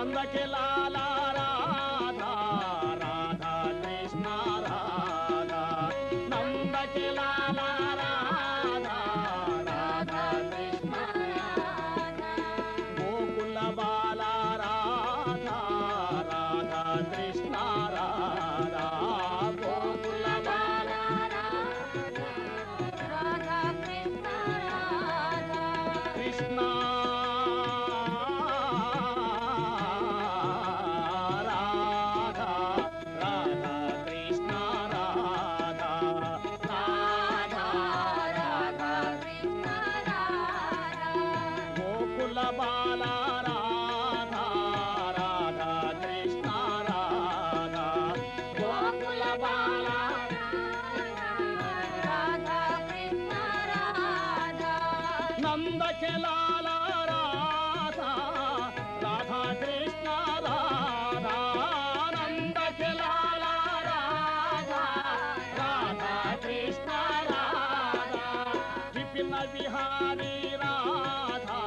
నందకి లాలా రాధా రాధా కృష్ణ రాధా నందకి లాలా రాధా రాధా కృష్ణ గోకుల బాల రాధా రాధా కృష్ణ రాధా గోకుల బాల రాధా కృష్ణ రాధా కృష్ణ నందకి లాలా రాధా రాధా కృష్ణ రాధా నందకి లాలా రాధా రాధా కృష్ణ రాధా విపిన విహారీ రాధా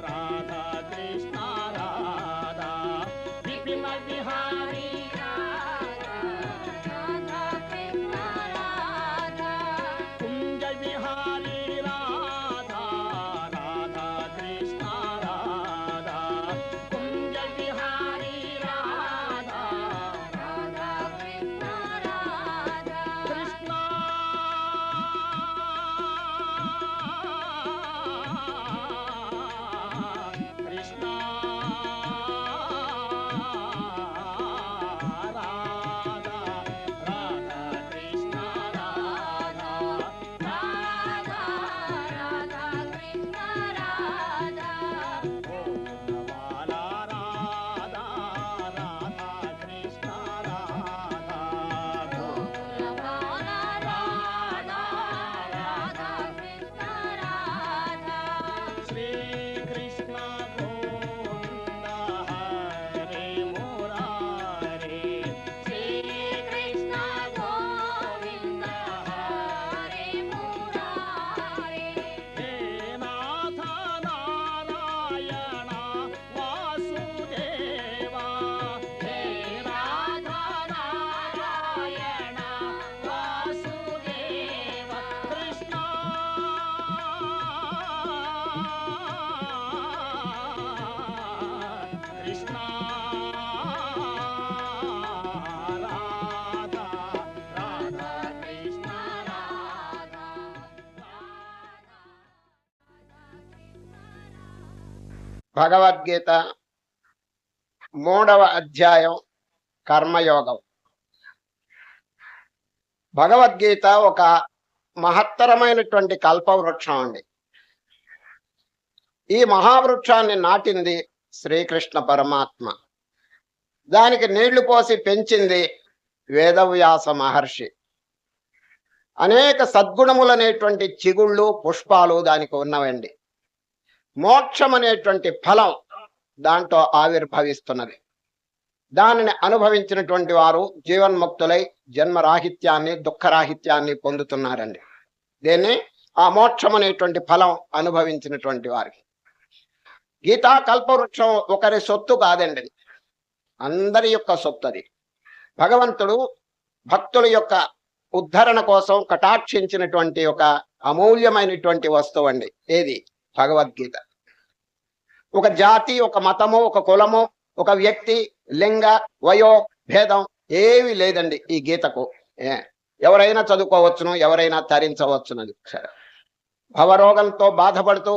రాధా కృష్ణ రాధా విపిన విహారీ రాధా రాధా కృష్ణ రాధా కుంజ విహారీ భగవద్గీత 3వ అధ్యాయం కర్మయోగం. భగవద్గీత ఒక మహత్తరమైనటువంటి కల్పవృక్షం అండి. ఈ మహావృక్షాన్ని నాటింది శ్రీకృష్ణ పరమాత్మ. దానికి నీళ్లు పోసి పెంచింది వేదవ్యాస మహర్షి. అనేక సద్గుణములనేటువంటి చిగుళ్ళు పుష్పాలు దానికి ఉన్నవండి. మోక్షం అనేటువంటి ఫలం దాంట్లో ఆవిర్భవిస్తున్నది. దానిని అనుభవించినటువంటి వారు జీవన్ముక్తులై జన్మరాహిత్యాన్ని దుఃఖరాహిత్యాన్ని పొందుతున్నారండి. దీన్ని ఆ మోక్షం అనేటువంటి ఫలం అనుభవించినటువంటి వారికి. గీతా కల్పవృక్షం ఒకరి సొత్తు కాదండి, అందరి యొక్క సొత్తు. అది భగవంతుడు భక్తుల యొక్క ఉద్ధరణ కోసం కటాక్షించినటువంటి ఒక అమూల్యమైనటువంటి వస్తువు అండి. ఏది? భగవద్గీత. ఒక జాతి, ఒక మతము, ఒక కులము, ఒక వ్యక్తి, లింగ, వయో భేదం ఏమీ లేదండి ఈ గీతకు. ఎవరైనా చదువుకోవచ్చును, ఎవరైనా తరించవచ్చునది. సరే, భవరోగంతో బాధపడుతూ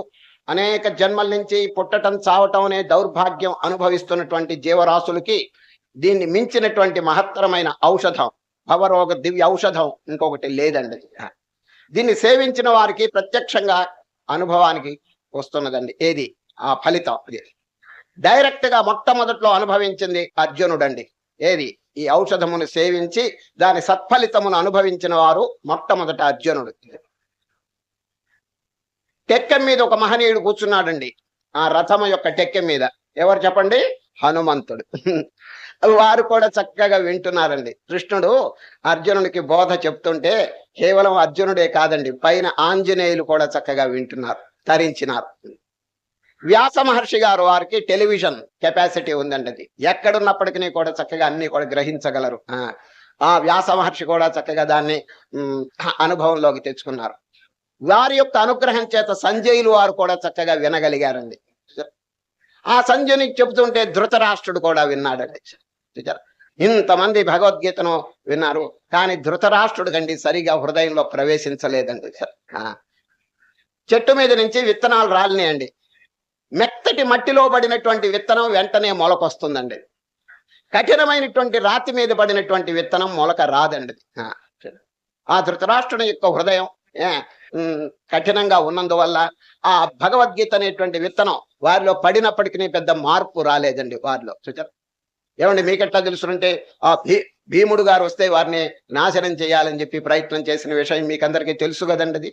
అనేక జన్మల నుంచి పుట్టటం చావటం అనే దౌర్భాగ్యం అనుభవిస్తున్నటువంటి జీవరాశులకి దీన్ని మించినటువంటి మహత్తరమైన ఔషధం, భవరోగ దివ్య ఔషధం ఇంకొకటి లేదండి. దీన్ని సేవించిన వారికి ప్రత్యక్షంగా అనుభవానికి వస్తున్నదండి. ఏది? ఆ ఫలితం. డైరెక్ట్ గా మొట్టమొదట్లో అనుభవించింది అర్జునుడండి. ఏది? ఈ ఔషధమును సేవించి దాని సత్ఫలితమును అనుభవించిన వారు మొట్టమొదట అర్జునుడు. టెక్కెం మీద ఒక మహనీయుడు కూర్చున్నాడండి. ఆ రథము యొక్క టెక్కెం మీద. ఎవరు చెప్పండి? హనుమంతుడు. వారు కూడా చక్కగా వింటున్నారండి. కృష్ణుడు అర్జునుడికి బోధ చెప్తుంటే కేవలం అర్జునుడే కాదండి, పైన ఆంజనేయులు కూడా చక్కగా వింటున్నారు, తరించినారు. వ్యాస మహర్షి గారు వారికి టెలివిజన్ కెపాసిటీ ఉందండి. అది ఎక్కడున్నప్పటికీ కూడా చక్కగా అన్ని కూడా గ్రహించగలరు. ఆ వ్యాస మహర్షి కూడా చక్కగా దాన్ని అనుభవంలోకి తెచ్చుకున్నారు. వారి యొక్క అనుగ్రహం చేత సంజయులు వారు కూడా చక్కగా వినగలిగారండి. ఆ సంజయునికి చెబుతుంటే ధృతరాష్ట్రుడు కూడా విన్నాడండి. ఇంతమంది భగవద్గీతను విన్నారు, కానీ ధృతరాష్ట్రుడు కండి సరిగా హృదయంలో ప్రవేశించలేదండి. చెట్టు మీద నుంచి విత్తనాలు రాలినాయండి. మెత్తటి మట్టిలో పడినటువంటి విత్తనం వెంటనే మొలకొస్తుందండి. కఠినమైనటువంటి రాతి మీద పడినటువంటి విత్తనం మొలక రాదండి. ఆ ధృతరాష్ట్రుని యొక్క హృదయం కఠినంగా ఉన్నందువల్ల ఆ భగవద్గీత అనేటువంటి విత్తనం వారిలో పడినప్పటికీ పెద్ద మార్పు రాలేదండి వారిలో. చూచారు ఏమండి, మీకెట్లా తెలుసుంటే ఆ భీముడు గారు వస్తే వారిని నాశనం చేయాలని చెప్పి ప్రయత్నం చేసిన విషయం మీకందరికీ తెలుసు కదండి. అది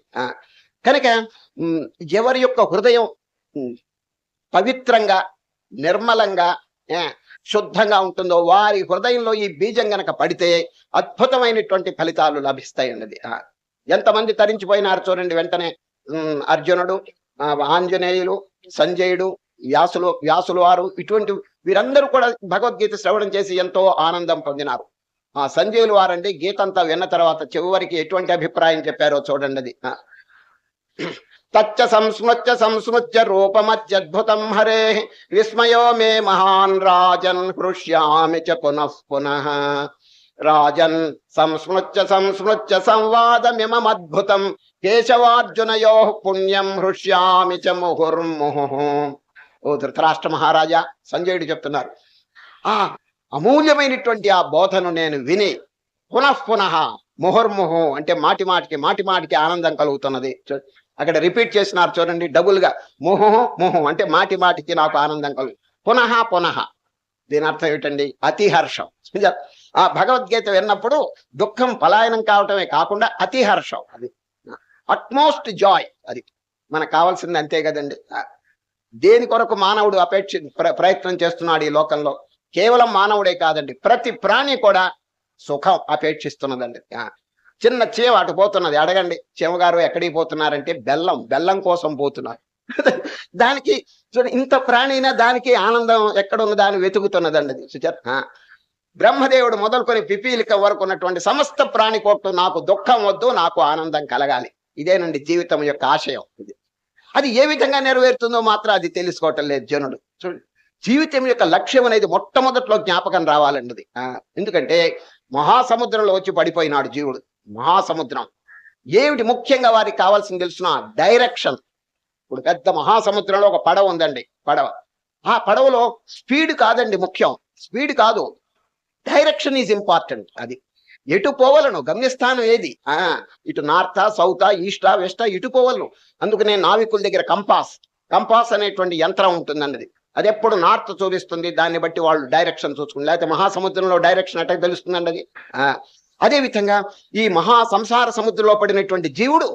కనుక ఎవరి యొక్క హృదయం పవిత్రంగా నిర్మలంగా శుద్ధంగా ఉంటుందో వారి హృదయంలో ఈ బీజం గనక పడితే అద్భుతమైనటువంటి ఫలితాలు లభిస్తాయండి. ఎంతమంది తరించిపోయినారు చూడండి. వెంటనే అర్జునుడు, ఆంజనేయులు, సంజయుడు, వ్యాసులు వారు, ఇటువంటి వీరందరూ కూడా భగవద్గీత శ్రవణం చేసి ఎంతో ఆనందం పొందినారు. ఆ సంజయులు వారండి గీత అంతా విన్న తర్వాత చివరికి ఎటువంటి అభిప్రాయం చెప్పారో చూడండి. అది తచ్చ సంస్మృత్య రూపమత్యద్భుతం హరే విస్మయో మే మహాన్ రాజన్ హృష్యామి చ పునః పునః. రాజన్ సంస్మృత్య సంవాదమిమమద్భుతం కేశవార్జునయో పుణ్యం హృష్యామి చ ముహుర్ముహు. ఓ ధృతరాష్ట్ర మహారాజా, సంజయుడు చెప్తున్నారు, ఆ అమూల్యమైనటువంటి ఆ బోధను నేను విని పునః ముహుర్ముహు అంటే మాటిమాటికి ఆనందం కలుగుతున్నది. అక్కడ రిపీట్ చేసినారు చూడండి, డబుల్ గా ముహు అంటే మాటికి నాకు ఆనందం కలుగు. పునః దీని అర్థం ఏమిటండి? అతిహర్షం. ఆ భగవద్గీత విన్నప్పుడు దుఃఖం పలాయనం కావటమే కాకుండా అతిహర్షం, అది అట్మోస్ట్ జాయ్. అది మనకు కావాల్సింది, అంతే కదండి. దేని కొరకు మానవుడు ప్రయత్నం చేస్తున్నాడు ఈ లోకంలో? కేవలం మానవుడే కాదండి, ప్రతి ప్రాణి కూడా సుఖం అపేక్షిస్తున్నదండి. చిన్న చీమ అటు పోతున్నది, అడగండి చీమగారు ఎక్కడికి పోతున్నారంటే బెల్లం కోసం పోతున్నారు. దానికి ఇంత ప్రాణినా దానికి ఆనందం ఎక్కడున్న దాన్ని వెతుకుతున్నదండి. అది సుచర్ బ్రహ్మదేవుడు మొదలుకొని పిపీలిక వరకు ఉన్నటువంటి సమస్త ప్రాణి కోట్లు నాకు దుఃఖం వద్దు, నాకు ఆనందం కలగాలి. ఇదేనండి జీవితం యొక్క ఆశయం. ఇది అది ఏ విధంగా నెరవేరుతుందో మాత్రం అది తెలుసుకోవటం లేదు జనుడు. జీవితం యొక్క లక్ష్యం అనేది మొట్టమొదట్లో జ్ఞాపకం రావాలండి. అది ఎందుకంటే మహాసముద్రంలో వచ్చి పడిపోయినాడు జీవుడు. మహాసముద్రం ఏమిటి ముఖ్యంగా వారికి కావాల్సింది తెలుసిన? డైరెక్షన్. ఇప్పుడు పెద్ద మహాసముద్రంలో ఒక పడవ ఉందండి. ఆ పడవలో స్పీడ్ కాదండి ముఖ్యం, స్పీడ్ కాదు, డైరెక్షన్ ఈజ్ ఇంపార్టెంట్. అది ఎటు పోవలను, గమ్యస్థానం ఏది, ఇటు నార్తా సౌతా ఈస్టా వెస్టా ఇటు పోవలను. అందుకనే నావికుల దగ్గర కంపాస్ అనేటువంటి యంత్రం ఉంటుందండి. అది ఎప్పుడు నార్త్ చూపిస్తుంది, దాన్ని బట్టి వాళ్ళు డైరెక్షన్ చూసుకుంది. లేకపోతే మహాసముద్రంలో డైరెక్షన్ అట్లా తెలుస్తుందండి. అది అదే విధంగా ఈ మహా సంసార సముద్రంలో పడినటువంటి జీవుడు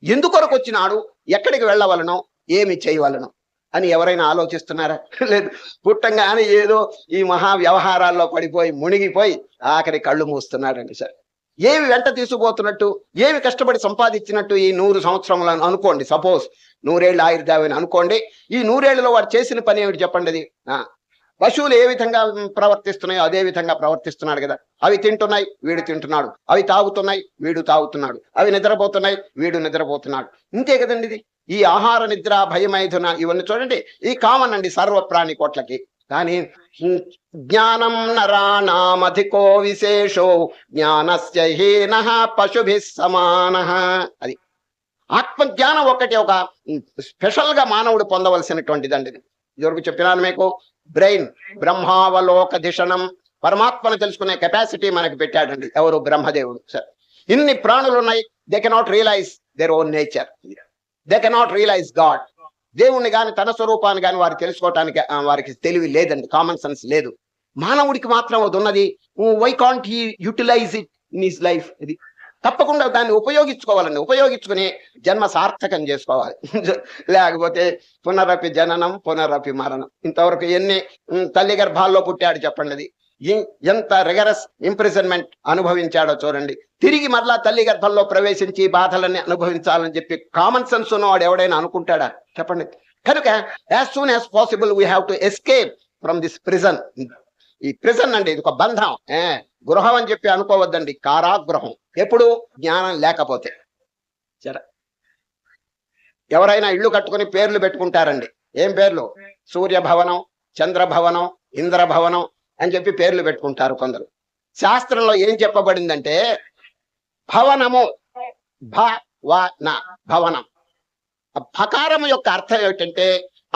ఎందుకొరకు వచ్చినాడు, ఎక్కడికి వెళ్ళవలను, ఏమి చేయవలను అని ఎవరైనా ఆలోచిస్తున్నారా? లేదు. పుట్టంగానే ఏదో ఈ మహా వ్యవహారాల్లో పడిపోయి మునిగిపోయి ఆఖరి కళ్ళు మూస్తున్నాడండి. సార్ ఏమి వెంట తీసుకుపోతున్నట్టు, ఏమి కష్టపడి సంపాదించినట్టు ఈ 100 సంవత్సరములను అనుకోండి. సపోజ్ 100 ఏళ్ళు ఆయుర్దాయని అనుకోండి. ఈ 100 ఏళ్లలో వాడు చేసిన పని ఏమిటి చెప్పండి? అది పశువులు ఏ విధంగా ప్రవర్తిస్తున్నాయో అదే విధంగా ప్రవర్తిస్తున్నాడు కదా. అవి తింటున్నాయి, వీడు తింటున్నాడు. అవి తాగుతున్నాయి, వీడు తాగుతున్నాడు. అవి నిద్రపోతున్నాయి, వీడు నిద్రపోతున్నాడు. ఇంతే కదండి. ఇది ఈ ఆహార నిద్ర భయమైథున ఇవన్నీ చూడండి, ఈ కామన్ అండి సర్వ ప్రాణి కోట్లకి. కానీ జ్ఞానం నరాణామధికో విశేషో జ్ఞానస్య హీనః పశుభిః సమానః. అది ఆత్మజ్ఞానం ఒకటి ఒక స్పెషల్ గా మానవుడు పొందవలసినటువంటిదండి. ఇదివరకు చెప్పినాను మీకు, బ్రెయిన్ బ్రహ్మావలోక దిశనం, పరమాత్మను తెలుసుకునే కెపాసిటీ మనకి పెట్టాడండి ఎవరు? బ్రహ్మదేవుడు. సార్ ఇన్ని ప్రాణులు ఉన్నాయి, they cannot realise their own nature, they cannot realise God. దేవుణ్ణి కానీ తన స్వరూపాన్ని కానీ వారు తెలుసుకోవటానికి వారికి తెలివి లేదండి, కామన్ సెన్స్ లేదు. మానవుడికి మాత్రం అది ఉన్నది. Why can't he utilise it in his life? ఇది తప్పకుండా దాన్ని ఉపయోగించుకోవాలండి. ఉపయోగించుకుని జన్మ సార్థకం చేసుకోవాలి. లేకపోతే పునరపి జననం పునరపి మరణం. ఇంతవరకు ఎన్ని తల్లి గర్భాల్లో పుట్టాడు చెప్పండి. అది ఎంత రిగరస్ ఇంప్రిజన్మెంట్ అనుభవించాడో చూడండి. తిరిగి మరలా తల్లి గర్భంలో ప్రవేశించి బాధలన్నీ అనుభవించాలని చెప్పి కామన్ సెన్స్ ఉన్నవాడు ఎవడైనా అనుకుంటాడా చెప్పండి? కనుక as soon as possible we have to escape from this prison. ఈ ప్రిజన్ అండి, ఇది ఒక బంధం. గృహం అని చెప్పి అనుకోవద్దండి, కారాగృహం. ఎప్పుడు జ్ఞానం లేకపోతే. సరే, ఎవరైనా ఇళ్ళు కట్టుకుని పేర్లు పెట్టుకుంటారండి. ఏం పేర్లు? సూర్యభవనం, చంద్రభవనం, ఇంద్రభవనం అని చెప్పి పేర్లు పెట్టుకుంటారు కొందరు. శాస్త్రంలో ఏం చెప్పబడిందంటే భవనము, భవన, భవనం. భకారం యొక్క అర్థం ఏమిటంటే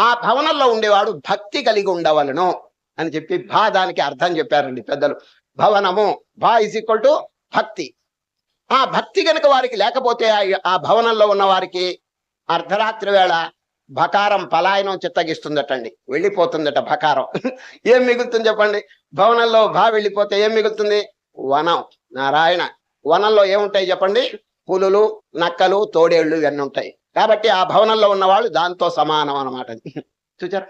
ఆ భవనంలో ఉండేవాడు భక్తి కలిగి ఉండవలను అని చెప్పి దానికి అర్థం చెప్పారండి పెద్దలు. భవనము, భా ఇజ్ ఈక్వల్ టు భక్తి. ఆ భక్తి కనుక వారికి లేకపోతే ఆ భవనంలో ఉన్న వారికి అర్ధరాత్రి వేళ భకారం పలాయనం చిత్తగిస్తుందటండి, వెళ్ళిపోతుందట భకారం. ఏం మిగులుతుంది చెప్పండి? భవనంలో వెళ్ళిపోతే ఏం మిగులుతుంది? వనం. నారాయణ, వనంలో ఏముంటాయి చెప్పండి? పులులు, నక్కలు, తోడేళ్లు ఇవన్నీ ఉంటాయి. కాబట్టి ఆ భవనంలో ఉన్నవాళ్ళు దాంతో సమానం అన్నమాట. చూచారు?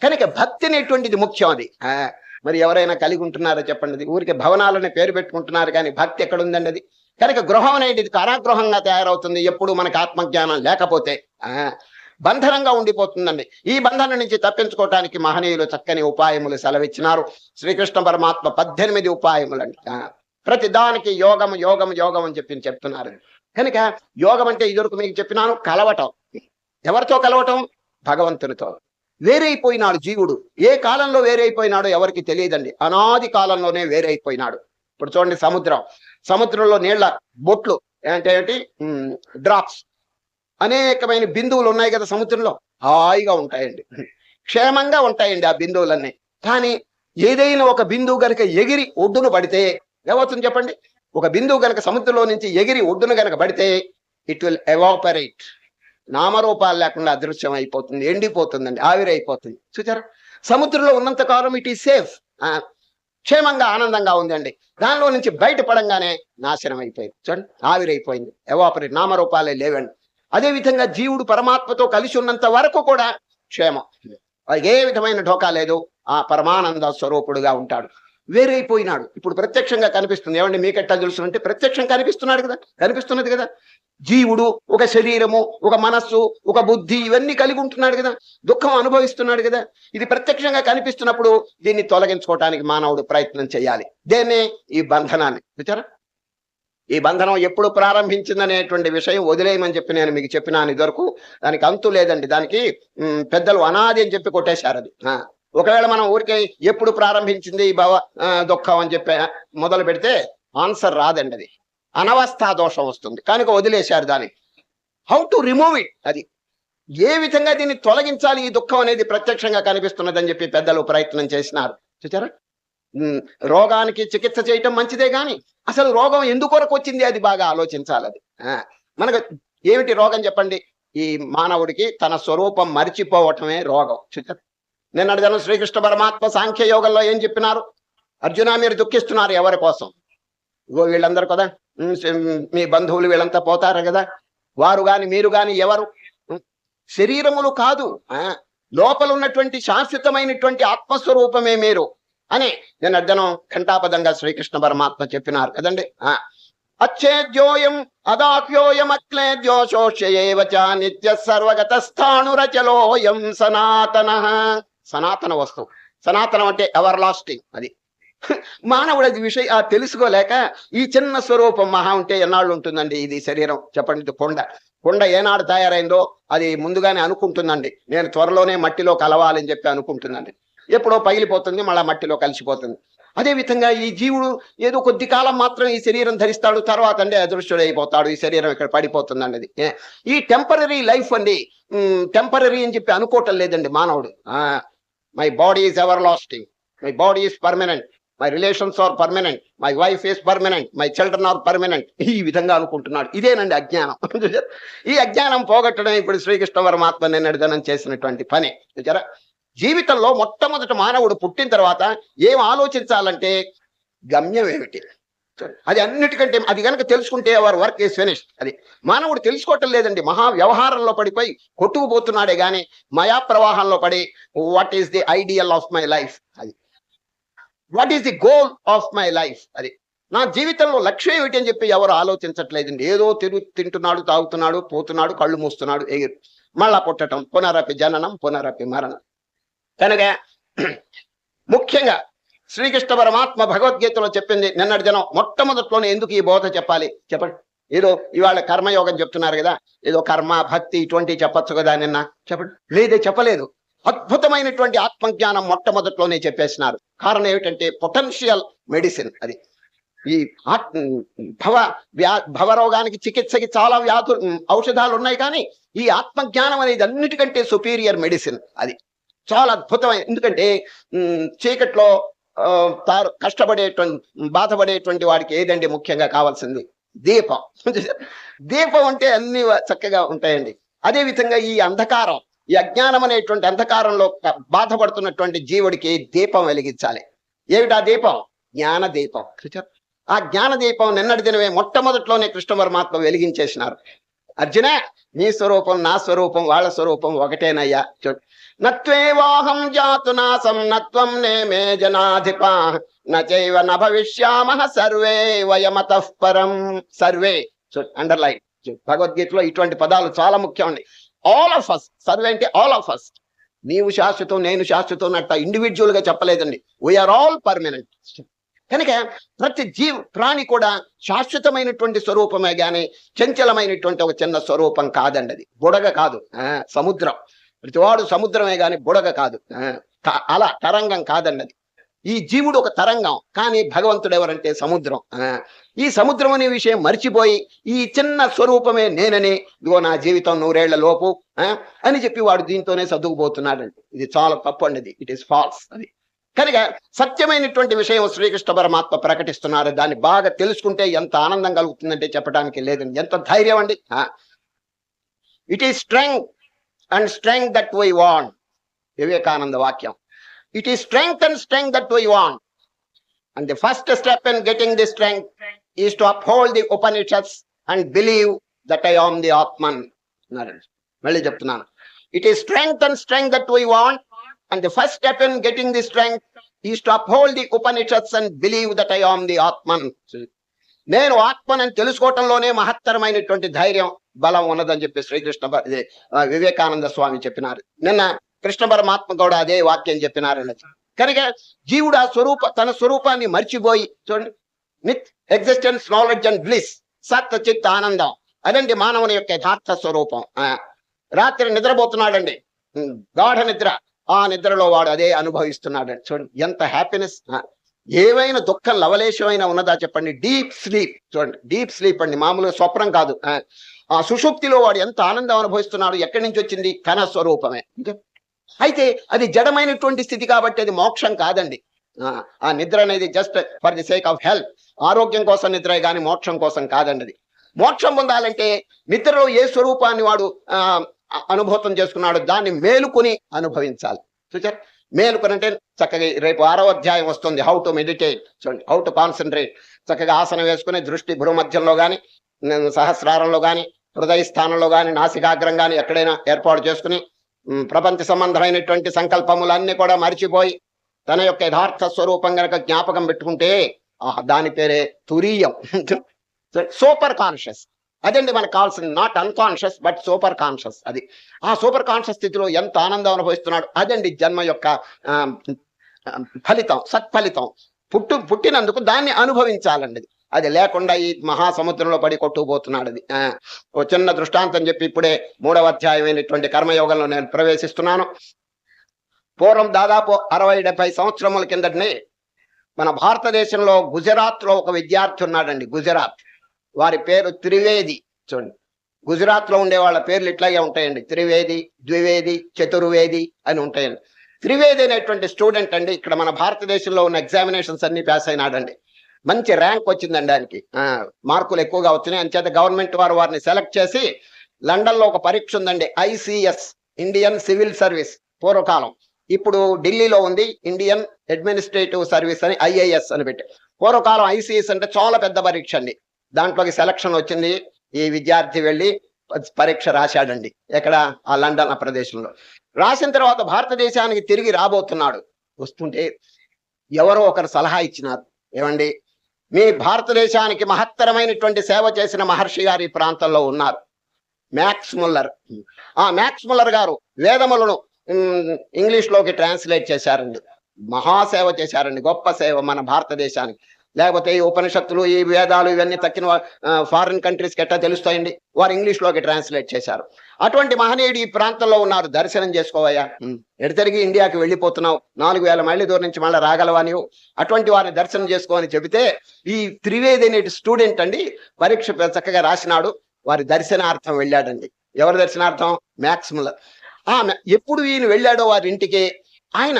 కనుక భక్తి అనేటువంటిది ముఖ్యం. అది మరి ఎవరైనా కలిగి ఉంటున్నారో చెప్పండి? ఊరికి భవనాలనే పేరు పెట్టుకుంటున్నారు కానీ భక్తి ఎక్కడ ఉందండి అది? కనుక గృహం అనేది కారాగృహంగా తయారవుతుంది ఎప్పుడు మనకు ఆత్మజ్ఞానం లేకపోతే. బంధనంగా ఉండిపోతుందండి. ఈ బంధనం నుంచి తప్పించుకోవటానికి మహనీయులు చక్కని ఉపాయములు సెలవిచ్చినారు. శ్రీకృష్ణ పరమాత్మ 18 ఉపాయములండి. ప్రతి దానికి యోగం యోగం యోగం అని చెప్తున్నారు. కనుక యోగం అంటే ఇదివరకు మీకు చెప్పినాను, కలవటం. ఎవరితో కలవటం? భగవంతునితో. వేరైపోయినాడు జీవుడు. ఏ కాలంలో వేరైపోయినాడో ఎవరికి తెలియదండి. అనాది కాలంలోనే వేరైపోయినాడు. ఇప్పుడు చూడండి, సముద్రంలో నీళ్ల బొట్లు అంటే ఏంటి? డ్రాప్స్. అనేకమైన బిందువులు ఉన్నాయి కదా సముద్రంలో. హాయిగా ఉంటాయండి, క్షేమంగా ఉంటాయండి ఆ బిందువులన్నీ. కానీ ఏదైనా ఒక బిందువు గనక ఎగిరి ఒడ్డును పడితే ఏమవుతుంది చెప్పండి? ఒక బిందువు గనక సముద్రంలో నుంచి ఎగిరి ఒడ్డును గనక పడితే ఇట్ విల్ ఎవాపరేట్. నామరూపాలు లేకుండా అదృశ్యం అయిపోతుంది, ఎండిపోతుందండి, ఆవిరైపోతుంది. చూచారా? సముద్రంలో ఉన్నంత కాలం ఇట్ ఈస్ సేఫ్, క్షేమంగా ఆనందంగా ఉందండి. దానిలో నుంచి బయటపడంగానే నాశనం అయిపోయింది, చూడండి, ఆవిరైపోయింది, ఎవాపరేట్, నామరూపాలే లేవండి. అదేవిధంగా జీవుడు పరమాత్మతో కలిసి ఉన్నంత వరకు కూడా క్షేమం, ఏ విధమైన ఢోకా లేదు, ఆ పరమానంద స్వరూపుడుగా ఉంటాడు. వేరైపోయినాడు, ఇప్పుడు ప్రత్యక్షంగా కనిపిస్తుంది. ఏమండి మీకెట్టా తెలుసు అంటే ప్రత్యక్షం కనిపిస్తున్నది కదా. జీవుడు ఒక శరీరము, ఒక మనస్సు, ఒక బుద్ధి ఇవన్నీ కలిగి ఉంటున్నాడు కదా, దుఃఖం అనుభవిస్తున్నాడు కదా. ఇది ప్రత్యక్షంగా కనిపిస్తున్నప్పుడు దీన్ని తొలగించుకోవటానికి మానవుడు ప్రయత్నం చేయాలి. దేన్నే? ఈ బంధనాన్ని. చూచారా? ఈ బంధనం ఎప్పుడు ప్రారంభించిందనేటువంటి విషయం వదిలేయమని చెప్పి నేను మీకు చెప్పినాను ఇదివరకు. దానికి అంతు లేదండి. దానికి పెద్దలు అనాది అని చెప్పి కొట్టేశారు అది. ఒకవేళ మనం ఊరికే ఎప్పుడు ప్రారంభించింది ఈ దుఃఖం అని చెప్పి మొదలు పెడితే ఆన్సర్ రాదండి. అది అనవస్థా దోషం వస్తుంది కనుక వదిలేశారు దాన్ని. హౌ టు రిమూవ్ ఇట్, అది ఏ విధంగా దీన్ని తొలగించాలి, ఈ దుఃఖం అనేది ప్రత్యక్షంగా కనిపిస్తున్నది అని చెప్పి పెద్దలు ప్రయత్నం చేసినారు. చూచారా? రోగానికి చికిత్స చేయటం మంచిదే కానీ అసలు రోగం ఎందుకొరకు వచ్చింది అది బాగా ఆలోచించాలి. అది మనకు ఏమిటి రోగం చెప్పండి? ఈ మానవుడికి తన స్వరూపం మరిచిపోవటమే రోగం. చూచారా? నిన్న జనం శ్రీకృష్ణ పరమాత్మ సాంఖ్య యోగంలో ఏం చెప్పినారు? అర్జున, మీరు దుఃఖిస్తున్నారు ఎవరి కోసం? ఇగో వీళ్ళందరూ కదా, మీ బంధువులు వీళ్ళంతా పోతారు కదా, వారు గాని మీరు గాని ఎవరు? శరీరములు కాదు, లోపల ఉన్నటువంటి శాశ్వతమైనటువంటి ఆత్మస్వరూపమే మీరు అని నేను అర్జునం ఘంటాపదంగా శ్రీకృష్ణ పరమాత్మ చెప్పినారు కదండి. అచ్చేద్యోయం అదాఖ్యోయం అక్లేద్యోషోష్యేవచ నిత్య సర్వగత స్థాణురచలోయం సనాతన. సనాతన వస్తువు, సనాతనం అంటే ఎవర్ లాస్టింగ్. అది మానవుడు అది విషయం తెలుసుకోలేక ఈ చిన్న స్వరూపం మహా ఉంటే ఎన్నాళ్ళు ఉంటుందండి ఇది శరీరం చెప్పండి? కొండ ఏనాడు తయారైందో అది ముందుగానే అనుకుంటుందండి, నేను త్వరలోనే మట్టిలో కలవాలని చెప్పి అనుకుంటుందండి. ఎప్పుడో పగిలిపోతుంది, మళ్ళా మట్టిలో కలిసిపోతుంది. అదేవిధంగా ఈ జీవుడు ఏదో కొద్ది కాలం మాత్రం ఈ శరీరం ధరిస్తాడు, తర్వాత అంటే అదృష్టుడైపోతాడు, ఈ శరీరం ఇక్కడ పడిపోతుంది అన్నది. ఈ టెంపరరీ లైఫ్ అండి, టెంపరరీ అని చెప్పి అనుకోవటం లేదండి మానవుడు. My body is ever lasting, my body is permanent, my relations are permanent, my wife is permanent, my children are permanent. ఈ విధంగా అనుకుంటున్నాడు. ఇదేనండి అజ్ఞానం. ఈ అజ్ఞానం పోగొట్టడం ఇప్పుడు శ్రీకృష్ణ పరమాత్మ నిన్నటిదనం చేసినటువంటి పని. చూచారా? జీవితంలో మొట్టమొదట మానవుడు పుట్టిన తర్వాత ఏం ఆలోచించాలంటే గమ్యం ఏమిటి, అది అన్నిటికంటే అది కనుక తెలుసుకుంటే అవర్ వర్క్ ఈస్ ఫినిష్డ్. అది మానవుడు తెలుసుకోవటం లేదండి, మహా వ్యవహారంలో పడిపోయి కొట్టుకుపోతున్నాడే గాని మాయా ప్రవాహంలో పడి what is the ideal of my life, అది what is the goal of my life, అది నా జీవితంలో లక్ష్యం ఏమిటి అని చెప్పి ఎవరు ఆలోచించట్లేదండి. ఏదో తింటున్నాడు, తాగుతున్నాడు, పోతున్నాడు, కళ్ళు మూస్తున్నాడు, మళ్ళా పుట్టడం, పునరపి జననం పునరపి మరణం. కనుక ముఖ్యంగా శ్రీకృష్ణ పరమాత్మ భగవద్గీతలో చెప్పింది నిన్నటి దినం మొట్టమొదట్లోనే ఎందుకు ఈ బోధ చెప్పాలి చెప్పండి. ఏదో ఇవాళ కర్మయోగం చెప్తున్నారు కదా, ఏదో కర్మ భక్తి ఇటువంటివి చెప్పచ్చు కదా నిన్న, చెప్పండి. లేదే, చెప్పలేదు. అద్భుతమైనటువంటి ఆత్మజ్ఞానం మొట్టమొదట్లోనే చెప్పేసినారు. కారణం ఏమిటంటే పొటెన్షియల్ మెడిసిన్ అది. ఈ భవరోగానికి చికిత్సకి చాలా ఔషధాలు ఉన్నాయి, కానీ ఈ ఆత్మజ్ఞానం అనేది అన్నిటికంటే సుపీరియర్ మెడిసిన్. అది చాలా అద్భుతమైన. ఎందుకంటే చీకట్లో కష్టపడేటువంటి బాధపడేటువంటి వాడికి ఏదండి ముఖ్యంగా కావాల్సింది? దీపం. దీపం అంటే అన్ని చక్కగా ఉంటాయండి. అదే విధంగా ఈ అంధకారం, ఈ అజ్ఞానం అనేటువంటి అంధకారంలో బాధపడుతున్నటువంటి జీవుడికి దీపం వెలిగించాలి. ఏమిటా దీపం? జ్ఞాన దీపం. ఆ జ్ఞాన దీపం నిన్నటి దినమే మొట్టమొదట్లోనే కృష్ణ పరమాత్మ వెలిగించేసినారు. అర్జున, నీ స్వరూపం నా స్వరూపం వాళ్ళ స్వరూపం ఒకటేనయ్యా. నత్వేవాహం జాతు నాసం నత్వం నేమే జనాధిప నచైవ న భవిష్యామః సర్వే వయమతః పరం. Survey underline. భగవద్గీతలో ఇటువంటి పదాలు చాలా ముఖ్యం అండి. All of us. సర్వే అంటే ఆల్ ఆఫ్ అస్. నీవు శాశ్వతం నేను శాశ్వతం అన్నట్టు ఇండివిజువల్ గా చెప్పలేదండి. We are all permanent. కనుక ప్రతి ప్రాణి కూడా శాశ్వతమైనటువంటి స్వరూపమే గాని చంచలమైనటువంటి ఒక చిన్న స్వరూపం కాదండి. అది బుడగ కాదు, సముద్రం. ప్రతివాడు సముద్రమే గాని బుడగ కాదు, అలా తరంగం కాదండి. అది ఈ జీవుడు ఒక తరంగం, కానీ భగవంతుడు ఎవరంటే సముద్రం. ఈ సముద్రం అనే విషయం మర్చిపోయి ఈ చిన్న స్వరూపమే నేనని, ఇదిగో నా జీవితం 100 ఏళ్ల లోపు అని చెప్పి వాడు దీంతోనే సర్దుకుపోతున్నాడండి. ఇది చాలా తప్పు అండి. It is false. అది కనుక సత్యమైనటువంటి విషయం శ్రీకృష్ణ పరమాత్మ ప్రకటిస్తున్నారు. దాన్ని బాగా తెలుసుకుంటే ఎంత ఆనందం కలుగుతుందంటే చెప్పడానికి లేదండి. ఎంత ధైర్యం అండి. It is strength and strength that we want. Vivekananda వాక్యం. It is strength and strength that we want. And the first step in getting this strength is to uphold the Upanishads and believe that I am the Atman. Malli cheptunanu. It is strength and strength that we want. And the first step in getting this strength is to uphold the Upanishads and believe that I am the Atman. నేను ఆత్మనని తెలుసుకోవటంలోనే మహత్తరమైనటువంటి ధైర్యం బలం ఉన్నదని చెప్పి శ్రీకృష్ణ వివేకానంద స్వామి చెప్పినారు. నిన్న కృష్ణ పరమాత్మ కూడా అదే వాక్యం చెప్పినారని. కనుక జీవుడు ఆ తన స్వరూపాన్ని మర్చిపోయి చూడండి, ఎగ్జిస్టెన్స్, నాలెడ్జ్ అండ్ బ్లిస్, సత్ చిత్ ఆనందం, అదండి మానవుని యొక్క యథార్థ స్వరూపం. రాత్రి నిద్రపోతున్నాడండి, గాఢ నిద్ర. ఆ నిద్రలో వాడు అదే అనుభవిస్తున్నాడండి. చూడండి ఎంత హ్యాపీనెస్. ఏవైనా దుఃఖం లవలేశమైనా ఉన్నదా చెప్పండి? Deep sleep. చూడండి, డీప్ స్లీప్ అండి, మామూలుగా స్వప్నం కాదు. ఆ సుషుప్తిలో వాడు ఎంత ఆనందం అనుభవిస్తున్నాడు. ఎక్కడి నుంచి వచ్చింది? కన స్వరూపమే. అయితే అది జడమైనటువంటి స్థితి కాబట్టి అది మోక్షం కాదండి. ఆ నిద్ర అనేది just for the sake of health, ఆరోగ్యం కోసం నిద్ర కానీ మోక్షం కోసం కాదండి. అది మోక్షం పొందాలంటే నిద్రలో ఏ స్వరూపాన్ని వాడు అనుభూతం చేసుకున్నాడు దాన్ని మేలుకొని అనుభవించాలి. చూచారు, మేలుకొని అంటే చక్కగా రేపు 6వ అధ్యాయం వస్తుంది, హౌ టు మెడిటేట్. చూడండి, హౌ టు కాన్సన్ట్రేట్. చక్కగా ఆసనం వేసుకుని దృష్టి భ్రూమధ్యంలో కానీ, సహస్రారంలో కానీ, హృదయ స్థానంలో కానీ, నాసికాగ్రం కానీ ఎక్కడైనా ఏర్పాటు చేసుకుని ప్రపంచ సంబంధమైనటువంటి సంకల్పములన్నీ కూడా మరిచిపోయి తన యొక్క యథార్థ స్వరూపం గనక జ్ఞాపకం పెట్టుకుంటే దాని పేరే తురీయం, సూపర్ కాన్షియస్. అదండి మనకు కావాల్సింది. Not unconscious but super conscious. అది ఆ సూపర్ కాన్షియస్ స్థితిలో ఎంత ఆనందం అనుభవిస్తున్నాడు. అదండి జన్మ యొక్క ఫలితం, సత్ఫలితం. పుట్టినందుకు దాన్ని అనుభవించాలండి. అది లేకుండా ఈ మహాసముద్రంలో పడి కొట్టుకుపోతున్నాడు. అది ఓ చిన్న దృష్టాంతం చెప్పి ఇప్పుడే 3వ అధ్యాయమైనటువంటి కర్మయోగంలో నేను ప్రవేశిస్తున్నాను. పూర్వం దాదాపు 60-70 సంవత్సరముల కిందటనే మన భారతదేశంలో గుజరాత్ లో ఒక విద్యార్థి ఉన్నాడండి. గుజరాత్, వారి పేరు త్రివేది. చూడండి, గుజరాత్ లో ఉండే వాళ్ళ పేర్లు ఇట్లాగే ఉంటాయండి. త్రివేది, ద్వివేది, చతుర్వేది అని ఉంటాయండి. త్రివేది అనేటువంటి స్టూడెంట్ అండి ఇక్కడ మన భారతదేశంలో ఉన్న ఎగ్జామినేషన్స్ అన్ని పాస్ అయినాడండి. మంచి ర్యాంక్ వచ్చిందండి ఆయనకి. మార్కులు ఎక్కువగా వచ్చినాయి. అంచేత గవర్నమెంట్ వారిని సెలెక్ట్ చేసి లండన్ లో ఒక పరీక్ష ఉందండి, ICS, ఇండియన్ సివిల్ సర్వీస్ పూర్వకాలం. ఇప్పుడు ఢిల్లీలో ఉంది ఇండియన్ అడ్మినిస్ట్రేటివ్ సర్వీస్ అని, IAS అని పెట్టి. పూర్వకాలం ICS అంటే చాలా పెద్ద పరీక్ష అండి. దాంట్లోకి సెలక్షన్ వచ్చింది. ఈ విద్యార్థి వెళ్ళి పరీక్ష రాశాడండి. ఎక్కడ? ఆ లండన్ ఆ ప్రదేశంలో. రాసిన తర్వాత భారతదేశానికి తిరిగి రాబోతున్నాడు. వస్తుంటే ఎవరో ఒకరు సలహా ఇచ్చినారు, ఏమండి మీ భారతదేశానికి మహత్తరమైనటువంటి సేవ చేసిన మహర్షి గారు ఈ ప్రాంతంలో ఉన్నారు, మ్యాక్స్ ముల్లర్. ఆ మ్యాక్స్ ముల్లర్ గారు వేదములను ఇంగ్లీష్ లోకి ట్రాన్స్లేట్ చేశారండి. మహాసేవ చేశారండి, గొప్ప సేవ మన భారతదేశానికి. లేకపోతే ఈ ఉపనిషత్తులు, ఈ వేదాలు ఇవన్నీ తక్కిన ఫారిన్ కంట్రీస్కి ఎట్టా తెలుస్తాయండి? వారు ఇంగ్లీష్ లోకి ట్రాన్స్లేట్ చేశారు. అటువంటి మహనీయుడు ఈ ప్రాంతంలో ఉన్నారు, దర్శనం చేసుకోవయ్యా. ఎడతెరిగి ఇండియాకి వెళ్ళిపోతున్నావు, 4000 మైళ్ళ దూరం నుంచి మళ్ళీ రాగలవా నీవు? అటువంటి వారిని దర్శనం చేసుకోమని చెబితే ఈ త్రివేది అనే స్టూడెంట్ అండి పరీక్ష చక్కగా రాసినాడు. వారి దర్శనార్థం వెళ్ళాడండి. ఎవరి దర్శనార్థం? Max Muller. ఎప్పుడు ఈయన వెళ్ళాడో వారి ఇంటికి, ఆయన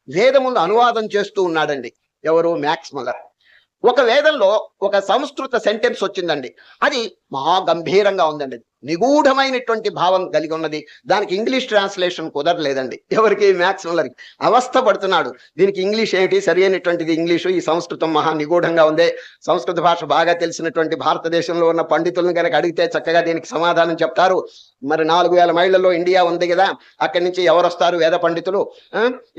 వేదములు అనువాదం చేస్తూ ఉన్నాడండి. ఎవరు? Max Muller. ఒక వేదంలో ఒక సంస్కృత సెంటెన్స్ వచ్చిందండి, అది మహా గంభీరంగా ఉందండి, నిగూఢమైనటువంటి భావం కలిగి ఉన్నది. దానికి ఇంగ్లీష్ ట్రాన్స్లేషన్ కుదరలేదండి. ఎవరికి? మ్యాక్స్ ముల్లర్కి. అవస్థ పడుతున్నాడు, దీనికి ఇంగ్లీష్ ఏమిటి, సరి అయినటువంటిది ఇంగ్లీషు, ఈ సంస్కృతం మహా నిగూఢంగా ఉంది. సంస్కృత భాష బాగా తెలిసినటువంటి భారతదేశంలో ఉన్న పండితులను కనుక అడిగితే చక్కగా దీనికి సమాధానం చెప్తారు. మరి 4000 మైళ్ళలో ఇండియా ఉంది కదా, అక్కడి నుంచి ఎవరు వస్తారు వేద పండితులు?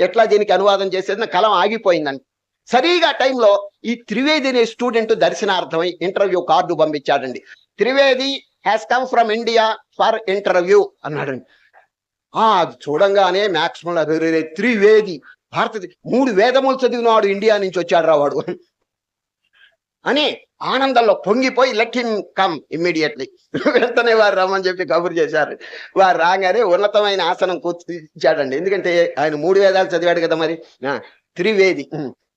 ఎట్లా దీనికి అనువాదం చేసేది? కలం ఆగిపోయిందండి. సరిగా టైంలో ఈ త్రివేది అనే స్టూడెంట్ దర్శనార్థమై ఇంటర్వ్యూ కార్డు పంపించాడండి. Trivedi has come from India for interview అన్నాడండి. అది చూడంగానే మ్యాక్స్ ముల్లర్, త్రివేది, భారతదేశ 3 వేదములు చదివినవాడు ఇండియా నుంచి వచ్చాడు రా వాడు అని ఆనందంలో పొంగిపోయి లెట్ హిమ్ కమ్ ఇమ్మీడియట్లీ, వెంటనే వారు రమ్మని చెప్పి కబురు చేశారు. వారు రాగానే ఉన్నతమైన ఆసనం కూర్చోండి, ఎందుకంటే ఆయన 3 వేదాలు చదివాడు కదా. మరి త్రివేది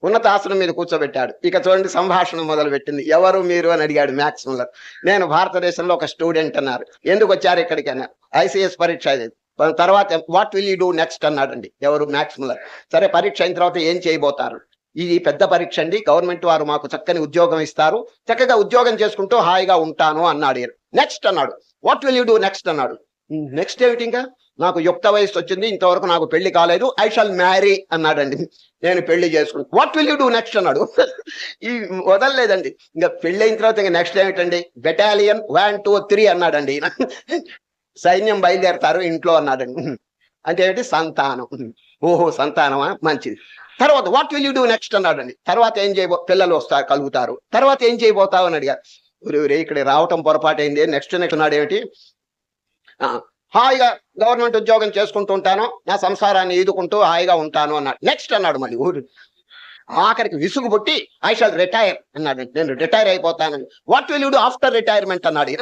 ఉన్నత ఆసనం మీద కూర్చోబెట్టాడు. ఇక చూడండి, సంభాషణ మొదలు పెట్టింది. ఎవరు మీరు అని అడిగాడు మ్యాక్స్ ముల్లర్. నేను భారతదేశంలో ఒక స్టూడెంట్ అన్నారు. ఎందుకు వచ్చారు ఇక్కడికి అన్నారు. ICS పరీక్ష అయింది. తర్వాత what will you do next అన్నాడండి. ఎవరు? Max Muller. సరే, పరీక్ష అయిన తర్వాత ఏం చేయబోతారు? ఇది పెద్ద పరీక్ష అండి, గవర్నమెంట్ వారు మాకు చక్కని ఉద్యోగం ఇస్తారు, చక్కగా ఉద్యోగం చేసుకుంటూ హాయిగా ఉంటాను అన్నాడు. నెక్స్ట్ అన్నాడు. What will you do next అన్నాడు. నెక్స్ట్ ఏమిటి? ఇంకా నాకు యుక్త వయసు వచ్చింది, ఇంతవరకు నాకు పెళ్లి కాలేదు, ఐ షాల్ మ్యారీ అన్నాడండి. నేను పెళ్లి చేసుకుంటాను. What will you do next అన్నాడు. ఈ వదలలేదండి. ఇంకా పెళ్లి అయిన తర్వాత ఇంకా నెక్స్ట్ ఏమిటండి? బెటాలియన్ 1, 2, 3 అన్నాడండి. సైన్యం బయలుదేరతారు ఇంట్లో అన్నాడండి. అంటే ఏమిటి? సంతానం. ఓహో, సంతానమా, మంచిది. తర్వాత what will you do next అన్నాడండి. తర్వాత ఏం పిల్లలు వస్తారు, కలుగుతారు. తర్వాత ఏం చేయబోతావు అని అడిగారు. ఇక్కడ రావటం పొరపాటు అయింది. నెక్స్ట్ నాడు ఏమిటి? హాయిగా గవర్నమెంట్ ఉద్యోగం చేసుకుంటూ ఉంటాను, నా సంసారాన్ని ఈదుకుంటూ హాయిగా ఉంటాను అన్నాడు. నెక్స్ట్ అన్నాడు. మళ్ళీ ఆఖరికి విసుగు పుట్టి ఐ షాల్ రిటైర్ అన్నాడు. నేను రిటైర్ అయిపోతానని. What will you do after retirement అన్నాడు.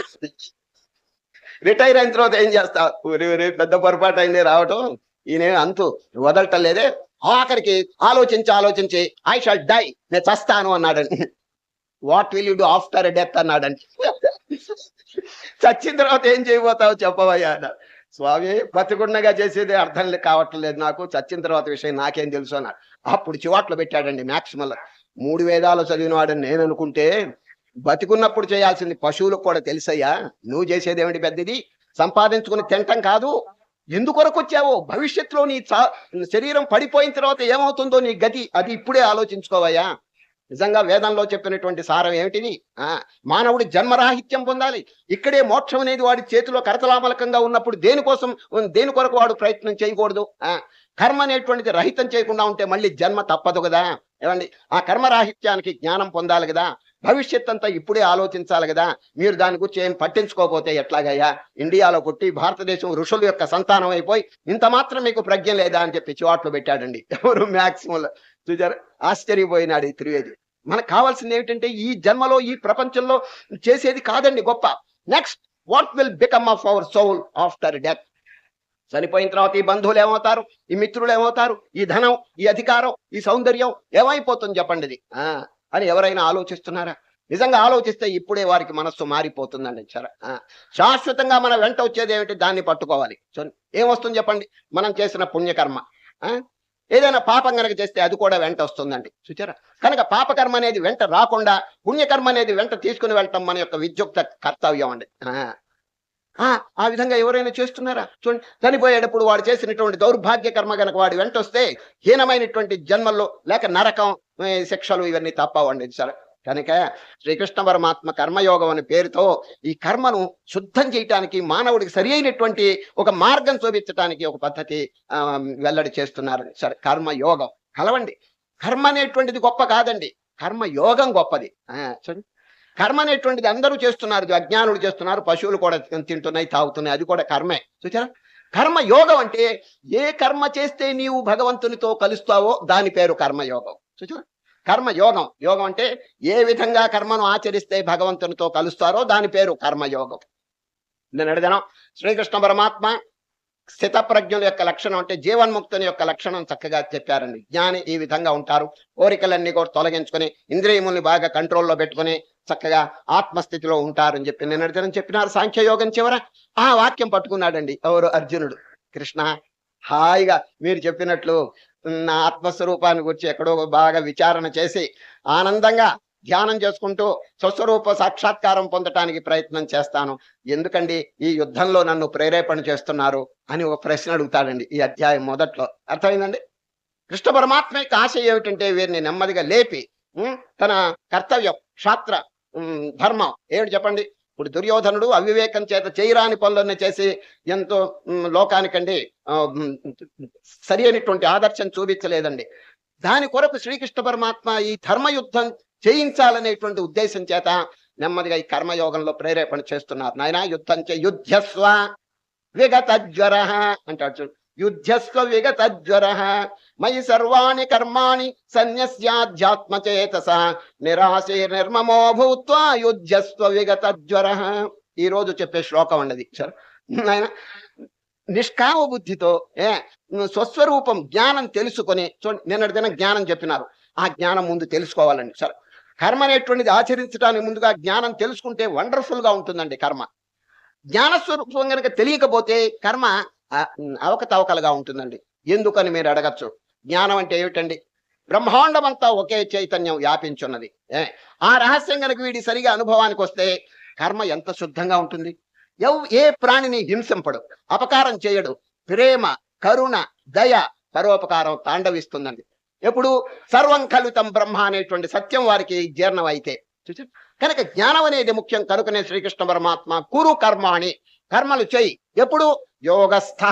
రిటైర్ అయిన తర్వాత ఏం చేస్తావు? పెద్ద పొరపాటు అయింది రావటం, ఈయన అంతు వదలటం లేదే. ఆఖరికి ఆలోచించి ఐ షాల్ డై, నేను చస్తాను అన్నాడండి. What will you do after death అన్నాడండి. చచ్చిన తర్వాత ఏం చేయబోతావు చెప్పవయ్యా అన్నాడు. స్వామి, బతికుండగా చేసేది అర్థం కావట్లేదు నాకు, చచ్చిన తర్వాత విషయం నాకేం తెలుసు అన్నాడు. అప్పుడు చివాట్లు పెట్టాడండి మ్యాక్స్ ముల్లర్. 3 వేదాలు చదివినవాడని నేను అనుకుంటే బతికున్నప్పుడు చేయాల్సింది పశువులకు కూడా తెలుసయ్యా. నువ్వు చేసేది ఏమిటి పెద్దది? సంపాదించుకుని తింటం కాదు. ఎందుకొరకు వచ్చావో, భవిష్యత్తులో నీ శరీరం పడిపోయిన తర్వాత ఏమవుతుందో నీ గతి, అది ఇప్పుడే ఆలోచించుకోవయ్యా. నిజంగా వేదంలో చెప్పినటువంటి సారం ఏమిటిది? మానవుడి జన్మరాహిత్యం పొందాలి. ఇక్కడే మోక్షం అనేది వాడి చేతిలో కరతలామలకంగా ఉన్నప్పుడు దేని కొరకు వాడు ప్రయత్నం చేయకూడదు. కర్మ అనేటువంటిది రహితం చేయకుండా ఉంటే మళ్ళీ జన్మ తప్పదు కదా. ఏమండి, ఆ కర్మరాహిత్యానికి జ్ఞానం పొందాలి కదా. భవిష్యత్ అంతా ఇప్పుడే ఆలోచించాలి కదా. మీరు దాని గురించి ఏం పట్టించుకోకపోతే ఎట్లాగయ్యా? ఇండియాలో పుట్టి భారతదేశం ఋషుల యొక్క సంతానం అయిపోయి ఇంత మాత్రం మీకు ప్రజ్ఞ లేదా అని చెప్పి చివాట్లు పెట్టాడండి. ఎవరు? Max Muller. చూసారు, ఆశ్చర్యపోయినాడు ఈ త్రివేది. మనకు కావాల్సింది ఏమిటంటే ఈ జన్మలో ఈ ప్రపంచంలో చేసేది కాదండి గొప్ప. Next what will become of our soul after death? చనిపోయిన తర్వాత ఈ బంధువులు ఏమవుతారు, ఈ మిత్రులు ఏమవుతారు, ఈ ధనం, ఈ అధికారం, ఈ సౌందర్యం ఏమైపోతుంది చెప్పండి ఇది అని ఎవరైనా ఆలోచిస్తున్నారా? నిజంగా ఆలోచిస్తే ఇప్పుడే వారికి మనస్సు మారిపోతుందండి. సరే, శాశ్వతంగా మన వెంట వచ్చేది ఏమిటి? దాన్ని పట్టుకోవాలి. ఏమొస్తుంది చెప్పండి? మనం చేసిన పుణ్యకర్మ. ఏదైనా పాపం కనుక చేస్తే అది కూడా వెంట వస్తుందండి. చూచారా? కనుక పాపకర్మ అనేది వెంట రాకుండా పుణ్యకర్మ అనేది వెంట తీసుకుని వెళ్ళటం మన యొక్క విద్యుక్త కర్తవ్యం అండి. ఆ విధంగా ఎవరైనా చేస్తున్నారా? చూడండి, చనిపోయేటప్పుడు వాడు చేసినటువంటి దౌర్భాగ్య కర్మ కనుక వాడి వెంట వస్తే హీనమైనటువంటి జన్మల్లో లేక నరకం, శిక్షలు ఇవన్నీ తప్పవండి. సరే, కనుక శ్రీకృష్ణ పరమాత్మ కర్మయోగం అనే పేరుతో ఈ కర్మను శుద్ధం చేయటానికి, మానవుడికి సరి అయినటువంటి ఒక మార్గం చూపించడానికి ఒక పద్ధతి వెల్లడి చేస్తున్నారు. సరే, కర్మయోగం కలవండి. కర్మ అనేటువంటిది గొప్ప కాదండి, కర్మయోగం గొప్పది. చూడండి, కర్మ అనేటువంటిది అందరూ చేస్తున్నారు, ఇది అజ్ఞానులు చేస్తున్నారు, పశువులు కూడా తింటున్నాయి, తాగుతున్నాయి, అది కూడా కర్మే. చూచారా? కర్మ యోగం అంటే ఏ కర్మ చేస్తే నీవు భగవంతునితో కలుస్తావో దాని పేరు కర్మయోగం. చూచారా? కర్మయోగం, యోగం అంటే ఏ విధంగా కర్మను ఆచరిస్తే భగవంతునితో కలుస్తారో దాని పేరు కర్మయోగం. నేను అడిగాను, శ్రీకృష్ణ పరమాత్మ స్థితప్రజ్ఞుల యొక్క లక్షణం అంటే జీవన్ముక్తుని యొక్క లక్షణం చక్కగా చెప్పారండి. జ్ఞాని ఈ విధంగా ఉంటారు, కోరికలన్నీ కూడా తొలగించుకొని ఇంద్రియముల్ని బాగా కంట్రోల్లో పెట్టుకుని చక్కగా ఆత్మస్థితిలో ఉంటారని చెప్పి నేను అడిగిన చెప్పినారు. సాంఖ్యయోగం చివర ఆ వాక్యం పట్టుకున్నాడండి ఎవరు? అర్జునుడు. కృష్ణ, హాయిగా మీరు చెప్పినట్లు నా ఆత్మస్వరూపాన్ని గురించి ఎక్కడో బాగా విచారణ చేసి ఆనందంగా ధ్యానం చేసుకుంటూ స్వస్వరూప సాక్షాత్కారం పొందటానికి ప్రయత్నం చేస్తాను. ఎందుకండి ఈ యుద్ధంలో నన్ను ప్రేరేపణ చేస్తున్నారు అని ఒక ప్రశ్న అడుగుతాడండి ఈ అధ్యాయం మొదట్లో. అర్థమైందండి? కృష్ణ పరమాత్మ యొక్క ఆశ ఏమిటంటే వీరిని నెమ్మదిగా లేపి తన కర్తవ్యం, శాస్త్ర ధర్మం ఏమిటి చెప్పండి. ఇప్పుడు దుర్యోధనుడు అవివేకం చేత చేయరాని పనులన్నీ చేసి ఎంతో లోకానికండి సరి అయినటువంటి ఆదర్శం చూపించలేదండి. దాని కొరకు శ్రీకృష్ణ పరమాత్మ ఈ ధర్మయుద్ధం చేయించాలనేటువంటి ఉద్దేశం చేత నెమ్మదిగా ఈ కర్మయోగంలో ప్రేరేపణ చేస్తున్నారు. నాయన యుద్ధం యుద్ధస్వ విగత జ్వర అంటాడు. యుద్ధస్వ విగత జ్వర మయి సర్వాణి కర్మాణి సన్యస్యాధ్యాత్మచేతస నిరాశే నిర్మమో భూత్వా యుద్ధస్వ విగత జ్వర. ఈ రోజు చెప్పే శ్లోకం అన్నది సార్. నాయన నిష్కామ బుద్ధితో స్వస్వరూపం జ్ఞానం తెలుసుకొని నిన్నటి దినం జ్ఞానం చెప్పినారు, ఆ జ్ఞానం ముందు తెలుసుకోవాలండి సార్. కర్మ అనేటువంటిది ఆచరించడానికి ముందుగా జ్ఞానం తెలుసుకుంటే వండర్ఫుల్ గా ఉంటుందండి కర్మ. జ్ఞానస్వరూపం కనుక తెలియకపోతే కర్మ అవకతవకలుగా ఉంటుందండి. ఎందుకని మీరు అడగచ్చు. జ్ఞానం అంటే ఏమిటండి? బ్రహ్మాండం అంతా ఒకే చైతన్యం వ్యాపించున్నది. ఆ రహస్యం కనుక వీడి సరిగా అనుభవానికి వస్తే కర్మ ఎంత శుద్ధంగా ఉంటుంది. ఏ ప్రాణిని హింసింపడు, అపకారం చేయడు, ప్రేమ, కరుణ, దయ, పరోపకారం తాండవిస్తుందండి. ఎప్పుడు సర్వం కలుతం బ్రహ్మ అనేటువంటి సత్యం వారికి జీర్ణం అయితే. కనుక జ్ఞానం అనేది ముఖ్యం. కనుకనే శ్రీకృష్ణ పరమాత్మ కురు కర్మాణి, కర్మలు చేయి. ఎప్పుడు? యోగస్థ.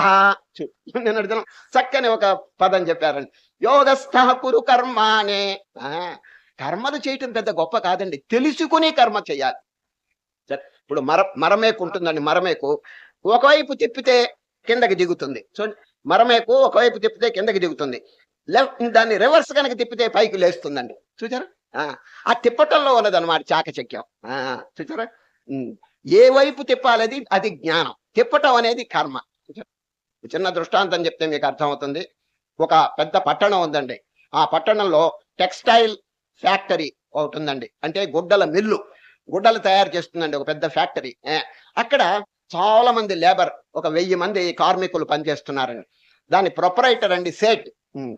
నేను అడిగిన చక్కని ఒక పదం చెప్పారండి, యోగస్థ కురు కర్మానే. కర్మలు చేయటం పెద్ద గొప్ప కాదండి, తెలుసుకుని కర్మ చేయాలి. ఇప్పుడు మరమేకు ఉంటుందండి. మరమేకు ఒకవైపు తిప్పితే కిందకి దిగుతుంది. చూడండి, మరమేకు ఒకవైపు తిప్పితే కిందకి దిగుతుంది, దాన్ని రివర్స్ కనుక తిప్పితే పైకి లేస్తుందండి. చూచారా? ఆ తిప్పటంలో ఉన్నది అనమాట చాకచక్యం. చూచారా? ఏ వైపు తిప్పాలది అది జ్ఞానం, తిప్పటం అనేది కర్మ. చిన్న దృష్టాంతం చెప్తే మీకు అర్థమవుతుంది. ఒక పెద్ద పట్టణం ఉందండి. ఆ పట్టణంలో టెక్స్టైల్ ఫ్యాక్టరీ ఒకటి ఉందండి. అంటే గుడ్డల మిల్లు, గుడ్డలు తయారు చేస్తుందండి ఒక పెద్ద ఫ్యాక్టరీ. అక్కడ చాలా మంది లేబర్, ఒక 1000 మంది కార్మికులు పనిచేస్తున్నారండి. దాని ప్రొపరైటర్ అండి సేట్,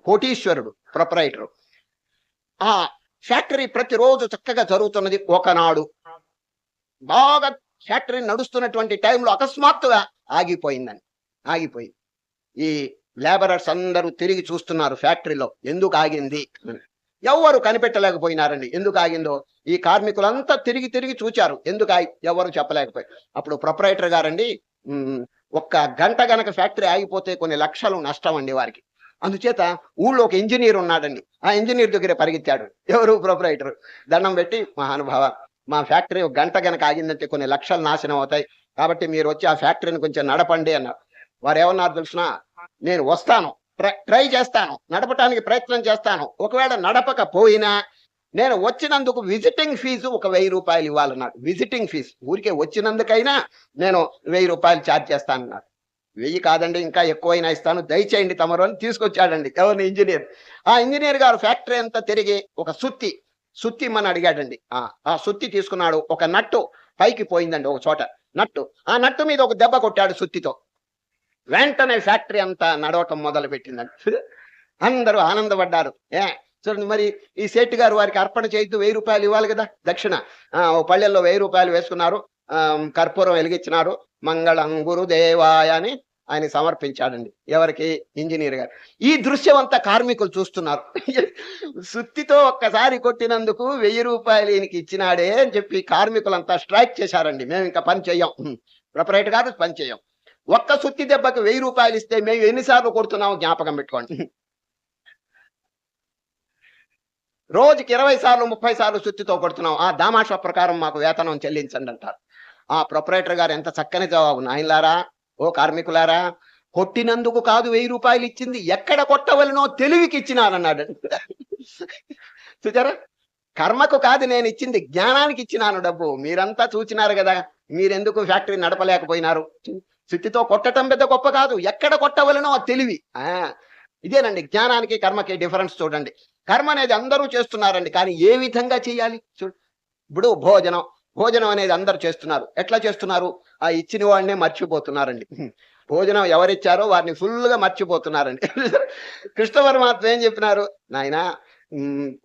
కోటీశ్వరుడు ప్రొపరైటరు. ఆ ఫ్యాక్టరీ ప్రతిరోజు చక్కగా జరుగుతున్నది. ఒకనాడు బాగా ఫ్యాక్టరీ నడుస్తున్నటువంటి టైంలో అకస్మాత్తుగా ఆగిపోయిందండి. ఆగిపోయింది. ఈ లేబరర్స్ అందరూ తిరిగి చూస్తున్నారు ఫ్యాక్టరీలో ఎందుకు ఆగింది. ఎవరు కనిపెట్టలేకపోయినారండి ఎందుకు ఆగిందో. ఈ కార్మికులంతా తిరిగి తిరిగి చూచారు, ఎందుకు ఎవరు చెప్పలేకపోయారు. అప్పుడు ప్రొపరైటర్ గారండి, ఒక్క గంట గనక ఫ్యాక్టరీ ఆగిపోతే కొన్ని లక్షలు నష్టం అండి వారికి. అందుచేత ఊళ్ళో ఒక ఇంజనీర్ ఉన్నాడండి. ఆ ఇంజనీర్ దగ్గర పరిగెత్తాడు. ఎవరు? ప్రొపరైటర్. దండం పెట్టి, మహానుభావ, మా ఫ్యాక్టరీ ఒక గంట గనక ఆగిందంటే కొన్ని లక్షలు నాశనం అవుతాయి, కాబట్టి మీరు వచ్చి ఆ ఫ్యాక్టరీని కొంచెం నడపండి అన్నారు. వారు ఏమన్నారు తెలుసిన? నేను వస్తాను, ట్రై చేస్తాను, నడపడానికి ప్రయత్నం చేస్తాను. ఒకవేళ నడపకపోయినా నేను వచ్చినందుకు విజిటింగ్ ఫీజు ఒక 1000 రూపాయలు ఇవ్వాలన్నాడు. విజిటింగ్ ఫీజు, ఊరికే వచ్చినందుకైనా నేను 1000 రూపాయలు ఛార్జ్ చేస్తానన్నాడు. 1000 కాదండి, ఇంకా ఎక్కువైనా ఇస్తాను, దయచేయండి తమరు అని తీసుకొచ్చాడండి. ఎవరిని? ఇంజనీర్. ఆ ఇంజనీర్ గారు ఫ్యాక్టరీ అంతా తిరిగి ఒక సుత్తి ఇమ్మని అడిగాడండి. ఆ సుత్తి తీసుకున్నాడు. ఒక నట్టు పైకి పోయిందండి ఒక చోట, నట్టు. ఆ నట్టు మీద ఒక దెబ్బ కొట్టాడు సుత్తితో. వెంటనే ఫ్యాక్టరీ అంతా నడవటం మొదలు పెట్టిందండి. అందరూ ఆనందపడ్డారు. చూడండి, మరి ఈ సేట్ గారు వారికి అర్పణ చేయొద్దు, 1000 రూపాయలు ఇవ్వాలి కదా దక్షిణ. ఓ పళ్ళెల్లో 1000 రూపాయలు వేసుకున్నారు, కర్పూరం వెలిగించినారు. మంగళం గురుదేవాయ అని ఆయన సమర్పించాడండి. ఎవరికి? ఇంజనీర్ గారు. ఈ దృశ్యం అంతా కార్మికులు చూస్తున్నారు. సుత్తితో ఒక్కసారి కొట్టినందుకు 1000 రూపాయలు ఈయనకి ఇచ్చినాడే అని చెప్పి కార్మికులంతా స్ట్రైక్ చేశారండి. మేము ఇంకా పని చెయ్యం, ప్రొపరైటర్ గారు పని చెయ్యం. ఒక్క సుత్తి దెబ్బకి 1000 రూపాయలు ఇస్తే మేము ఎన్నిసార్లు కొడుతున్నామో జ్ఞాపకం పెట్టుకోండి. రోజుకి 20 సార్లు 30 సార్లు సుత్తితో కొడుతున్నాం, ఆ దామాషా ప్రకారం మాకు వేతనం చెల్లించండి అంటారు. ఆ ప్రొపరేటర్ గారు ఎంత చక్కని జవాబు, నాయనలారా, ఓ కార్మికులారా, కొట్టినందుకు కాదు 1000 రూపాయలు ఇచ్చింది, ఎక్కడ కొట్టవలనో తెలివికి ఇచ్చినానన్నాడు. చూచారా, కర్మకు కాదు నేను ఇచ్చింది, జ్ఞానానికి ఇచ్చినాను డబ్బు. మీరంతా చూచినారు కదా, మీరెందుకు ఫ్యాక్టరీ నడపలేకపోయినారు? సుత్తితో కొట్టడం పెద్ద గొప్ప కాదు, ఎక్కడ కొట్టవలనో తెలివి. ఇదేనండి జ్ఞానానికి కర్మకి డిఫరెన్స్. చూడండి, కర్మ అనేది అందరూ చేస్తున్నారండి, కానీ ఏ విధంగా చేయాలి? ఇప్పుడు భోజనం అనేది అందరూ చేస్తున్నారు. ఎట్లా చేస్తున్నారు? ఆ ఇచ్చిన వాడినే మర్చిపోతున్నారండి. భోజనం ఎవరిచ్చారో వారిని ఫుల్గా మర్చిపోతున్నారండి. కృష్ణ పరమాత్మ ఏం చెప్పినారు? నాయనా,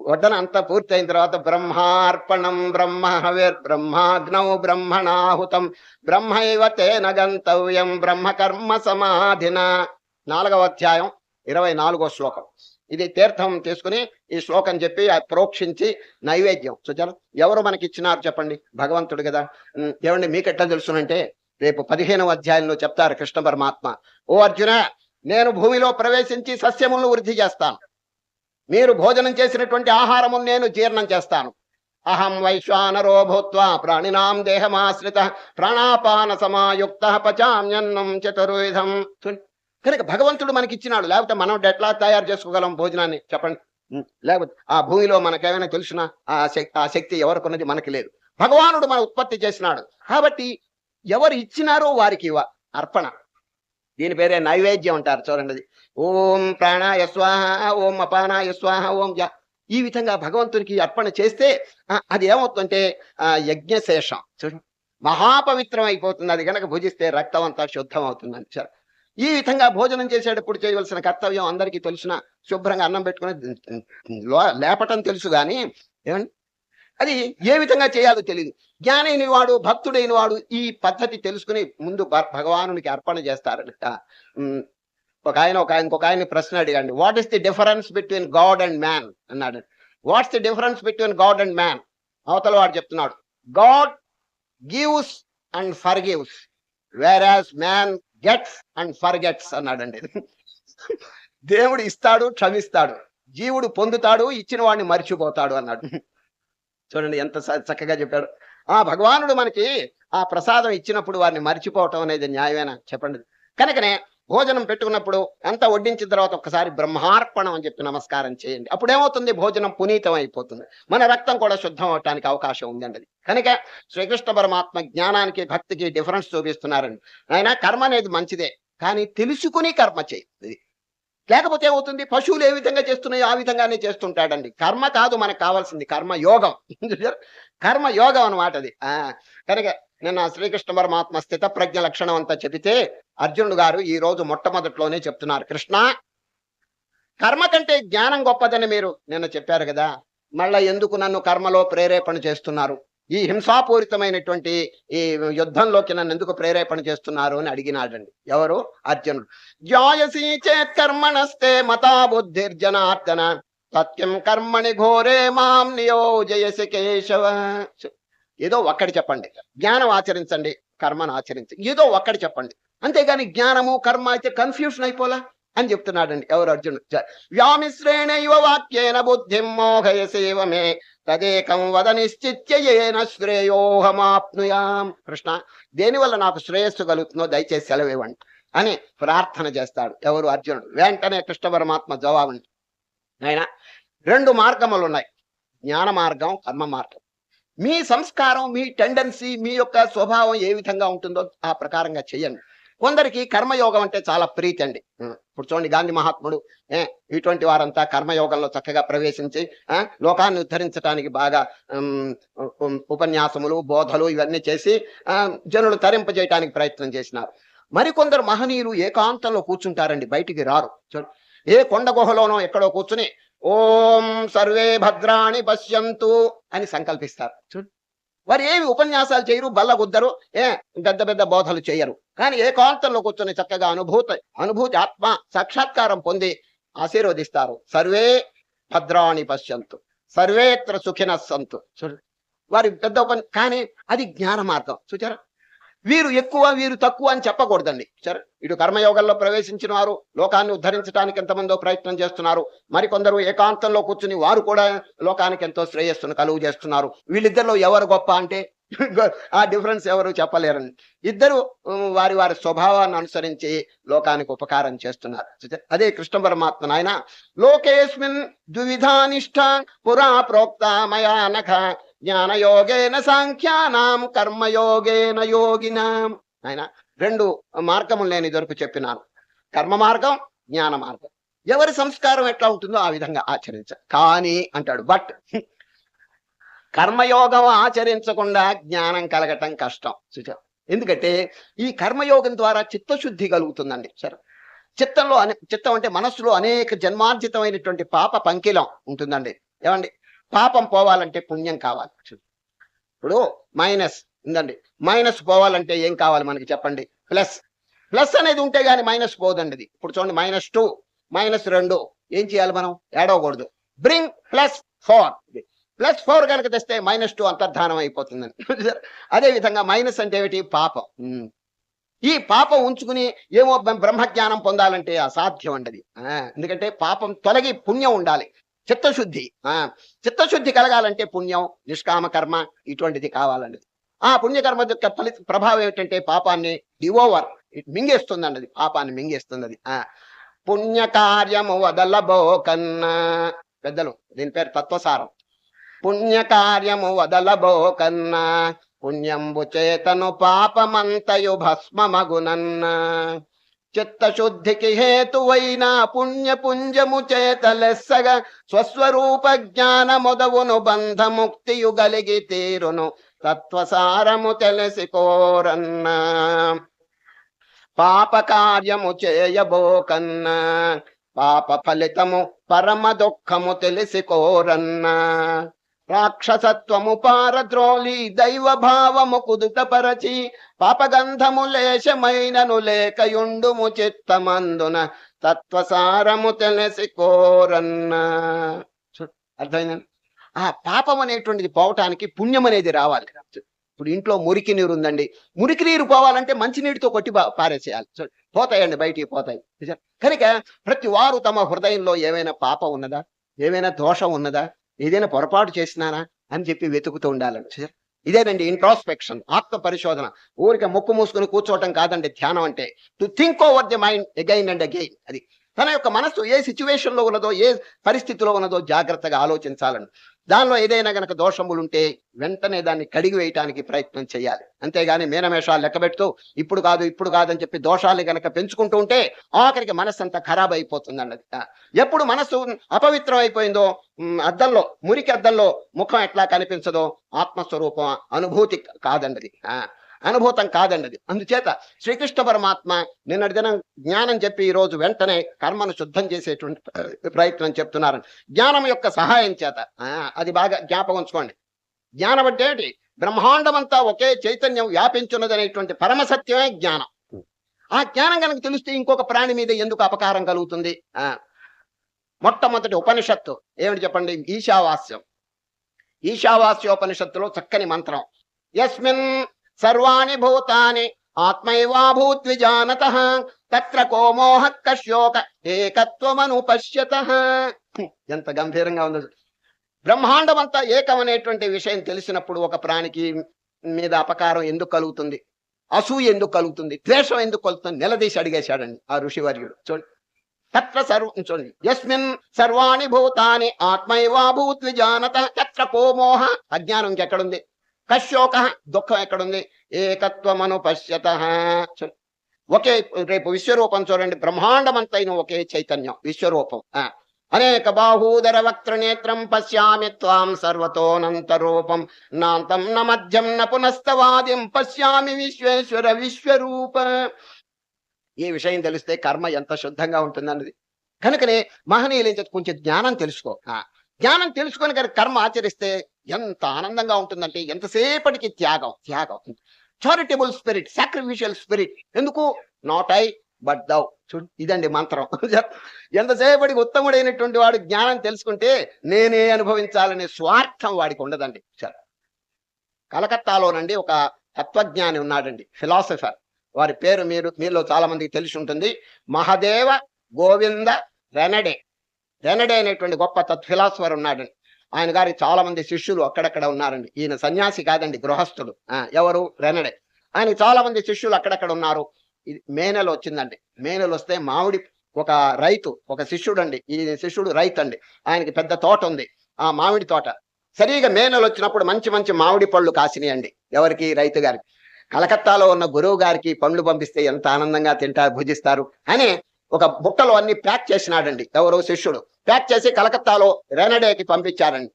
వడ్డన అంతా పూర్తయిన తర్వాత బ్రహ్మార్పణం బ్రహ్మ హవిర్ బ్రహ్మాగ్నౌ బ్రహ్మణాహుతం బ్రహ్మైవ తేన గంతవ్యం బ్రహ్మ కర్మ సమాధిన. 4వ అధ్యాయం 24వ శ్లోకం. ఇది తీర్థం తీసుకుని ఈ శ్లోకం చెప్పి ప్రోక్షించి నైవేద్యం. చూచారు, ఎవరు మనకి ఇచ్చినారు చెప్పండి? భగవంతుడు కదా. ఏమండి మీకెట్లా తెలుసునంటే, రేపు 15వ అధ్యాయంలో చెప్తారు కృష్ణ పరమాత్మ, ఓ అర్జున, నేను భూమిలో ప్రవేశించి సస్యములను వృద్ధి చేస్తాను, మీరు భోజనం చేసినటువంటి ఆహారమును నేను జీర్ణం చేస్తాను. అహం వైశ్వానరో భూత్వా ప్రాణినాం దేహమాశ్రిత ప్రాణాపాన సమాయుక్త పచామ్యన్నం చతుర్విధం. కనుక భగవంతుడు మనకి ఇచ్చినాడు, లేకపోతే మనం ఎట్లా తయారు చేసుకోగలం భోజనాన్ని చెప్పండి? లేకపోతే ఆ భూమిలో మనకేమైనా తెలుసునా? ఆ శక్తి ఎవరికొన్నది మనకి లేదు. భగవానుడు మన ఉత్పత్తి చేసినాడు కాబట్టి ఎవరు ఇచ్చినారో వారికి అర్పణ. దీని పేరే నైవేద్యం అంటారు. చూడండి, ఓం ప్రాణాయ స్వాహ, ఓం అపానాయ స్వాహ, ఓం ఈ విధంగా భగవంతునికి అర్పణ చేస్తే అది ఏమవుతుందంటే యజ్ఞశేషం. చూడండి, మహాపవిత్రం అయిపోతుంది. అది కనుక భుజిస్తే రక్తం అంతా శుద్ధం అవుతుందని. సరే, ఈ విధంగా భోజనం చేసేటప్పుడు చేయవలసిన కర్తవ్యం అందరికీ తెలుసున, శుభ్రంగా అన్నం పెట్టుకుని లేపటం తెలుసు, కానీ ఏమండి అది ఏ విధంగా చేయాలో తెలియదు. జ్ఞానైన వాడు, భక్తుడైన వాడు ఈ పద్ధతి తెలుసుకుని ముందు భగవానునికి అర్పణ చేస్తారట. ఇంకొక ఆయన ప్రశ్న అడిగాండి, what is the difference between God and man అన్నాడు. What's the difference between God and man? అవతల వాడు చెప్తున్నాడు, God gives and forgives whereas man gets and forgets అన్నాడండి. దేవుడు ఇస్తాడు, క్షమిస్తాడు, జీవుడు పొందుతాడు, ఇచ్చిన వాడిని మర్చిపోతాడు అన్నాడు. చూడండి ఎంత చక్కగా చెప్పాడు. భగవానుడు మనకి ఆ ప్రసాదం ఇచ్చినప్పుడు వారిని మర్చిపోవటం అనేది న్యాయమేనా చెప్పండి? కనుకనే భోజనం పెట్టుకున్నప్పుడు అంతా వడ్డించిన తర్వాత ఒక్కసారి బ్రహ్మార్పణం అని చెప్పి నమస్కారం చేయండి. అప్పుడేమవుతుంది? భోజనం పునీతం అయిపోతుంది, మన రక్తం కూడా శుద్ధం అవటానికి అవకాశం ఉందండి. కనుక శ్రీకృష్ణ పరమాత్మ జ్ఞానానికి భక్తికి డిఫరెన్స్ చూపిస్తున్నారండి. ఆయన కర్మ అనేది మంచిదే, కానీ తెలుసుకుని కర్మ చేయండి. లేకపోతే ఏమవుతుంది? పశువులు ఏ విధంగా చేస్తున్నాయో ఆ విధంగానే చేస్తుంటాడండి. కర్మ కాదు మనకు కావాల్సింది, కర్మయోగం. కర్మయోగం అన్నమాట అది. కనుక నిన్న శ్రీకృష్ణ పరమాత్మ స్థిత ప్రజ్ఞ లక్షణం అంతా చెబితే అర్జునుడు గారు ఈ రోజు మొట్టమొదట్లోనే చెప్తున్నారు, కృష్ణ, కర్మ కంటే జ్ఞానం గొప్పదని మీరు నిన్న చెప్పారు కదా, మళ్ళా ఎందుకు నన్ను కర్మలో ప్రేరేపణ చేస్తున్నారు? ఈ హింసాపూరితమైనటువంటి ఈ యుద్ధంలోకి నన్ను ఎందుకు ప్రేరేపణ చేస్తున్నారు అని అడిగినాడండి. ఎవరు? అర్జునుడు. జాయసి చేత్ కర్మణస్తే మతా బుద్ధిర్జనార్దన సత్యం కర్మణి ఘోరే మాం నియోజయసి కేశవ. ఏదో ఒక్కటి చెప్పండి, జ్ఞానం ఆచరించండి, కర్మను ఆచరించండి, ఏదో ఒక్కటి చెప్పండి. అంతేగాని జ్ఞానము కర్మ అయితే కన్ఫ్యూషన్ అయిపోలా అని చెప్తున్నాడండి. ఎవరు? అర్జునుడు. వ్యామిశ్రేణ యువ వాక్యేన బుద్ధిం మోహయసేవ మే తదేకం వద నిశ్చిత్యేన శ్రేయోహమాప్నుయాం. కృష్ణ, దేనివల్ల నాకు శ్రేయస్సు కలుగుతుందో దయచేసి సెలవివ్వండి అని ప్రార్థన చేస్తాడు. ఎవరు? అర్జునుడు. వెంటనే కృష్ణ పరమాత్మ జవాబు, ఆయన 2 మార్గములు ఉన్నాయి, జ్ఞాన మార్గం, కర్మ మార్గం. మీ సంస్కారం, మీ టెండెన్సీ, మీ యొక్క స్వభావం ఏ విధంగా ఉంటుందో ఆ ప్రకారంగా చెయ్యండి. కొందరికి కర్మయోగం అంటే చాలా ప్రీతి అండి. ఇప్పుడు చూడండి, గాంధీ మహాత్ముడు ఇటువంటి వారంతా కర్మయోగంలో చక్కగా ప్రవేశించి లోకాన్ని ఉద్ధరించడానికి బాగా ఉపన్యాసములు, బోధలు ఇవన్నీ చేసి జనులు తరింపజేయటానికి ప్రయత్నం చేసినారు. మరికొందరు మహనీయులు ఏకాంతంలో కూర్చుంటారండి, బయటికి రారు. చూడండి, ఏ కొండ గుహలోనో ఎక్కడో కూర్చుని ఓం సర్వే భద్రాణి పశ్యంతు అని సంకల్పిస్తారు. చూడు, వారు ఏమి ఉపన్యాసాలు చేయరు, బల్లగుద్దరు, పెద్ద పెద్ద బోధలు చేయరు, కానీ ఏకాంతంలో కూర్చొని చక్కగా అనుభూతి ఆత్మ సాక్షాత్కారం పొంది ఆశీర్వదిస్తారు. సర్వే భద్రాణి పశ్యంతు సర్వేత్ర సుఖిన సంతు. చూడు, వారి పెద్ద కానీ అది జ్ఞాన మార్గం. చూచారా, వీరు ఎక్కువ వీరు తక్కువ అని చెప్పకూడదండి. సరే, ఇటు కర్మయోగంలో ప్రవేశించిన వారు లోకాన్ని ఉద్ధరించడానికి ఎంతమందో ప్రయత్నం చేస్తున్నారు. మరికొందరు ఏకాంతంలో కూర్చుని వారు కూడా లోకానికి ఎంతో శ్రేయస్సును కలుగు చేస్తున్నారు. వీళ్ళిద్దరిలో ఎవరు గొప్ప అంటే ఆ డిఫరెన్స్ ఎవరు చెప్పలేరండి. ఇద్దరు వారి వారి స్వభావాన్ని అనుసరించి లోకానికి ఉపకారం చేస్తున్నారు. అదే కృష్ణ పరమాత్మ నాయన లోకేస్మిన్ ద్విధానిష్ట పురా ప్రోక్త మయా నఖ జ్ఞానయోగేన సాంఖ్యానాం కర్మయోగేన యోగినాం. ఆయన రెండు మార్గములు నేను ఇదివరకు చెప్పినాను, కర్మ మార్గం, జ్ఞాన మార్గం. ఎవరి సంస్కారం ఎట్లా ఉంటుందో ఆ విధంగా ఆచరించాలి. కానీ అంటాడు బట్ కర్మయోగం ఆచరించకుండా జ్ఞానం కలగటం కష్టం. ఎందుకంటే ఈ కర్మయోగం ద్వారా చిత్తశుద్ధి కలుగుతుందండి. సరే, చిత్తం అంటే మనస్సులో అనేక జన్మార్జితమైనటువంటి పాప పంకిలం ఉంటుందండి. ఏమండి, పాపం పోవాలంటే పుణ్యం కావాలి. ఇప్పుడు మైనస్ ఉందండి, మైనస్ పోవాలంటే ఏం కావాలి మనకి చెప్పండి? ప్లస్. ప్లస్ అనేది ఉంటే గానీ మైనస్ పోదండి. అది ఇప్పుడు చూడండి, -2 -2 ఏం చేయాలి మనం? ఏడవకూడదు. బ్రింగ్ +4. +4 కనుక తెస్తే -2 అంతర్ధానం అయిపోతుందండి. అదే విధంగా మైనస్ అంటే ఏమిటి? పాపం. ఈ పాపం ఉంచుకుని ఏమో బ్రహ్మజ్ఞానం పొందాలంటే అసాధ్యం అండి. ఎందుకంటే పాపం తొలగి పుణ్యం ఉండాలి. చిత్తశుద్ధి కలగాలంటే పుణ్యం, నిష్కామ కర్మ ఇటువంటిది కావాలండి. ఆ పుణ్యకర్మ యొక్క ప్రభావం ఏమిటంటే పాపాన్ని మింగేస్తుందండి. అది పాపాన్ని మింగేస్తుంది. అది పుణ్యకార్యము వదలబోకన్నా, పెద్దలు దీని పేరు తత్వసారం. పుణ్యకార్యము వదలబోకన్నా పుణ్యంబు చేతను పాపమంతయు భస్మమగునన్న. చిత్తశుద్ధికి హేతువైన పుణ్యపుంజము చేతలెస్సగా స్వస్వరూప జ్ఞాన మొదవును బంధముక్తియు గలిగి తీరును తత్వసారము తెలిసి కోరన్నా. పాప కార్యము చేయబోకన్నా పాప ఫలితము పరమ దుఃఖము తెలిసి కోరన్నా. రాక్షసత్వము పారద్రోలి దైవ భావము కుదుటపరచి పాపగంధము లేశమైనను లేకయుండుము చిత్తమందున తత్వసారము తెలిసి కోరన్నా. అర్థమైందండి? ఆ పాపం అనేటువంటిది పోవటానికి పుణ్యం అనేది రావాలి. ఇప్పుడు ఇంట్లో మురికి నీరు ఉందండి, మురికి నీరు పోవాలంటే మంచినీటితో కొట్టి పారేసేయాలి. పోతాయండి, బయటికి పోతాయి. కనుక ప్రతి వారు తమ హృదయంలో ఏమైనా పాపం ఉన్నదా, ఏమైనా దోషం ఉన్నదా, ఏదైనా పొరపాటు చేసినానా అని చెప్పి వెతుకుతూ ఉండాలండి. ఇదేనండి ఇంట్రాస్పెక్షన్, ఆత్మ పరిశోధన. ఊరికే ముక్కు మూసుకుని కూర్చోవటం కాదండి ధ్యానం అంటే. To think over the mind again and again. అది తన యొక్క మనస్సు ఏ సిచ్యువేషన్ లో ఉన్నదో, ఏ పరిస్థితిలో ఉన్నదో జాగ్రత్తగా ఆలోచించాలండి. దానిలో ఏదైనా గనక దోషములుంటే వెంటనే దాన్ని కడిగి వేయటానికి ప్రయత్నం చేయాలి. అంతేగాని మీనమేషాలు లెక్కబెడుతూ ఇప్పుడు కాదు అని చెప్పి దోషాలు గనక పెంచుకుంటూ ఉంటే ఆఖరికి మనస్సు అంతా ఖరాబ్ అయిపోతుంది అన్నది. ఎప్పుడు మనస్సు అపవిత్రం అయిపోయిందో, మురికి అద్దంలో ముఖం ఎట్లా కనిపించదో ఆత్మస్వరూపం అనుభూతి కాదండి, అనుభూతం కాదండి. అందుచేత శ్రీకృష్ణ పరమాత్మ నిన్నటి దినం జ్ఞానం చెప్పి ఈ రోజు వెంటనే కర్మను శుద్ధం చేసేటువంటి ప్రయత్నం చెప్తున్నారు. జ్ఞానం యొక్క సహాయం చేత అది బాగా జ్ఞాపకం ఉంచుకోండి. జ్ఞానం అంటే ఏంటి? బ్రహ్మాండమంతా ఒకే చైతన్యం వ్యాపించున్నది అనేటువంటి పరమసత్యమే జ్ఞానం. ఆ జ్ఞానం కనుక తెలిస్తే ఇంకొక ప్రాణి మీద ఎందుకు అపకారం కలుగుతుంది? మొట్టమొదటి ఉపనిషత్తు ఏమిటి చెప్పండి? ఈశావాస్యం. ఈశావాస్యోపనిషత్తులో చక్కని మంత్రం, యస్మిన్ సర్వాణి భూతాని ఆత్మైవాభూద్విజానతః తత్ర కో మోహ కశ్యోక ఏకత్వమనుపశ్యతః. ఎంత గంభీరంగా ఉందో! బ్రహ్మాండమంతా ఏకమనేటువంటి విషయం తెలిసినప్పుడు ఒక ప్రాణికి మీద అపకారం ఎందుకు కలుగుతుంది? అసూయ ఎందుకు కలుగుతుంది? ద్వేషం ఎందుకు కలుగుతుంది? నిలదీసి అడిగేశాడండి ఆ ఋషివర్యుడు. చూడండి, తత్ర చూడండి, యస్మిన్ సర్వాణి భూతాని ఆత్మైవాభూద్విజానతః తత్ర కో మోహ, అజ్ఞానం ఇంకెక్కడుంది? కశ్యోక, దుఃఖం ఎక్కడుంది? ఏకత్వమనుపశ్యతః. ఒకే, రేపు విశ్వరూపం చూడండి, బ్రహ్మాండమంతైన ఒకే చైతన్యం విశ్వరూపం. అనేక బాహూదర వక్త్రనేత్రం పశ్యామి త్వాం సర్వతోనంతరూపం నాంతం న మధ్యం న పునస్తవాదిం పశ్యామి విశ్వేశ్వర విశ్వరూప. ఈ విషయం తెలిస్తే కర్మ ఎంత శుద్ధంగా ఉంటుందన్నది. కనుకనే మహనీయులు కొంచెం జ్ఞానం తెలుసుకో. జ్ఞానం తెలుసుకొని కనుక కర్మ ఆచరిస్తే ఎంత ఆనందంగా ఉంటుందంటే ఎంతసేపటికి త్యాగం. Charitable spirit, sacrificial spirit. ఎందుకు? Not I but thou. ఇదండి మంత్రం. ఎంతసేపటికి ఉత్తముడైనటువంటి వాడు జ్ఞానం తెలుసుకుంటే నేనే అనుభవించాలనే స్వార్థం వాడికి ఉండదండి. కలకత్తాలోనండి ఒక తత్వజ్ఞాని ఉన్నాడండి, ఫిలాసఫర్. వారి పేరు మీలో చాలా మందికి తెలిసి ఉంటుంది. మహదేవ గోవింద రెనడే. రెనడే అనేటువంటి గొప్ప ఫిలాసఫర్ ఉన్నాడండి. ఆయన గారికి చాలా మంది శిష్యులు అక్కడక్కడ ఉన్నారండి. ఈయన సన్యాసి కాదండి, గృహస్థుడు. ఎవరు? రెనడే. ఆయనకి చాలా మంది శిష్యులు అక్కడక్కడ ఉన్నారు. ఇది మే నెల వచ్చిందండి. మే నెల వస్తే మామిడి, ఒక రైతు, ఒక శిష్యుడు అండి, ఈ శిష్యుడు రైతు అండి, ఆయనకి పెద్ద తోట ఉంది, ఆ మామిడి తోట. సరిగా మే నెల వచ్చినప్పుడు మంచి మంచి మామిడి పళ్ళు కాసినాయండి. ఎవరికి? రైతు గారికి. కలకత్తాలో ఉన్న గురువు గారికి పండ్లు పంపిస్తే ఎంత ఆనందంగా తింటారు, భుజిస్తారు అని ఒక బుట్టలో అన్ని ప్యాక్ చేసినాడండి. ఎవరో శిష్యుడు ప్యాక్ చేసి కలకత్తాలో రెనడేకి పంపించారండి.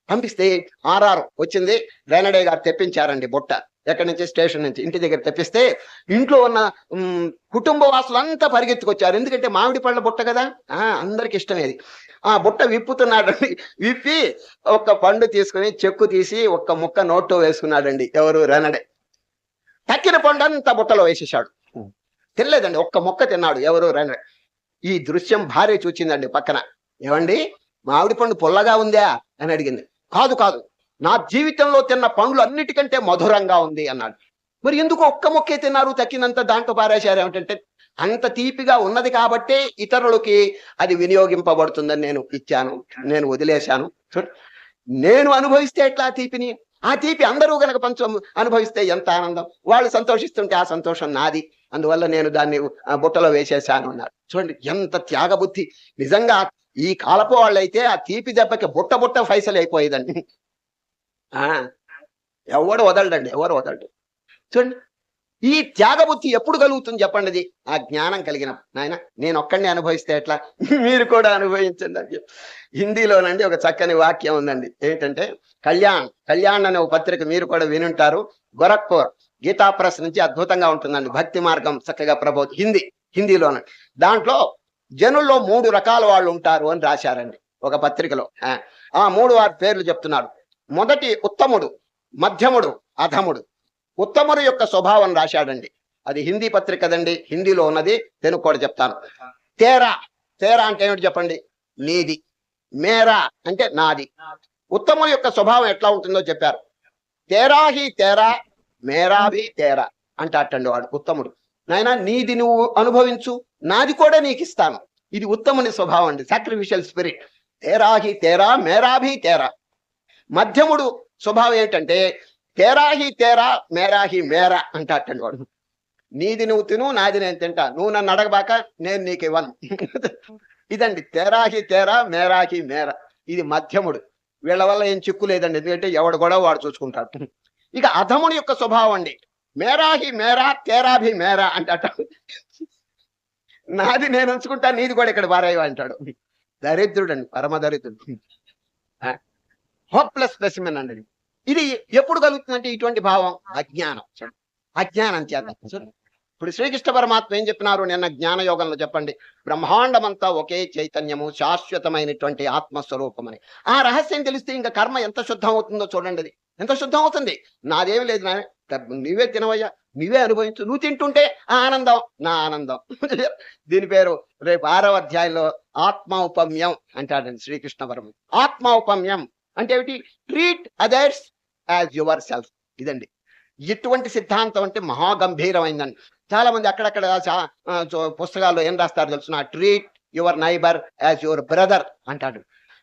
పంపిస్తే ఆర్ఆర్ వచ్చింది. రెనడే గారు తెప్పించారండి బుట్ట. ఎక్కడి నుంచి? స్టేషన్ నుంచి. ఇంటి దగ్గర తెప్పిస్తే ఇంట్లో ఉన్న కుటుంబ వాసులంతా పరిగెత్తుకొచ్చారు. ఎందుకంటే మామిడి పళ్ళ బుట్ట కదా, అందరికి ఇష్టమేది. ఆ బుట్ట విప్పుతున్నాడండి. విప్పి ఒక్క పండు తీసుకుని చెక్కు తీసి ఒక్క ముక్క నోట్లో వేసుకున్నాడండి. ఎవరు? రెనడే. తక్కిన పండు అంతా బుట్టలో వేసేసాడు. తినలేదండి, ఒక్క మొక్క తిన్నాడు. ఎవరు? రెనడే. ఈ దృశ్యం భార్య చూచిందండి పక్కన. ఏమండి, మామిడి పండు పుల్లగా ఉందా అని అడిగింది. కాదు కాదు, నా జీవితంలో తిన్న పండ్లు అన్నిటికంటే మధురంగా ఉంది అన్నాడు. మరి ఎందుకు ఒక్క మొక్కే తిన్నారు, తక్కినంత దాంట్లో పారేశారు? ఏమిటంటే అంత తీపిగా ఉన్నది కాబట్టే ఇతరులకి అది వినియోగింపబడుతుందని నేను ఇచ్చాను, నేను వదిలేశాను. నేను అనుభవిస్తే ఎట్లా ఆ తీపిని? ఆ తీపి అందరూ గనక అనుభవిస్తే ఎంత ఆనందం. వాళ్ళు సంతోషిస్తుంటే ఆ సంతోషం నాది, అందువల్ల నేను దాన్ని బుట్టలో వేసేశాను అన్నారు. చూడండి ఎంత త్యాగబుద్ధి. నిజంగా ఈ కాలపు వాళ్ళైతే ఆ తీపి దెబ్బకి బుట్ట బుట్ట ఫైసలు అయిపోయేదండి. ఎవడు వదలడండి, ఎవరు వదలడు. చూడండి ఈ త్యాగబుద్ధి ఎప్పుడు కలుగుతుంది చెప్పండి? అది ఆ జ్ఞానం కలిగిన. నాయన నేను ఒక్కడిని అనుభవిస్తే ఎట్లా, మీరు కూడా అనుభవించండి అని చెప్పి. హిందీలోనండి ఒక చక్కని వాక్యం ఉందండి. ఏంటంటే కళ్యాణ్ అనే ఒక పత్రిక మీరు కూడా వినుంటారు. గోరఖ్పూర్ గీతా ప్రెస్ నుంచి అద్భుతంగా ఉంటుందండి. భక్తి మార్గం చక్కగా హిందీలోనండి. దాంట్లో జనుల్లో 3 రకాల వాళ్ళు ఉంటారు అని రాశారండి ఒక పత్రికలో. ఆ 3 వారి పేర్లు చెప్తున్నాడు. మొదటి ఉత్తముడు, మధ్యముడు, అధముడు. ఉత్తముడు యొక్క స్వభావం రాశాడండి. అది హిందీ పత్రిక కదండి, హిందీలో ఉన్నది, తెలుగు కూడా చెప్తాను. తేరా అంటే ఏమిటి చెప్పండి? నీది. మేరా అంటే నాది. ఉత్తముడు యొక్క స్వభావం ఎట్లా ఉంటుందో చెప్పారు. తేరా హీ తేరా, మేరా భీ తేరా అంటాటండి వాడు ఉత్తముడు. నాయన నీది నువ్వు అనుభవించు, నాది కూడా నీకు ఇస్తాను. ఇది ఉత్తముని స్వభావం అండి, సాక్రిఫిషియల్ స్పిరిట్. తేరా హీ తేరా, మేరా భీ తేరా. మధ్యముడు స్వభావం ఏంటంటే తేరా హీ తేరా, మేరా హీ మేరా అంటాటండి వాడు. నీది నువ్వు తిను, నాది నేను తింటా, నువ్వు నన్ను అడగబాక, నేను నీకు ఇవ్వను. ఇదండి తేరా హీ తేరా, మేరా హీ మేరా. ఇది మధ్యముడు. వీళ్ళ వల్ల ఏం చిక్కు లేదండి, ఎందుకంటే ఎవడు కూడా వాడు చూసుకుంటాడు. ఇక అధముని యొక్క స్వభావం అండి. మేరా హీ మేరా, తేరా భీ మేరా అంటాట. నాది నేను ఉంచుకుంటా, నీది కూడా ఇక్కడ బారాయి అంటాడు. దరిద్రుడు అండి, పరమ దరిద్రుడు. హోప్లెస్ స్పెసిమెన్ అండి. ఇది ఎప్పుడు కలుగుతుందంటే ఇటువంటి భావం అజ్ఞానం చేత. ఇప్పుడు శ్రీకృష్ణ పరమాత్మ ఏం చెప్పినారు నిన్న జ్ఞాన యోగంలో? చెప్పండి, బ్రహ్మాండమంతా ఒకే చైతన్యము, శాశ్వతమైనటువంటి ఆత్మస్వరూపం అని. ఆ రహస్యం తెలిస్తే ఇంకా కర్మ ఎంత శుద్ధం అవుతుందో చూడండి. అది ఎంత శుద్ధం అవుతుంది. నాదేమి లేదు, నువ్వే తినవయ్యా, నువ్వే అనుభవించు, నువ్వు తింటుంటే ఆ ఆనందం నా ఆనందం. దీని పేరు రేపు 6వ అధ్యాయంలో ఆత్మౌపమ్యం అంటాడండి శ్రీకృష్ణ పరమాత్మ. ఆత్మౌపమ్యం అంటే ఏమిటి? Treat others as your self. ఇదండి ఇటువంటి సిద్ధాంతం అంటే మహాగంభీరమైందండి. చాలా మంది అక్కడక్కడ పుస్తకాల్లో ఏం రాస్తారు తెలుసునా? Treat your neighbour as your brother అంటాడు.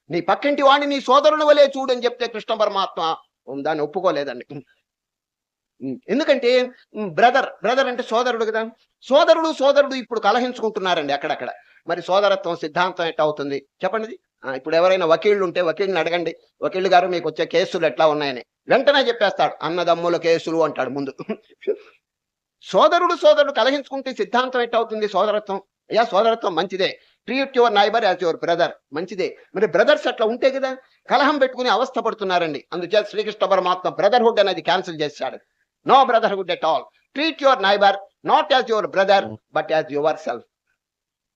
నీ పక్కింటి వాడిని నీ సోదరుని వలే చూడని చెప్తే కృష్ణ పరమాత్మ దాన్ని ఒప్పుకోలేదండి. ఎందుకంటే బ్రదర్ అంటే సోదరుడు కదా. సోదరుడు ఇప్పుడు కలహించుకుంటున్నారండి అక్కడక్కడ. మరి సోదరత్వం సిద్ధాంతం ఎట్లా అవుతుంది చెప్పండి? ఇప్పుడు ఎవరైనా వకీళ్ళు ఉంటే వకీల్ని అడగండి, వకీళ్ళు గారు మీకు వచ్చే కేసులు ఎట్లా ఉన్నాయని. వెంటనే చెప్పేస్తాడు, అన్నదమ్ముల కేసులు అంటాడు ముందు. సోదరుడు కలహించుకుంటే సిద్ధాంతం ఎట్లా అవుతుంది? సోదరత్వం. అయ్యా సోదరత్వం మంచిదే. Treat your neighbour as your brother మంచిదే. మరి బ్రదర్స్ అట్లా ఉంటే కదా కలహం పెట్టుకుని అవస్థ పడుతున్నారండి. అందుచేత శ్రీకృష్ణ పరమాత్మ బ్రదర్హుడ్ అనేది క్యాన్సిల్ చేశాడు. No brotherhood at all. Treat your neighbour not as your brother but as your self.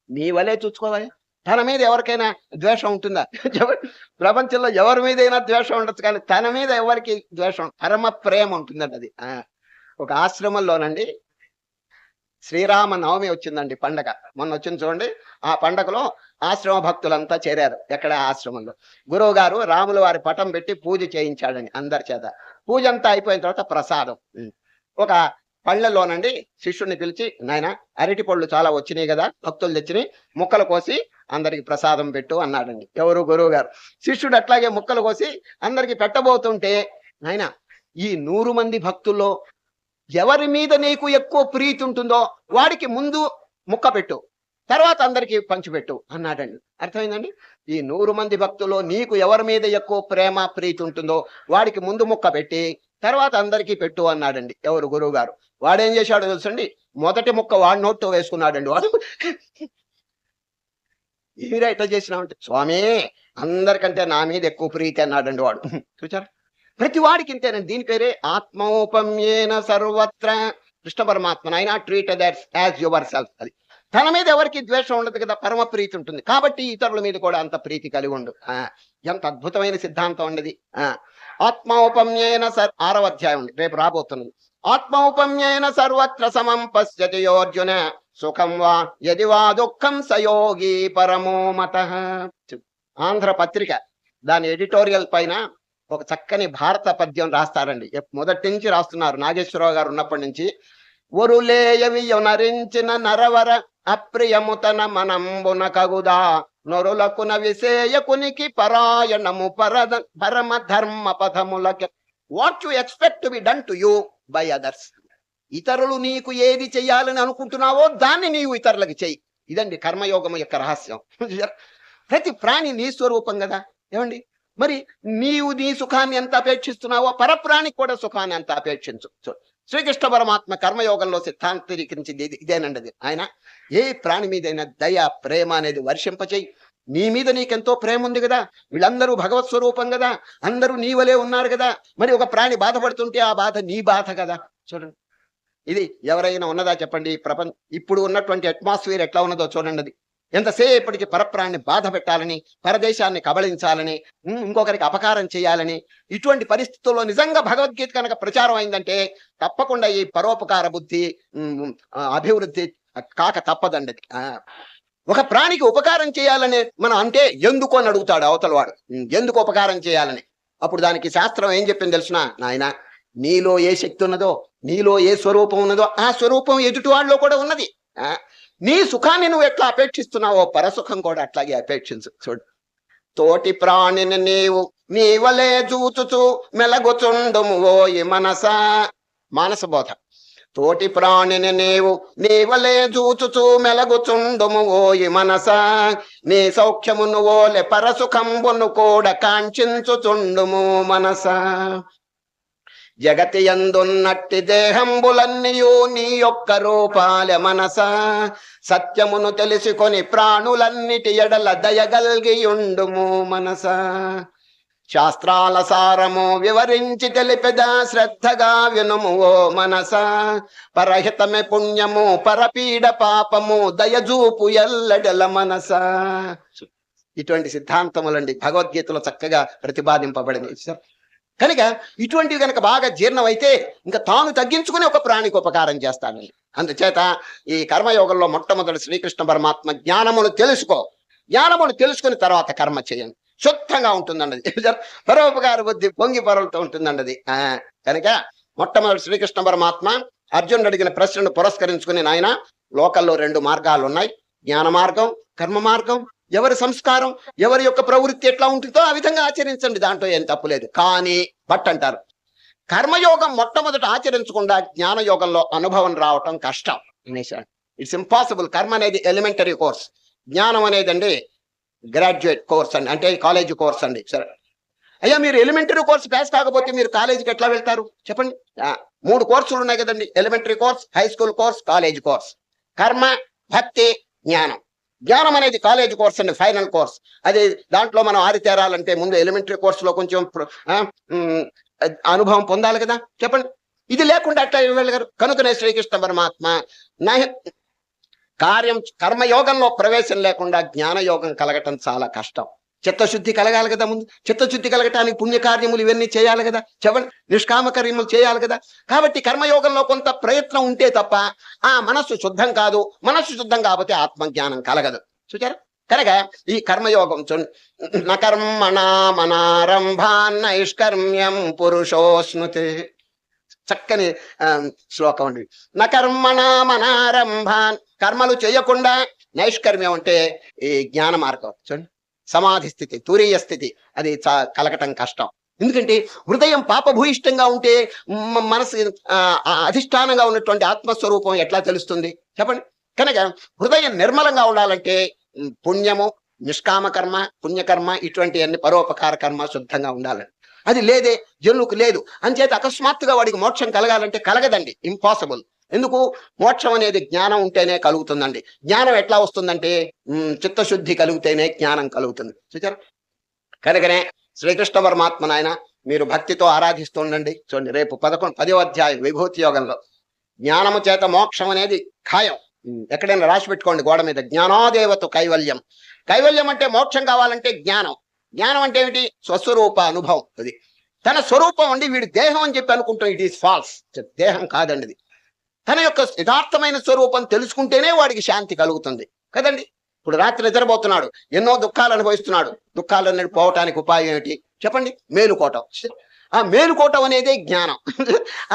నీ వలే చూసుకోవాలి. తన మీద ఎవరికైనా ద్వేషం ఉంటుందా? ప్రపంచంలో ఎవరి మీదైనా ద్వేషం ఉండొచ్చు, కానీ తన మీద ఎవరికి ద్వేషం, పరమ ప్రేమ ఉంటుందండి. అది ఒక ఆశ్రమంలోనండి శ్రీరామ నవమి వచ్చిందండి పండగ. మొన్న వచ్చింది చూడండి. ఆ పండగలో ఆశ్రమ భక్తులంతా చేరారు. ఎక్కడ? ఆశ్రమంలో. గురువు గారు రాముల వారి పటం పెట్టి పూజ చేయించాడని అందరి చేత. పూజ అంతా అయిపోయిన తర్వాత ప్రసాదం. ఒక పళ్ళలోనండి శిష్యుడిని పిలిచి, నాయన అరటి పళ్ళు చాలా వచ్చినాయి కదా, భక్తులు తెచ్చినాయి, ముక్కలు కోసి అందరికి ప్రసాదం పెట్టు అన్నాడండి. ఎవరు? గురువు గారు. శిష్యుడు అట్లాగే ముక్కలు కోసి అందరికి పెట్టబోతుంటే, నాయన ఈ 100 మంది భక్తుల్లో ఎవరి మీద నీకు ఎక్కువ ప్రీతి ఉంటుందో వాడికి ముందు ముక్క పెట్టు, తర్వాత అందరికి పంచిపెట్టు అన్నాడండి. అర్థమైందండి? ఈ 100 మంది భక్తుల్లో నీకు ఎవరి మీద ఎక్కువ ప్రేమ ప్రీతి ఉంటుందో వాడికి ముందు ముక్క పెట్టి తర్వాత అందరికీ పెట్టు అన్నాడండి. ఎవరు? గురువు గారు. వాడేం చేశాడో తెలుసండి, మొదటి ముక్క వాడి నోట్లో వేసుకున్నాడండి. వాడు ఈరా ఎట్లా చేసినామంటే, స్వామి అందరికంటే నా మీద ఎక్కువ ప్రీతి అన్నాడండి వాడు. చూచారా? ప్రతి వాడికి ఇంతేనండి. దీని పేరే ఆత్మౌపమ్యేన సర్వత్ర. కృష్ణ పరమాత్మ ఆయన treat that as your self. అది తన మీద ఎవరికి ద్వేషం ఉండదు కదా, పరమ ప్రీతి ఉంటుంది. కాబట్టి ఇతరుల మీద కూడా అంత ప్రీతి కలిగి ఉండు. ఎంత అద్భుతమైన సిద్ధాంతం ఉండేది. ఆత్మౌపమ్యేన 6వ అధ్యాయం రేపు రాబోతున్నది. ఆత్మౌపమ్యేన సర్వత్ర సమం పశ్యతి యోర్జున సుఖం వా యది వా దుఃఖం సయోగి పరమో మతః. ఆంధ్ర పత్రిక దాని ఎడిటోరియల్ పైన ఒక చక్కని భారత పద్యం రాస్తారండి. మొదటి నుంచి రాస్తున్నారు. నాగేశ్వరరావు గారు ఉన్నప్పటి నుంచి. ఒరులేయవి నరించిన నరవర అప్రియముతన మనంబున కగుదా నొరులకున విసేయకునికి పరాయణము పరమ ధర్మ పథములకి. What you expect to be done to you by others. ఇతరులు నీకు ఏది చెయ్యాలని అనుకుంటున్నావో దాన్ని నీవు ఇతరులకు చెయ్యి. ఇదండి కర్మయోగం యొక్క రహస్యం. ప్రతి ప్రాణి నీ స్వరూపం కదా ఏమండి. మరి నీవు నీ సుఖాన్ని ఎంత అపేక్షిస్తున్నావో పరప్రాణికి కూడా సుఖాన్ని అంత అపేక్షించు. శ్రీకృష్ణ పరమాత్మ కర్మయోగంలో సిద్ధాంతీకరించింది ఇదేనండి. ఆయన ఏ ప్రాణి మీదైనా దయ ప్రేమ అనేది వర్షింపచేయి. నీ మీద నీకెంతో ప్రేమ ఉంది కదా, వీళ్ళందరూ భగవత్ స్వరూపం కదా, అందరూ నీ వలే ఉన్నారు కదా. మరి ఒక ప్రాణి బాధపడుతుంటే ఆ బాధ నీ బాధ కదా. చూడండి, ఇది ఎవరైనా ఉన్నదా చెప్పండి? ప్రపంచం ఇప్పుడు ఉన్నటువంటి అట్మాస్ఫియర్ ఎట్లా ఉన్నదో చూడండి. అది ఎంతసేపటికి పరప్రాణిని బాధ పెట్టాలని, పరదేశాన్ని కబళించాలని, ఇంకొకరికి అపకారం చేయాలని, ఇటువంటి పరిస్థితుల్లో నిజంగా భగవద్గీత కనుక ప్రచారం అయిందంటే తప్పకుండా ఈ పరోపకార బుద్ధి అభివృద్ధి కాక తప్పదండి. ఒక ప్రాణికి ఉపకారం చేయాలని మనం అంటే ఎందుకు అని అడుగుతాడు అవతల వాడు, ఎందుకు ఉపకారం చేయాలని. అప్పుడు దానికి శాస్త్రం ఏం చెప్పింది తెలుసునా? నాయన, నీలో ఏ శక్తి ఉన్నదో, నీలో ఏ స్వరూపం ఉన్నదో ఆ స్వరూపం ఎదుటి వాళ్ళలో కూడా ఉన్నది. నీ సుఖాన్ని నువ్వు ఎట్లా అపేక్షిస్తున్నావో పరసుఖం కూడా అట్లాగే అపేక్షించు. చూడు, తోటి ప్రాణిని నీవు నీవలే చూచుచు మెలగుచుండుము ఓయి మనస. మానస బోధ. తోటి ప్రాణిని నీవు నీవలే చూచుచు మెలగుచుండుము ఓయి మనస. నీ సౌఖ్యమును ఓలె పరసుఖంబును కూడా కాంక్షించుచుండుము మనస. జగతి యందున్నట్టి దేహంబులన్నీయు నీ యొక్క రూపాలె మనస. సత్యమును తెలుసుకొని ప్రాణులన్నిటి ఎడల దయగల్గియుండుము మనస. శాస్త్రాల సారము వివరించి తెలిపెద శ్రద్ధగా వినుము ఓ మనస. పరహితమే పుణ్యము పరపీడ పాపము దయజూపు ఎల్లడల మనస. ఇటువంటి సిద్ధాంతములండి భగవద్గీతలో చక్కగా ప్రతిపాదింపబడింది. కనుక ఇటువంటివి కనుక బాగా జీర్ణమైతే ఇంకా తాను తగ్గించుకుని ఒక ప్రాణికి ఉపకారం చేస్తాడండి. అందుచేత ఈ కర్మయోగంలో మొట్టమొదటి శ్రీకృష్ణ పరమాత్మ జ్ఞానమును తెలుసుకో, జ్ఞానమును తెలుసుకుని తర్వాత కర్మ చేయండి, శుద్ధంగా ఉంటుందండి. పరోపకార బుద్ధి పొంగి పొరలతో ఉంటుందండి అది. కనుక మొట్టమొదటి శ్రీకృష్ణ పరమాత్మ అర్జునుడు అడిగిన ప్రశ్నను పురస్కరించుకుని, నాయన లోకల్లో 2 మార్గాలు ఉన్నాయి, జ్ఞాన మార్గం, కర్మ మార్గం. ఎవరి సంస్కారం, ఎవరి యొక్క ప్రవృత్తి ఎట్లా ఉంటుందో ఆ విధంగా ఆచరించండి, దాంట్లో ఏం తప్పులేదు. కానీ బట్ అంటారు, కర్మయోగం మొట్టమొదట ఆచరించకుండా జ్ఞానయోగంలో అనుభవం రావటం కష్టం. It's impossible. కర్మ అనేది ఎలిమెంటరీ కోర్స్, జ్ఞానం అనేది అండి గ్రాడ్యుయేట్ కోర్స్ అండి, అంటే కాలేజీ కోర్స్ అండి. సరే అయ్యా, మీరు ఎలిమెంటరీ కోర్స్ పాస్ కాకపోతే మీరు కాలేజీకి ఎట్లా వెళ్తారు చెప్పండి? 3 కోర్సులు ఉన్నాయి కదండి, elementary course, high school course, college course. కర్మ, భక్తి, జ్ఞానం. జ్ఞానం అనేది కాలేజ్ కోర్స్ అండి, ఫైనల్ కోర్స్. అది దాంట్లో మనం ఆరితేరాలంటే ముందు ఎలిమెంటరీ కోర్సులో కొంచెం అనుభవం పొందాలి కదా చెప్పండి. ఇది లేకుండా అట్లా వెళ్ళగారు. కనుకనే శ్రీకృష్ణ పరమాత్మ కర్మయోగంలో ప్రవేశం లేకుండా జ్ఞానయోగం కలగటం చాలా కష్టం. చిత్తశుద్ధి కలగాలి కదా ముందు. చిత్తశుద్ధి కలగటానికి పుణ్యకార్యములు ఇవన్నీ చేయాలి కదా చెప్పండి, నిష్కామ కార్యములు చేయాలి కదా. కాబట్టి కర్మయోగంలో కొంత ప్రయత్నం ఉంటే తప్ప ఆ మనస్సు శుద్ధం కాదు. మనస్సు శుద్ధం కాకపోతే ఆత్మజ్ఞానం కలగదు. చూచారా? కనుక ఈ కర్మయోగం నకర్మణామనారంభాన్నైష్కర్మ్యం పురుషోస్నుతే. చక్కని శ్లోకం అండి. నకర్మణామనారంభాన్, కర్మలు చేయకుండా నైష్కర్మ్యం అంటే ఈ జ్ఞాన మార్గం. చూడండి, సమాధి స్థితి, తురీయ స్థితి, అది కలగటం కష్టం. ఎందుకంటే హృదయం పాపభూయిష్టంగా ఉంటే మనసు అధిష్టానంగా ఉన్నటువంటి ఆత్మస్వరూపం ఎట్లా తెలుస్తుంది చెప్పండి. కనుక హృదయం నిర్మలంగా ఉండాలంటే పుణ్యము, నిష్కామ కర్మ, పుణ్యకర్మ, ఇటువంటి అన్ని పరోపకార కర్మ శుద్ధంగా ఉండాలండి. అది లేదే, జనులకు లేదు. అంచేత అకస్మాత్తుగా వాడికి మోక్షం కలగాలంటే కలగదండి, ఇంపాసిబుల్. ఎందుకు? మోక్షం అనేది జ్ఞానం ఉంటేనే కలుగుతుందండి. జ్ఞానం ఎట్లా వస్తుందంటే చిత్తశుద్ధి కలిగితేనే జ్ఞానం కలుగుతుంది. చూచారా? కనుకనే శ్రీకృష్ణ పరమాత్మ నాయన మీరు భక్తితో ఆరాధిస్తుండండి. చూడండి, రేపు 10వ అధ్యాయం విభూతి యోగంలో జ్ఞానము చేత మోక్షం అనేది ఖాయం. ఎక్కడైనా రాసి పెట్టుకోండి గోడ మీద, జ్ఞానాదేవత కైవల్యం. కైవల్యం అంటే మోక్షం కావాలంటే జ్ఞానం. జ్ఞానం అంటే ఏమిటి? స్వస్వరూప అనుభవం. అది తన స్వరూపం అండి. వీడి దేహం అని చెప్పి అనుకుంటాం, ఇట్ ఈస్ ఫాల్స్. దేహం కాదండి ఇది. తన యొక్క యథార్థమైన స్వరూపం తెలుసుకుంటేనే వాడికి శాంతి కలుగుతుంది కదండి. ఇప్పుడు రాత్రి నిద్రపోతున్నాడు, ఎన్నో దుఃఖాలు అనుభవిస్తున్నాడు. దుఃఖాలన్నీ పోవటానికి ఉపాయం ఏమిటి చెప్పండి? మేలుకోవటం. ఆ మేలుకోవటం అనేదే జ్ఞానం.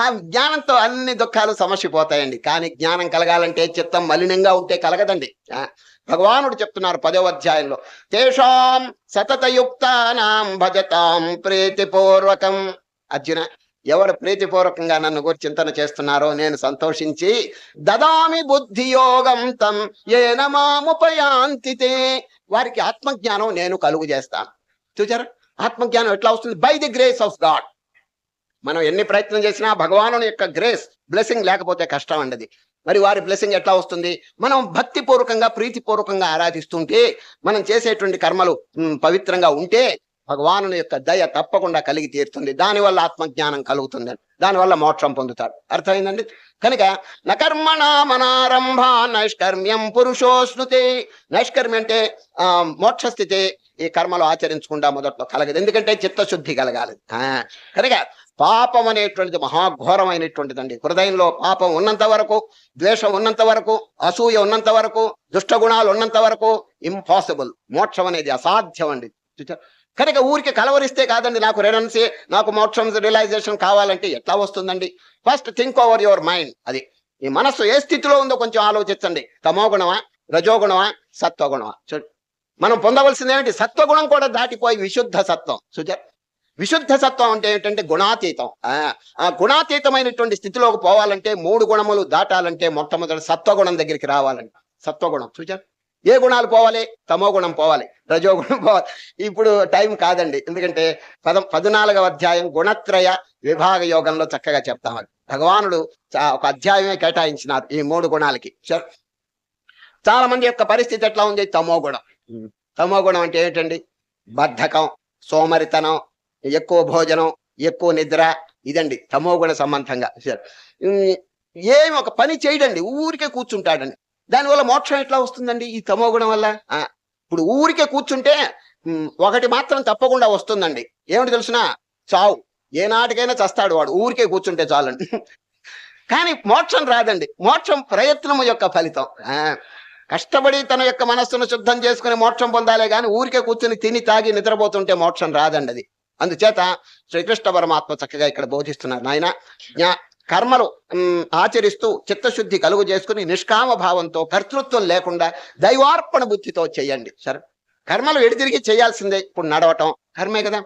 ఆ జ్ఞానంతో అన్ని దుఃఖాలు సమస్యపోతాయండి. కానీ జ్ఞానం కలగాలంటే చిత్తం మలినంగా ఉంటే కలగదండి. భగవానుడు చెప్తున్నారు 10వ అధ్యాయంలో, తేషాం సతతయుక్తానాం భజతాం ప్రీతిపూర్వకం. అర్జున, ఎవరు ప్రీతిపూర్వకంగా నన్ను గురించి చింతన చేస్తున్నారో నేను సంతోషించి దదామి బుద్ధియోగం తం ఏన మాముపయాంతి తే, వారికి ఆత్మజ్ఞానం నేను కలుగు చేస్తాను. చూచారా? ఆత్మజ్ఞానం ఎట్లా వస్తుంది? By the grace of God. మనం ఎన్ని ప్రయత్నం చేసినా భగవాను యొక్క గ్రేస్, బ్లెస్సింగ్ లేకపోతే కష్టం అండి. మరి వారి బ్లెస్సింగ్ ఎట్లా వస్తుంది? మనం భక్తిపూర్వకంగా, ప్రీతిపూర్వకంగా ఆరాధిస్తుంటే, మనం చేసేటువంటి కర్మలు పవిత్రంగా ఉంటే భగవాను యొక్క దయ తప్పకుండా కలిగి తీరుతుంది. దానివల్ల ఆత్మజ్ఞానం కలుగుతుంది, దానివల్ల మోక్షం పొందుతారు. అర్థమైందండి? కనుక నకర్మణామనారంభ నైష్కర్మ్యం పురుషోస్నుతే. నైష్కర్మ్యం అంటే మోక్షస్థితి. ఈ కర్మలు ఆచరించకుండా మొదట్లో కలగదు, ఎందుకంటే చిత్తశుద్ధి కలగాలి. కనుక పాపం అనేటువంటిది మహాఘోరమైనటువంటిదండి. హృదయంలో పాపం ఉన్నంత వరకు, ద్వేషం ఉన్నంత వరకు, అసూయ ఉన్నంత వరకు, దుష్టగుణాలు ఉన్నంత వరకు ఇంపాసిబుల్. మోక్షం అనేది అసాధ్యం అండి. కనుక ఊరికి కలవరిస్తే కాదండి, నాకు రెనన్సీ, నాకు మోక్షం రియలైజేషన్ కావాలంటే ఎట్లా వస్తుందండి? First think over your mind. అది ఈ మనస్సు ఏ స్థితిలో ఉందో కొంచెం ఆలోచించండి. తమోగుణమా, రజోగుణమా, సత్వగుణమా? చూడండి, మనం పొందవలసింది ఏమిటి? సత్వగుణం కూడా దాటిపోయి విశుద్ధ సత్వం. చూచారు? విశుద్ధ సత్వం అంటే ఏమిటంటే గుణాతీతం. ఆ గుణాతీతమైనటువంటి స్థితిలోకి పోవాలంటే 3 గుణములు దాటాలంటే మొట్టమొదటి సత్వగుణం దగ్గరికి రావాలండి. సత్వగుణం. చూచారు? ఏ గుణాలు పోవాలి? తమో గుణం పోవాలి, రజోగుణం పోవాలి. ఇప్పుడు టైం కాదండి, ఎందుకంటే 14వ అధ్యాయం గుణత్రయ విభాగ యోగంలో చక్కగా చెప్తామని భగవానుడు ఒక అధ్యాయమే కేటాయించినారు ఈ 3 గుణాలకి. చాలా మంది యొక్క పరిస్థితి ఎట్లా ఉంది? తమో గుణం. తమో గుణం అంటే ఏంటండి? బద్ధకం, సోమరితనం, ఎక్కువ భోజనం, ఎక్కువ నిద్ర, ఇదండి తమో గుణ సంబంధంగా. ఏమి ఒక పని చేయడండి, ఊరికే కూర్చుంటాడండి. దానివల్ల మోక్షం ఎట్లా వస్తుందండి? ఈ తమో గుణం వల్ల. ఇప్పుడు ఊరికే కూర్చుంటే ఒకటి మాత్రం తప్పకుండా వస్తుందండి. ఏమిటి తెలుసునా? చావు. ఏనాటికైనా చస్తాడు వాడు, ఊరికే కూర్చుంటే చాలండి. కానీ మోక్షం రాదండి. మోక్షం ప్రయత్నం యొక్క ఫలితం. కష్టపడి తన యొక్క మనస్సును శుద్ధం చేసుకుని మోక్షం పొందాలే కానీ ఊరికే కూర్చుని తిని తాగి నిద్రపోతుంటే మోక్షం రాదండి అది. అందుచేత శ్రీకృష్ణ పరమాత్మ చక్కగా ఇక్కడ బోధిస్తున్నారు. నాయన, కర్మలు ఆచరిస్తూ చిత్తశుద్ధి కలుగు చేసుకుని నిష్కామ భావంతో, కర్తృత్వం లేకుండా దైవార్పణ బుద్ధితో చేయండి. సరే, కర్మలు ఎడితిరిగి చేయాల్సిందే. ఇప్పుడు నడవటం కర్మే కదా.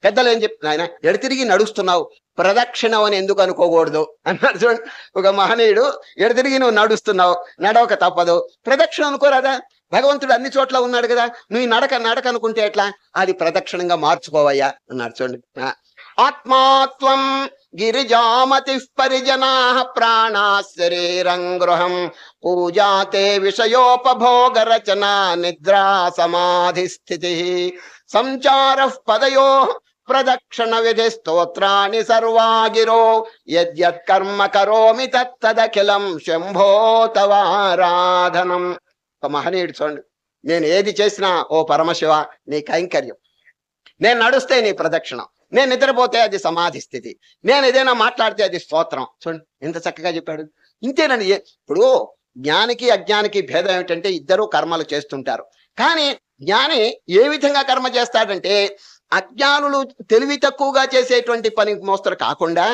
పెద్దలు ఏం చెప్తున్నారు? ఆయన ఎడితిరిగి నడుస్తున్నావు, ప్రదక్షిణం అని ఎందుకు అనుకోకూడదు అన్నాడు. చూడండి, ఒక మహనీయుడు ఎడితిరిగి నువ్వు నడుస్తున్నావు, నడవక తప్పదు, ప్రదక్షిణ అనుకోరాదా? భగవంతుడు అన్ని చోట్ల ఉన్నాడు కదా, నువ్వు నడక అనుకుంటే ఎట్లా? అది ప్రదక్షిణంగా మార్చుకోవయ్యా అన్నాడు. చూడండి, ఆత్మాత్వం గిరిజామతి పరిజనా ప్రాణా శరీరం గృహం పూజాతే విషయోపభోగ రచన నిద్రా సమాధి స్థితి సంచార పదయో ప్రదక్షిణ విధి స్తోత్రాన్ని సర్వాగిరో యద్యత్ కర్మ కరోమి తత్తదఖిలం శంభో తవారాధనం. ఒక మహనీయుడు చూడండి, నేను ఏది చేసినా ఓ పరమశివ నీ కైంకర్యం, నేను నడుస్తే నీ ప్రదక్షిణం, నేను నిద్రపోతే అది సమాధి స్థితి, నేను ఏదైనా మాట్లాడితే అది స్తోత్రం. చూడండి ఎంత చక్కగా చెప్పాడు. ఇంతేనండి. ఇప్పుడు జ్ఞానికి అజ్ఞానికి భేదం ఏమిటంటే ఇద్దరు కర్మలు చేస్తుంటారు. కానీ జ్ఞాని ఏ విధంగా కర్మ చేస్తాడంటే అజ్ఞానులు తెలివి తక్కువగా చేసేటువంటి పని మోస్తరు కాకుండా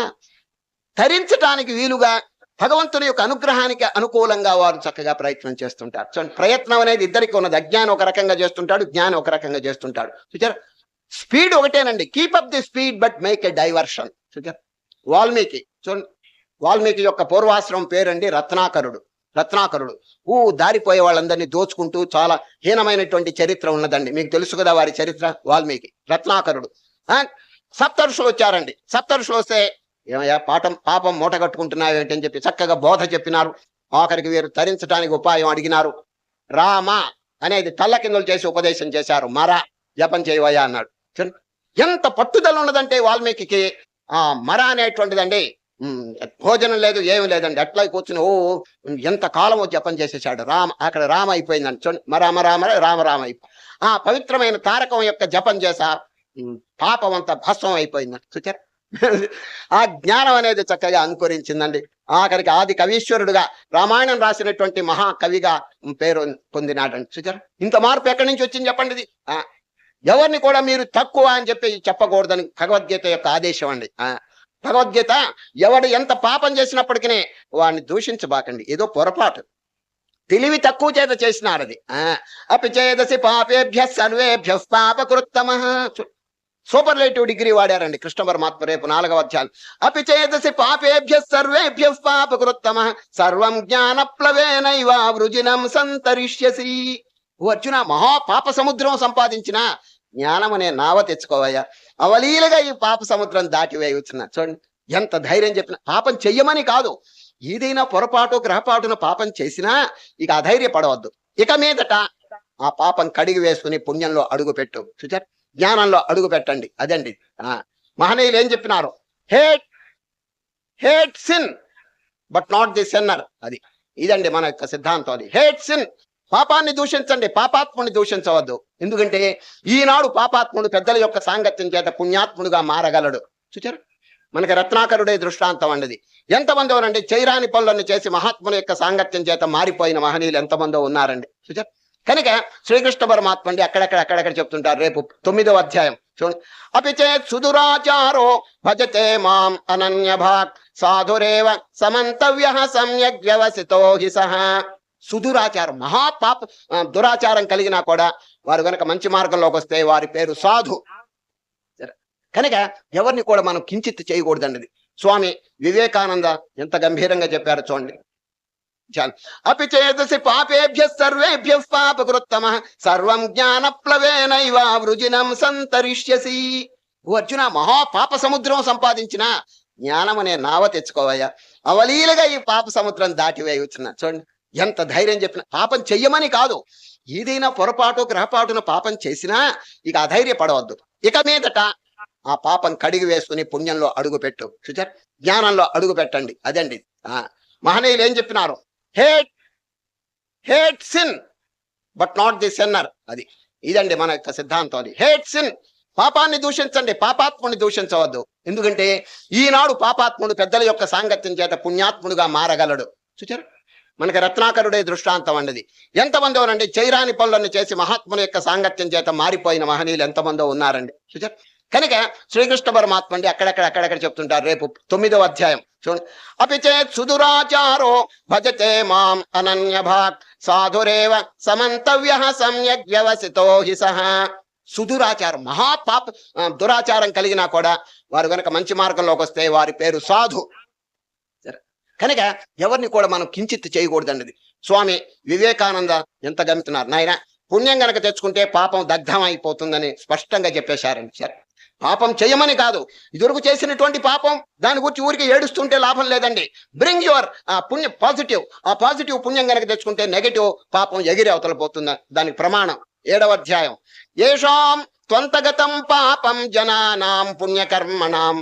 తరించటానికి వీలుగా భగవంతుని యొక్క అనుగ్రహానికి అనుకూలంగా వారు చక్కగా ప్రయత్నం చేస్తుంటారు. సో ప్రయత్నం అనేది ఇద్దరికి ఉన్నది. అజ్ఞానం ఒక రకంగా చేస్తుంటాడు, జ్ఞానం ఒక రకంగా చేస్తుంటాడు. చూచారు, స్పీడ్ ఒకటేనండి. Keep up the speed but make a diversion. చూచారు, వాల్మీకి చూడండి, వాల్మీకి యొక్క పూర్వాశ్రమం పేరండి రత్నాకరుడు. రత్నాకరుడు దారిపోయే వాళ్ళందరినీ దోచుకుంటూ చాలా హీనమైనటువంటి చరిత్ర ఉన్నదండి. మీకు తెలుసు కదా వారి చరిత్ర. వాల్మీకి రత్నాకరుడు. సప్తఋషులు వచ్చారండి. సప్తఋషులు వస్తే ఏమయ్యా పాపం మూట కట్టుకుంటున్నావు ఏంటని చెప్పి చక్కగా బోధ చెప్పినారు. ఆఖరికి వీరు తరించడానికి ఉపాయం అడిగినారు. రామ అనేది తల్ల కిందలు చేసి ఉపదేశం చేశారు. మర జపం చేయవయ్యా అన్నాడు. ఎంత పట్టుదల ఉన్నదంటే వాల్మీకి ఆ మర అనేటువంటిదండి. భోజనం లేదు, ఏమి లేదండి. అట్లా కూర్చుని ఎంత కాలమో జపం చేసేసాడు. అక్కడ రామ అయిపోయిందండి. చూడండి, రామ రామ అయిపోయి ఆ పవిత్రమైన తారకం యొక్క జపం చేసా పాపం అంతా భస్వం అయిపోయిందండి. చూచారు, ఆ జ్ఞానం అనేది చక్కగా అంకురించిందండి. ఆఖరికి ఆది కవీశ్వరుడుగా రామాయణం రాసినటువంటి మహాకవిగా పేరు పొందినాడండి. చూచారు, ఇంత మార్పు ఎక్కడి నుంచి వచ్చింది చెప్పండి. ఇది ఎవరిని కూడా మీరు తక్కువ అని చెప్పి చెప్పకూడదని భగవద్గీత యొక్క ఆదేశం అండి. భగవద్గీత ఎవడు ఎంత పాపం చేసినప్పటికీ వాడిని దూషించబాకండి. ఏదో పొరపాటు, తెలివి తక్కువ చేత చేసినారు అది. అపిచేదసి పాపేభ్య సర్వేభ్య పాపకృత్తమ. సూపర్లేటివ్ డిగ్రీ వాడారండి కృష్ణ పరమాత్మ రేపు 4వ అధ్యాయం. అపిచేదసి పాపేభ్య సర్వేభ్య పాపకృత్తమ సర్వం జ్ఞానప్లవేనైవ వృజినం సంతరిష్యసి. ఓ అర్జున, మహాపాప సముద్రం సంపాదించిన జ్ఞానం అనే నావ తెచ్చుకోవయ్యా. అవలీలగా ఈ పాప సముద్రం దాటి వేయవచ్చున్నా. చూడండి, ఎంత ధైర్యం చెప్పిన. పాపం చెయ్యమని కాదు, ఏదైనా పొరపాటు గ్రహపాటున పాపం చేసినా ఇక అధైర్యపడవద్దు. ఇక మీదట ఆ పాపం కడిగి వేసుకుని పుణ్యంలో అడుగు పెట్టు. చూచారు, జ్ఞానంలో అడుగు పెట్టండి. అదండి మహనీయులు ఏం చెప్పినారు. Hate sin but not the sinner. ఇదండి మన యొక్క సిద్ధాంతం. అది హేట్ సిన్, పాపాన్ని దూషించండి, పాపాత్ముని దూషించవద్దు. ఎందుకంటే ఈనాడు పాపాత్ముడు పెద్దల యొక్క సాంగత్యం చేత పుణ్యాత్ముడుగా మారగలడు. చూచారు, మనకి రత్నాకరుడే దృష్టాంతం అండి. ఎంతమంది ఉన్నారండి చైరాని పనులను చేసి మహాత్ముల యొక్క సాంగత్యం చేత మారిపోయిన మహనీయులు ఎంతమందో ఉన్నారండి. చూచారు, కనుక శ్రీకృష్ణ పరమాత్మ అండి అక్కడెక్కడ చెప్తుంటారు. రేపు 9వ అధ్యాయం చూడండి. అపిచేత్ సుదురాచారో భజతే మాం అనన్య భాగ్ సాధురేవ సమంతవ్య సమ్యక్ వ్యవసితో హి సహ. సుదురాచారం, మహాపాప దురాచారం కలిగినా కూడా వారు కనుక మంచి మార్గంలోకి వస్తే వారి పేరు సాధు. కనుక ఎవరిని కూడా మనం కించిత్ చేయకూడదండి. స్వామి వివేకానంద ఎంత గంభీరంగా చెప్పారు చూడండి. చాలు. అపిచేదసి పాపేభ్య సర్వేభ్య పాపకృత్తమ సర్వం జ్ఞానప్లవేనైవ వృజినం సంతరిష్యసి. ఓ అర్జున, మహాపాప సముద్రం సంపాదించిన జ్ఞానం అనే నావ తెచ్చుకోవయ్యా. అవలీలగా ఈ పాప సముద్రం దాటి వేయవచ్చున్నా. చూడండి, ఎంత ధైర్యం చెప్పిన. పాపం చెయ్యమని కాదు, ఏదైనా పొరపాటు గ్రహపాటున పాపం చేసినా ఇక అధైర్యపడవద్దు. ఇక మీదట ఆ పాపం కడిగి వేసుకుని పుణ్యంలో అడుగు పెట్టు. చూచారు, జ్ఞానంలో అడుగు పెట్టండి. అదండి మహనీయులు ఏం చెప్పినారు. Hate sin but not the sinner. ఇదండి మన యొక్క సిద్ధాంతం. అది హేట్ సిన్, పాపాన్ని దూషించండి, పాపాత్ముని దూషించవద్దు. ఎందుకంటే ఈనాడు పాపాత్ముడు పెద్దల యొక్క సాంగత్యం చేత పుణ్యాత్ముడుగా మారగలడు. చూచారు, మనకి రత్నాకరుడే దృష్టాంతం అండి. ఎంతమందో అండి చైరాని పనులను చేసి మహాత్ముల యొక్క సాంగత్యం చేత మారిపోయిన మహనీయులు ఎంతమందో ఉన్నారండి. చూచారు, కనుక శ్రీకృష్ణ పరమాత్మ అండి అక్కడెక్కడ చెప్తుంటారు. రేపు 9వ అధ్యాయం చూడండి. అపిచేత్ సుదురాచారో భజతే మాం అనన్య భాగ్ సాధురేవ సమంతవ్య సమ్యక్ వ్యవసితో హి సహ. సుదురాచారం, మహాపాప దురాచారం కలిగినా కూడా వారు కనుక మంచి మార్గంలోకి వస్తే వారి పేరు సాధు. కనుక ఎవరిని కూడా మనం కించిత్ చేయకూడదండి. స్వామి వివేకానంద ఎంత గమ్ముతున్నారు. నాయన, పుణ్యం గనక తెచ్చుకుంటే పాపం దగ్ధం అయిపోతుందని స్పష్టంగా చెప్పేశారండి. సరే, పాపం చేయమని కాదు, ఇదివరకు చేసినటువంటి పాపం దాని గురించి ఊరికి ఏడుస్తుంటే లాభం లేదండి. బ్రింగ్ యువర్ పుణ్యం పాజిటివ్. ఆ పాజిటివ్ పుణ్యం గనక తెచ్చుకుంటే నెగటివ్ పాపం ఎగిరి అవతల పోతుంది. దానికి ప్రమాణం 7వ అధ్యాయం. ఏషాం త్వంతగతం పాపం జనానాం పుణ్యకర్మణాం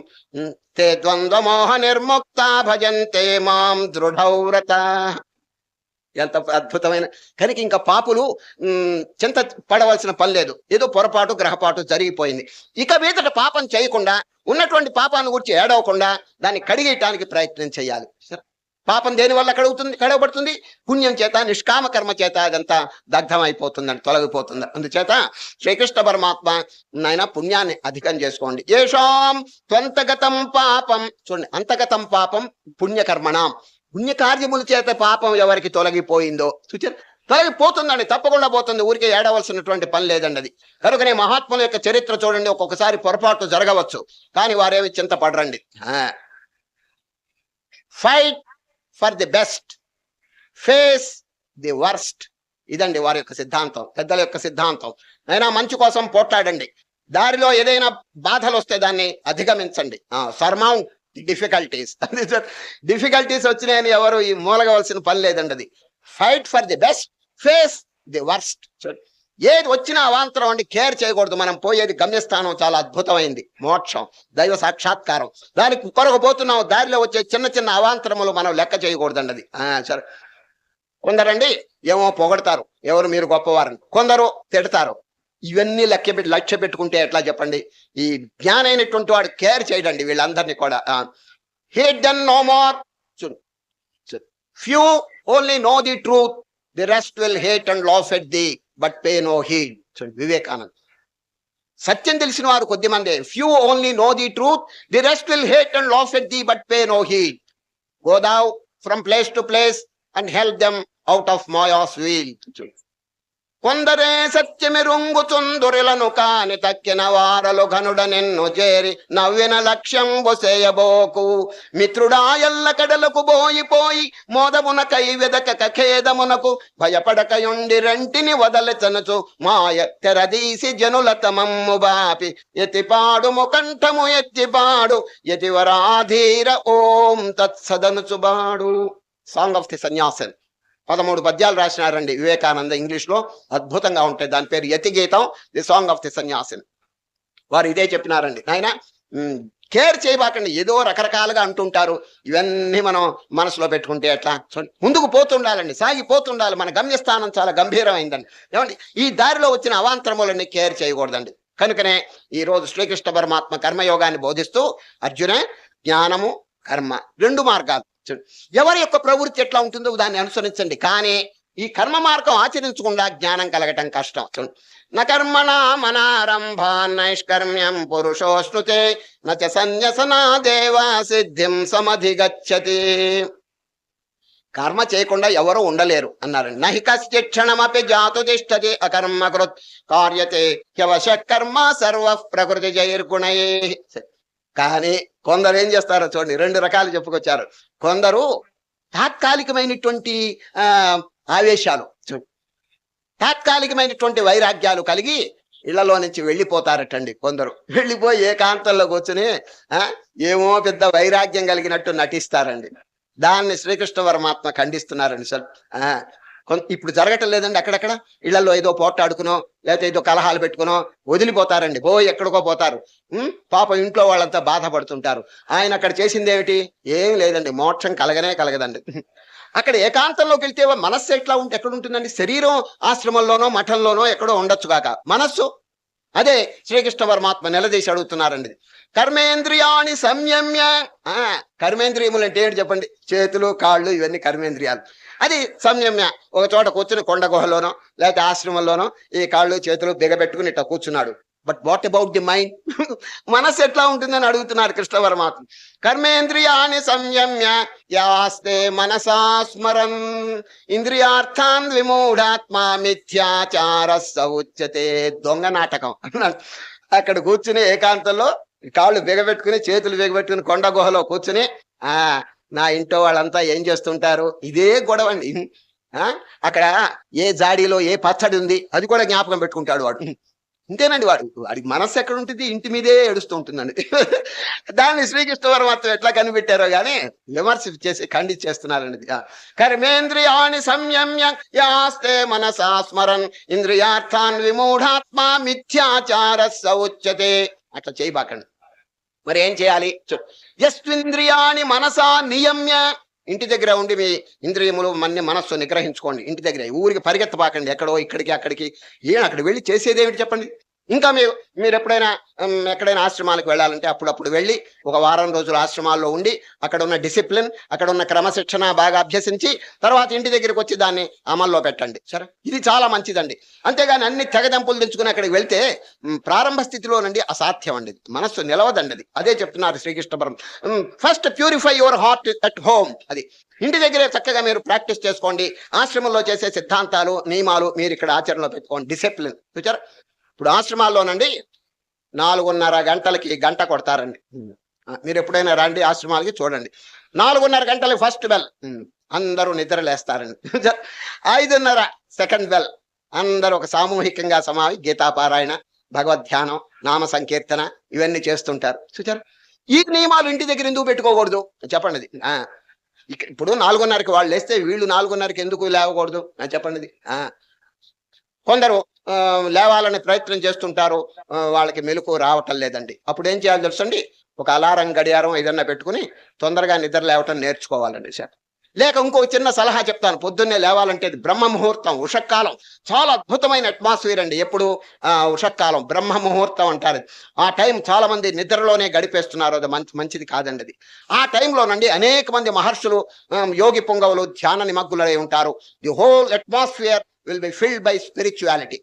తే ద్వంద్వమోహ నిర్ముక్త భజంతే మాం దృఢవ్రత. ఎంత అద్భుతమైన. కనుక ఇంకా పాపులు చింత పడవలసిన పని లేదు. ఏదో పొరపాటు గ్రహపాటు జరిగిపోయింది. ఇక మీదట పాపం చేయకుండా ఉన్నటువంటి పాపాన్ని గురించి ఏడవకుండా దాన్ని కడిగేయటానికి ప్రయత్నం చేయాలి. పాపం దేని వల్ల కడవబడుతుంది? పుణ్యం చేత, నిష్కామ కర్మ చేత అదంతా దగ్ధం అయిపోతుందండి, తొలగిపోతుంది. అందుచేత శ్రీకృష్ణ పరమాత్మ నాయన పుణ్యాన్ని అధికం చేసుకోండి. ఏషాం త్వంతగతం పాపం, చూడండి, అంతగతం పాపం పుణ్యకర్మణం, పుణ్యకార్యముల చేత పాపం ఎవరికి తొలగిపోయిందో చూచారు, తొలగిపోతుందండి, తప్పకుండా పోతుంది. ఊరికే ఏడవలసినటువంటి పని లేదండి అది. కనుకనే మహాత్ముల యొక్క చరిత్ర చూడండి, ఒక్కొక్కసారి పొరపాటు జరగవచ్చు, కానీ వారేమి చింతపడరండి. Fight for the best, face the worst, ఇదండి వారి యొక్క సిద్ధాంతం, పెద్దల యొక్క సిద్ధాంతం. అయినా మంచి కోసం పోట్లాడండి, దారిలో ఏదైనా బాధలు వస్తే దాన్ని అధిగమించండి, సర్మౌంట్ డిఫికల్టీస్. డిఫికల్టీస్ వచ్చినాయని ఎవరు ఈ మూలగవలసిన పని లేదండి. అది fight for the best, face the worst. ఏది వచ్చినా అవాంతరం అండి, కేర్ చేయకూడదు. మనం పోయేది గమ్యస్థానం చాలా అద్భుతమైంది, మోక్షం, దైవ సాక్షాత్కారం. దానికి కొరకు పోతున్నాం, దారిలో వచ్చే చిన్న చిన్న అవాంతరములు మనం లెక్క చేయకూడదండి. అది సరే, కొందరండి ఏమో పొగడతారు, ఎవరు మీరు గొప్పవారని, కొందరు తిడతారు. ఇవన్నీ లక్ష్య పెట్టుకుంటే ఎట్లా చెప్పండి? ఈ జ్ఞానైనటువంటి వాడు కేర్ చేయడండి వీళ్ళందరినీ కూడా. Hate them no more, few only know the truth, the rest will hate and laugh at thee but pay no heed. Vivekanand. సత్యం తెలిసిన వారు కొద్ది మంది. Few only know the truth, the rest will hate and laugh at thee but pay no heed. Go thou from place to place and help them out of Maya's veil. కొందరే సత్యమిరుంగుచుందురులను కాని తక్కిన వారలు ఘనుడ నిన్ను చేరి నవ్విన లక్ష్యం బొసేయబోకు. మిత్రుడా ఎల్ల కడలకు పోయి మోదమునకై వెదకక ఖేదమునకు భయపడకయుండి రెంటిని వదలచనుచు మాయ తెరదీసి జనుల తమమ్ము బాపి ఎతిపాడు ముకంఠము ఎత్తిపాడు యతివరాధీర ఓం తత్సదనుచుబాడు. సాంగ్ ఆఫ్ ది సన్యాసన్ 13 పద్యాలు రాసినారండి వివేకానంద, ఇంగ్లీష్ లో అద్భుతంగా ఉంటాయి. దాని పేరు యతి గీతం, the song of the sannyasin. వారు ఇదే చెప్పినారండి, నాయన కేర్ చేయబాకండి. ఏదో రకరకాలుగా అంటుంటారు, ఇవన్నీ మనం మనసులో పెట్టుకుంటే ఎట్లా? ముందుకు పోతుండాలండి, సాగిపోతుండాలి. మన గమ్యస్థానం చాలా గంభీరమైందండి. ఏమండి, ఈ దారిలో వచ్చిన అవాంతరములన్నీ కేర్ చేయకూడదండి. కనుకనే ఈ రోజు శ్రీకృష్ణ పరమాత్మ కర్మయోగాన్ని బోధిస్తూ, అర్జున జ్ఞానము కర్మ 2 మార్గాలు, ఎవరి యొక్క ప్రవృత్తి ఎట్లా ఉంటుందో దాన్ని అనుసరించండి. కానీ ఈ కర్మ మార్గం ఆచరించకుండా జ్ఞానం కలగటం కష్టం. నకర్మణా మనారంభా నైష్కర్మ్యం పురుషోశ్నుతే నచ సన్యసనా దేవా సిద్ధిం సమధిగచ్చతి. కర్మ చేయకుండా ఎవరు ఉండలేరు అన్నారు. నహి కశ్చిత్ క్షణమపి జాతు తిష్టతి అకర్మకృత్ కార్యతే హ్యవశ కర్మ సర్వ ప్రకృతి జైర్గుణై. కానీ కొందరు ఏం చేస్తారో చూడండి, 2 రకాలు చెప్పుకొచ్చారు. కొందరు తాత్కాలికమైనటువంటి ఆవేశాలు, తాత్కాలికమైనటువంటి వైరాగ్యాలు కలిగి ఇళ్లలో నుంచి వెళ్ళిపోతారటండి. కొందరు వెళ్ళిపోయి ఏకాంతంలో కూర్చుని ఏమో పెద్ద వైరాగ్యం కలిగినట్టు నటిస్తారండి. దాన్ని శ్రీకృష్ణ పరమాత్మ ఖండిస్తున్నారండి. సార్ ఇప్పుడు జరగటం లేదండి, అక్కడక్కడ ఇళ్లలో ఏదో పోట్లాడుకునో లేకపోతే ఏదో కలహాలు పెట్టుకునో వదిలిపోతారండి, ఎక్కడికో పోతారు. పాపం ఇంట్లో వాళ్ళంతా బాధపడుతుంటారు. ఆయన అక్కడ చేసింది ఏమిటి? ఏం లేదండి, మోక్షం కలగదండి. అక్కడ ఏకాంతంలోకి వెళ్తే మనస్సు ఎట్లా ఉంటే ఎక్కడ ఉంటుందండి? శరీరం ఆశ్రమంలోనో మఠంలోనో ఎక్కడో ఉండొచ్చు కాక, మనస్సు అదే శ్రీకృష్ణ పరమాత్మ నిలదీసి అడుగుతున్నారండి. కర్మేంద్రియాన్ని సంయమ్య. కర్మేంద్రియములు అంటే ఏంటి చెప్పండి? చేతులు, కాళ్ళు, ఇవన్నీ కర్మేంద్రియాలు. అది సంయమ్య. ఒక చోట కూర్చుని కొండ గుహలోనో లేకపోతే ఆశ్రమంలోనో ఈ కాళ్ళు చేతులు బిగబెట్టుకుని ఇట్లా కూర్చున్నాడు. But what about the mind? మనస్సు ఎట్లా ఉంటుందని అడుగుతున్నారు కృష్ణ పరమాత్మ. కర్మేంద్రియాన్ని సంయమ్య యాస్తే మనసా స్మరన్ ఇంద్రియార్థాన్ విమూఢాత్మా మిథ్యాచార సౌచ్యతే. దొంగ నాటకం అన్నాడు. అక్కడ కూర్చుని ఏకాంతంలో కాళ్ళు బిగబెట్టుకుని చేతులు బిగబెట్టుకుని కొండ గుహలో కూర్చుని నా ఇంట్లో వాళ్ళంతా ఏం చేస్తుంటారు, ఇదే గొడవ అండి. అక్కడ ఏ జాడీలో ఏ పచ్చడి ఉంది అది కూడా జ్ఞాపకం పెట్టుకుంటాడు వాడు. ఇంతేనండి, వాడికి మనస్సు ఎక్కడ ఉంటుంది? ఇంటి మీదే ఏడుస్తూ ఉంటుందండి. దాన్ని శ్రీకృష్ణ పరమాత్మ ఎట్లా కనిపెట్టారో కానీ విమర్శ చేసి ఖండించేస్తున్నారండి. కర్మేంద్రియాన్ని సంయమ్య యాస్తే మనసా స్మరన్ ఇంద్రియార్థాన్ విమూఢాత్మా మిథ్యాచార సౌచ్యతే. అట్లా చేయబాకండి. మరి ఏం చేయాలి? యస్వింద్రియాని మనసా నియమ్య. ఇంటి దగ్గర ఉండి మీ ఇంద్రియములు మనస్సు నిగ్రహించుకోండి. ఇంటి దగ్గర ఊరికి పరిగెత్తబాకండి, ఎక్కడో ఇక్కడికి అక్కడికి. అక్కడ వెళ్ళి చేసేదేమిటి చెప్పండి? ఇంకా మీరు ఎప్పుడైనా ఎక్కడైనా ఆశ్రమాలకు వెళ్ళాలంటే అప్పుడప్పుడు వెళ్ళి ఒక వారం రోజులు ఆశ్రమాల్లో ఉండి అక్కడ ఉన్న డిసిప్లిన్, అక్కడ ఉన్న క్రమశిక్షణ బాగా అభ్యసించి తర్వాత ఇంటి దగ్గరికి వచ్చి దాన్ని అమల్లో పెట్టండి. సరే, ఇది చాలా మంచిదండి. అంతేగాని అన్ని తెగదెంపులు తెచ్చుకుని అక్కడికి వెళ్తే ప్రారంభ స్థితిలోనండి అసాధ్యం అండి, మనస్సు నిలవదండి. అది అదే చెప్తున్నారు శ్రీకృష్ణ పరమాత్మ. First purify your heart at home. అది ఇంటి దగ్గరే చక్కగా మీరు ప్రాక్టీస్ చేసుకోండి. ఆశ్రమంలో చేసే సిద్ధాంతాలు, నియమాలు మీరు ఇక్కడ ఆచరణలో పెట్టుకోండి. డిసిప్లిన్ చూచారు. ఇప్పుడు ఆశ్రమాల్లోనండి 4:30 గంటలకి గంట కొడతారండి. మీరు ఎప్పుడైనా రండి ఆశ్రమాలకి, చూడండి. 4:30 గంటలకి ఫస్ట్ బెల్, అందరూ నిద్ర లేస్తారండి. 5:30 సెకండ్ బెల్, అందరూ ఒక సామూహికంగా గీతాపారాయణ, భగవద్ధ్యానం, నామ సంకీర్తన ఇవన్నీ చేస్తుంటారు. చూచారు. ఈ నియమాలు ఇంటి దగ్గర ఎందుకు పెట్టుకోకూడదు చెప్పండి. అది ఇప్పుడు 4:30కి వాళ్ళు లేస్తే వీళ్ళు 4:30కి ఎందుకు లేవకూడదు చెప్పండి. కొందరు లేవాలని ప్రయత్నం చేస్తుంటారు, వాళ్ళకి మెలకు రావటం లేదండి. అప్పుడు ఏం చేయాలి తెలుసండి, ఒక అలారం గడియారం ఏదన్నా పెట్టుకుని తొందరగా నిద్ర లేవటం నేర్చుకోవాలండి సార్. లేక ఇంకొక చిన్న సలహా చెప్తాను. పొద్దున్నే లేవాలంటే బ్రహ్మ ముహూర్తం, ఉషక్కాలం చాలా అద్భుతమైన అట్మాస్ఫియర్ అండి. ఎప్పుడు ఉషక్కాలం, బ్రహ్మ ముహూర్తం అంటారు. ఆ టైం చాలా మంది నిద్రలోనే గడిపేస్తున్నారు, అది మంచిది కాదండి. అది ఆ టైంలోనండి అనేక మంది మహర్షులు, యోగి పుంగవులు ధ్యాన నిమగ్నులై ఉంటారు. The whole atmosphere will be filled by spirituality,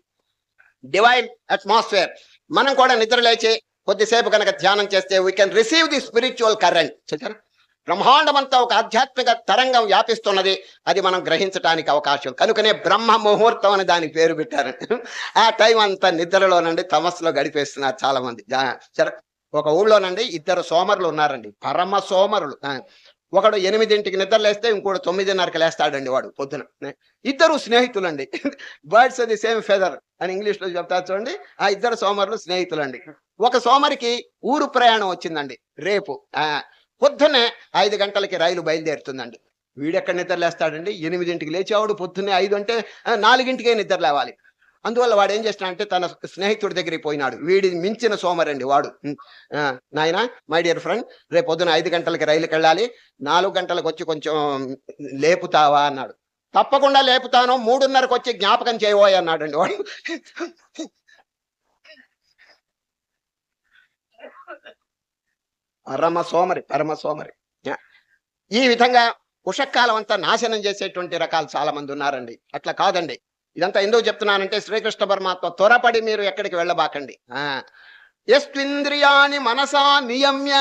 divine atmosphere. మనం కూడా నిద్ర లేచి కొద్దిసేపు కనుక ధ్యానం చేస్తే we can receive the spiritual current. చూసారా, బ్రహ్మాండం అంతా ఒక ఆధ్యాత్మిక తరంగం వ్యాపిస్తున్నది, అది మనం గ్రహించడానికి అవకాశం. కనుకనే బ్రహ్మ ముహూర్తం అని దానికి పేరు పెట్టారు. ఆ టైం అంతా నిద్రలోనండి తమస్సులో గడిపేస్తున్నారు చాలా మంది. సరే, ఒక ఊళ్ళోనండి 2 సోమరులు ఉన్నారండి, పరమ సోమరులు. ఒకడు 8ంటికి నిద్ర లేస్తే ఇంకోటి 9:30కి లేస్తాడండి వాడు పొద్దున. 2 స్నేహితులండి, బర్డ్స్ ది సేమ్ ఫెదర్ అని ఇంగ్లీష్ లో చెప్తారు చూడండి. ఆ 2 సోమరులు స్నేహితులండి. ఒక సోమరికి ఊరు ప్రయాణం వచ్చిందండి రేపు. పొద్దున్నే 5 గంటలకి రైలు బయలుదేరుతుందండి. వీడెక్కడ నిద్ర లేస్తాడండి, 8ంటికి లేచేవాడు పొద్దున్నే 5 అంటే 4ంటికే నిద్ర లేవాలి. అందువల్ల వాడు ఏం చేస్తున్నాడంటే తన స్నేహితుడి దగ్గరికి పోయినాడు. వీడి మించిన సోమరండి వాడు. నాయన, మై డియర్ ఫ్రెండ్, రేపు పొద్దున 5 గంటలకి రైలుకి వెళ్ళాలి, 4 గంటలకు వచ్చి కొంచెం లేపుతావా అన్నాడు. తప్పకుండా లేపుతాను, 3:30కి వచ్చి జ్ఞాపకం చేయబోయ్ అన్నాడండి వాడు. పరమ సోమరి. ఈ విధంగా ఉషక్కాలం అంతా నాశనం చేసేటువంటి రకాలు చాలా మంది ఉన్నారండి. అట్లా కాదండి. ఇదంతా ఎందుకు చెప్తున్నానంటే శ్రీకృష్ణ పరమాత్మ త్వరపడి మీరు ఎక్కడికి వెళ్ళబాకండి. యస్త్వింద్రియాని మనసా నియమ్య,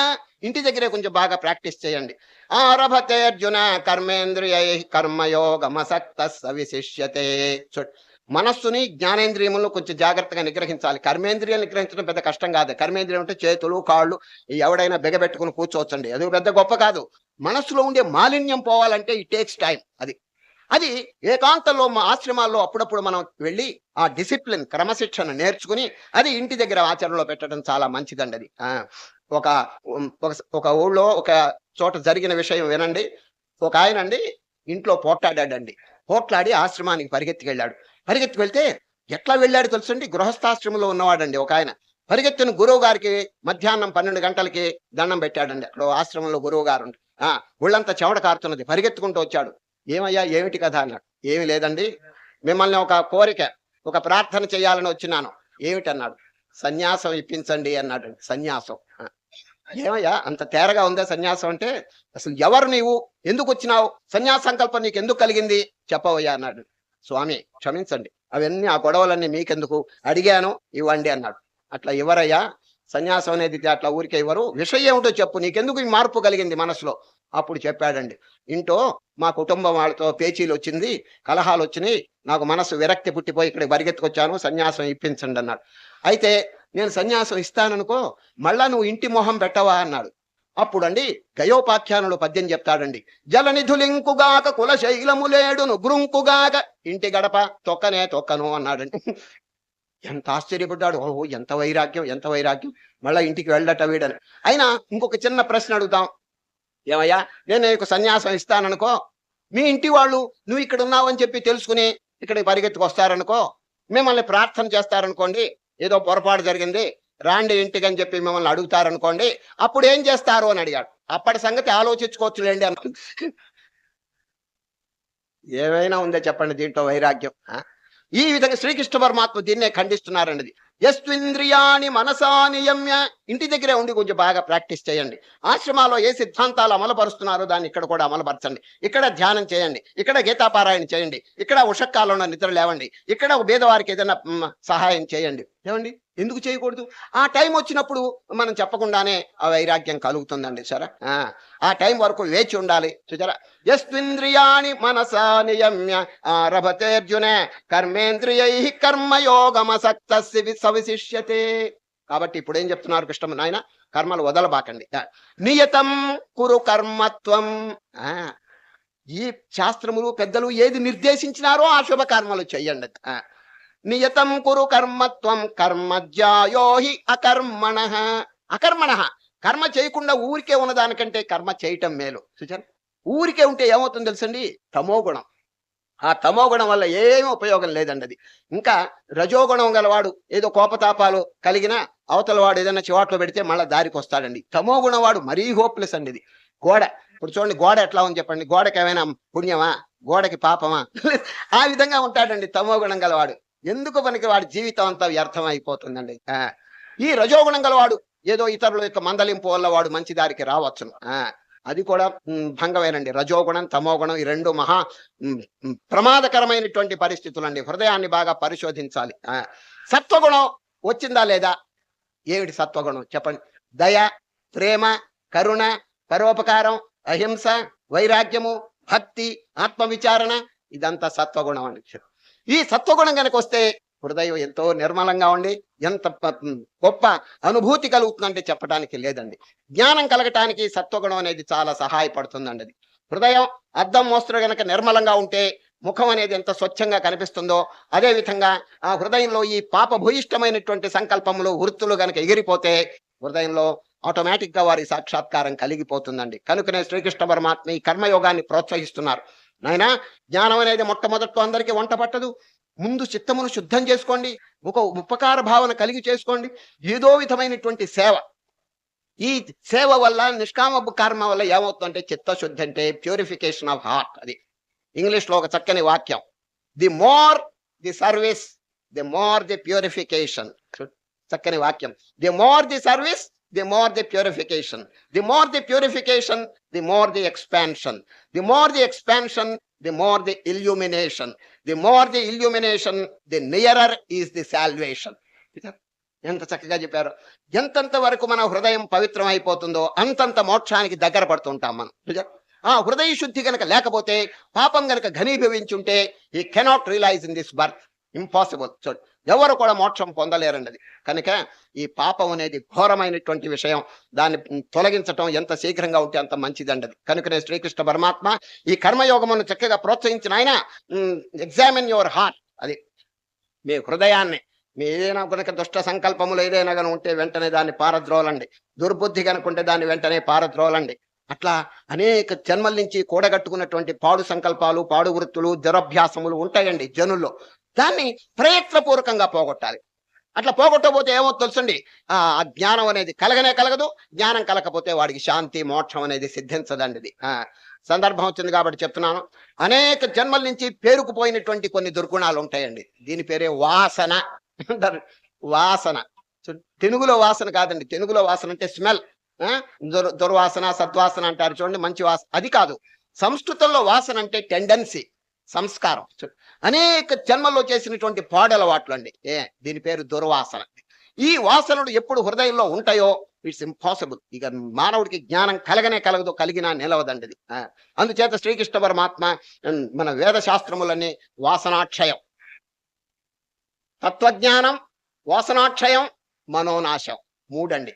ఇంటి దగ్గరే కొంచెం బాగా ప్రాక్టీస్ చేయండి. ఆరభతే అర్జున కర్మేంద్రియై కర్మయోగమసక్త సవిశిష్యతే. మనస్సుని జ్ఞానేంద్రియములను కొంచెం జాగ్రత్తగా నిగ్రహించాలి. కర్మేంద్రియాలు నిగ్రహించడం పెద్ద కష్టం కాదు. కర్మేంద్రియం అంటే చేతులు, కాళ్ళు, ఎవడైనా బిగబెట్టుకుని కూర్చోవచ్చండి, అది పెద్ద గొప్ప కాదు. మనస్సులో ఉండే మాలిన్యం పోవాలంటే ఇట్ టేక్స్ టైం. అది ఏకాంతంలో మా ఆశ్రమాల్లో అప్పుడప్పుడు మనం వెళ్ళి ఆ డిసిప్లిన్, క్రమశిక్షణ నేర్చుకుని అది ఇంటి దగ్గర ఆచరణలో పెట్టడం చాలా మంచిదండి. అది ఒక ఊళ్ళో ఒక చోట జరిగిన విషయం వినండి. ఒక ఆయన అండి ఇంట్లో పోట్లాడాడండి. పోట్లాడి ఆశ్రమానికి పరిగెత్తుకెళ్ళాడు. పరిగెత్తుకు వెళ్తే ఎట్లా వెళ్ళాడు తెలుసండి, గృహస్థాశ్రమంలో ఉన్నవాడండి ఒక ఆయన. పరిగెత్తున గురువు గారికి మధ్యాహ్నం 12 గంటలకి దండం పెట్టాడండి. అక్కడ ఆశ్రమంలో గురువు గారు ఒళ్ళంతా చెమట కారుతున్నది. పరిగెత్తుకుంటూ వచ్చాడు. ఏమయ్యా, ఏమిటి కదా అన్నాడు. ఏమి లేదండి, మిమ్మల్ని ఒక కోరిక, ఒక ప్రార్థన చేయాలని వచ్చినాను. ఏమిటన్నాడు. సన్యాసం ఇప్పించండి అన్నాడు. సన్యాసం. ఏమయ్యా, అంత తేరగా ఉందా సన్యాసం అంటే? అసలు ఎవరు నీవు, ఎందుకు వచ్చినావు, సన్యాస సంకల్పం నీకు ఎందుకు కలిగింది చెప్పవయ్యా అన్నాడు. స్వామి క్షమించండి, అవన్నీ ఆ గొడవలన్నీ మీకెందుకు, అడిగాను ఇవ్వండి అన్నాడు. అట్లా ఇవ్వరయ్యా, సన్యాసం అనేది అట్లా ఊరికే ఇవ్వరు, విషయం ఏమిటో చెప్పు, నీకెందుకు ఈ మార్పు కలిగింది మనసులో. అప్పుడు చెప్పాడండి, ఇంటో మా కుటుంబం వాళ్ళతో పేచీలు వచ్చింది, కలహాలు వచ్చినాయి, నాకు మనసు విరక్తి పుట్టిపోయి ఇక్కడికి పరిగెత్తుకొచ్చాను, సన్యాసం ఇప్పించండి అన్నాడు. అయితే నేను సన్యాసం ఇస్తాననుకో, మళ్ళా నువ్వు ఇంటి మొహం పెట్టవా అన్నాడు. అప్పుడండి గయోపాఖ్యానుడు పద్యం చెప్తాడండి. జలనిధులింకుగాక కులశైలములేడును గురుంకుగాక, ఇంటి గడప తొక్కనే తొక్కను అన్నాడండి. ఎంత ఆశ్చర్యపడ్డాడు. ఓహో, ఎంత వైరాగ్యం, ఎంత వైరాగ్యం, మళ్ళా ఇంటికి వెళ్ళట వీడని. అయినా ఇంకొక చిన్న ప్రశ్న అడుగుతాం. ఏమయ్యా, నేను నీకు సన్యాసం ఇస్తాననుకో, మీ ఇంటి వాళ్ళు నువ్వు ఇక్కడ ఉన్నావు అని చెప్పి తెలుసుకుని ఇక్కడికి పరిగెత్తుకు వస్తారనుకో, మిమ్మల్ని ప్రార్థన చేస్తారనుకోండి, ఏదో పొరపాటు జరిగింది రాండి ఇంటికి అని చెప్పి మిమ్మల్ని అడుగుతారనుకోండి, అప్పుడు ఏం చేస్తారు అని అడిగాడు. అప్పటి సంగతి ఆలోచించుకోవచ్చులేండి అన్న. ఏమైనా ఉందే చెప్పండి దీంట్లో వైరాగ్యం. ఈ విధంగా శ్రీకృష్ణ పరమాత్మ దీన్నే ఖండిస్తున్నారండి. యస్వింద్రియాణి మనసా నియమ్య. ఇంటి దగ్గరే ఉండి కొంచెం బాగా ప్రాక్టీస్ చేయండి. ఆశ్రమాల్లో ఏ సిద్ధాంతాలు అమలుపరుస్తున్నారో దాన్ని ఇక్కడ కూడా అమలుపరచండి. ఇక్కడ ధ్యానం చేయండి, ఇక్కడ గీతాపారాయణ చేయండి, ఇక్కడ ఉషకాలంలో నిద్ర లేవండి, ఇక్కడ పేదవారికి ఏదైనా సహాయం చేయండి. ఏమండి, ఎందుకు చేయకూడదు? ఆ టైం వచ్చినప్పుడు మనం చెప్పకుండానే ఆ వైరాగ్యం కలుగుతుందండి. సరే, ఆ టైం వరకు వేచి ఉండాలి. చూచారా, యస్వింద్రియాణి మనసా నియమ్య ఆరభతేర్జున కర్మేంద్రియై కర్మయోగమసక్త సవిశిష్యతే. కాబట్టి ఇప్పుడు ఏం చెప్తున్నారు కృష్ణ నాయన? కర్మలు వదలబాకండి. నియతం కురు కర్మత్వం. ఈ శాస్త్రములు పెద్దలు ఏది నిర్దేశించినారో ఆ శుభ కర్మలు చెయ్యండి. నియతం కురు కర్మత్వం కర్మజ్యాయో హి అకర్మణ. అకర్మణ, కర్మ చేయకుండా ఊరికే ఉన్నదానికంటే కర్మ చేయటం మేలు. చూచారు, ఊరికే ఉంటే ఏమవుతుంది తెలుసండి? తమోగుణం. ఆ తమోగుణం వల్ల ఏమీ ఉపయోగం లేదండి. అది ఇంకా రజోగుణం గలవాడు ఏదో కోపతాపాలు కలిగిన అవతల వాడు ఏదైనా చివాట్లో పెడితే మళ్ళీ దారికి వస్తాడండి. తమోగుణం వాడు మరీ హోప్లెస్ అండి. ఇది గోడ. ఇప్పుడు చూడండి, గోడ ఎట్లా ఉంది చెప్పండి? గోడకి ఏమైనా పుణ్యమా? గోడకి పాపమా? ఆ విధంగా ఉంటాడండి తమోగుణం గలవాడు. ఎందుకు పనికి వాడి జీవితం అంతా వ్యర్థం అయిపోతుందండి. ఈ రజోగుణం గలవాడు ఏదో ఇతరుల యొక్క మందలింపు వల్ల వాడు మంచి దారికి రావచ్చును. అది కూడా భంగమేనండి. రజోగుణం, తమోగుణం ఈ రెండు మహా ప్రమాదకరమైనటువంటి పరిస్థితులు అండి. హృదయాన్ని బాగా పరిశోధించాలి. సత్వగుణం వచ్చిందా లేదా? ఏమిటి సత్వగుణం చెప్పండి? దయ, ప్రేమ, కరుణ, పరోపకారం, అహింస, వైరాగ్యము, భక్తి, ఆత్మవిచారణ, ఇదంతా సత్వగుణం అని. ఈ సత్వగుణం కనుక వస్తే హృదయం ఎంతో నిర్మలంగా ఉండి ఎంత గొప్ప అనుభూతి కలుగుతుందంటే చెప్పడానికి లేదండి. జ్ఞానం కలగటానికి సత్వగుణం అనేది చాలా సహాయపడుతుందండి. అది హృదయం అద్దం మోస్తరు గనక నిర్మలంగా ఉంటే ముఖం అనేది ఎంత స్వచ్ఛంగా కనిపిస్తుందో అదే విధంగా ఆ హృదయంలో ఈ పాపభూయిష్టమైనటువంటి సంకల్పములు, వృత్తులు గనక ఎగిరిపోతే హృదయంలో ఆటోమేటిక్ గా వారి సాక్షాత్కారం కలిగిపోతుందండి. కనుకనే శ్రీకృష్ణ పరమాత్మ ఈ కర్మయోగాన్ని ప్రోత్సహిస్తున్నారు. నాయనా, జ్ఞానం అనేది మొట్టమొదట్లో అందరికీ వంట పట్టదు. ముందు చిత్తమును శుద్ధం చేసుకోండి, ఒక ఉపకార భావన కలిగి చేసుకోండి. ఏదో విధమైనటువంటి సేవ, ఈ సేవ వల్ల నిష్కామ కర్మ వల్ల ఏమవుతుందంటే చిత్తశుద్ధి, అంటే ప్యూరిఫికేషన్ ఆఫ్ హార్ట్. అది ఇంగ్లీష్ లో ఒక చక్కని వాక్యం. The more the service, the more the purification. చక్కని వాక్యం. The more the service, the more the purification. The more the purification, the more the expansion. The more the expansion, the more the illumination. The more the illumination, the nearer is the salvation. ఎంత చక్కగా చెప్పారు. ఎంతంత వరకు మన హృదయం పవిత్రం అయిపోతుందో అంతంత మోక్షానికి దగ్గర పడుతుంటాం మనం. ఆ హృదయ శుద్ధి కనుక లేకపోతే, పాపం కనుక ఘనీభవించుంటే, ఈ cannot realise in this birth. Impossible. చూడు, ఎవరు కూడా మోక్షం పొందలేరండి. అది కనుక ఈ పాపం అనేది ఘోరమైనటువంటి విషయం. దాన్ని తొలగించటం ఎంత శీఘ్రంగా ఉంటే అంత మంచిదండి. కనుకనే శ్రీకృష్ణ పరమాత్మ ఈ కర్మయోగమును చక్కగా ప్రోత్సహించిన ఆయన, ఎగ్జామిన్ యువర్ హార్ట్. అది మీ హృదయాన్ని, మీ ఏదైనా కనుక దుష్ట సంకల్పములు ఏదైనా కనుక ఉంటే వెంటనే దాన్ని పారద్రోలండి. దుర్బుద్ధి కనుకుంటే దాన్ని వెంటనే పారద్రోలండి. అట్లా అనేక జన్మల నుంచి కూడగట్టుకున్నటువంటి పాడు సంకల్పాలు, పాడు వృత్తులు, దురభ్యాసములు ఉంటాయండి జనుల్లో. దాన్ని ప్రయత్నపూర్వకంగా పోగొట్టాలి. అట్లా పోగొట్టకపోతే ఏమో తెలుసండి, ఆ జ్ఞానం అనేది కలగనే కలగదు. జ్ఞానం కలగకపోతే వాడికి శాంతి, మోక్షం అనేది సిద్ధించదండి. ఇది సందర్భం వచ్చింది కాబట్టి చెప్తున్నాను. అనేక జన్మల నుంచి పేరుకుపోయినటువంటి కొన్ని దుర్గుణాలు ఉంటాయండి. దీని పేరే వాసన అంటారు. వాసన తెలుగులో వాసన కాదండి. తెలుగులో వాసన అంటే స్మెల్. దుర్వాసన, సద్వాసన అంటారు చూడండి, మంచి వాసన. అది కాదు. సంస్కృతంలో వాసన అంటే టెండెన్సీ, సంస్కారం. అనేక జన్మల్లో చేసినటువంటి పాడలవాట్లు అండి. దీని పేరు దుర్వాసన. ఈ వాసనలు ఎప్పుడు హృదయంలో ఉంటాయో ఇట్స్ ఇంపాసిబుల్. ఇక మానవుడికి జ్ఞానం కలగనే కలగదు, కలిగినా నిలవదండి. అందుచేత శ్రీకృష్ణ పరమాత్మ మన వేద శాస్త్రములన్నీ వాసనాక్షయం, తత్వజ్ఞానం, వాసనాక్షయం, మనోనాశం, మూడండి.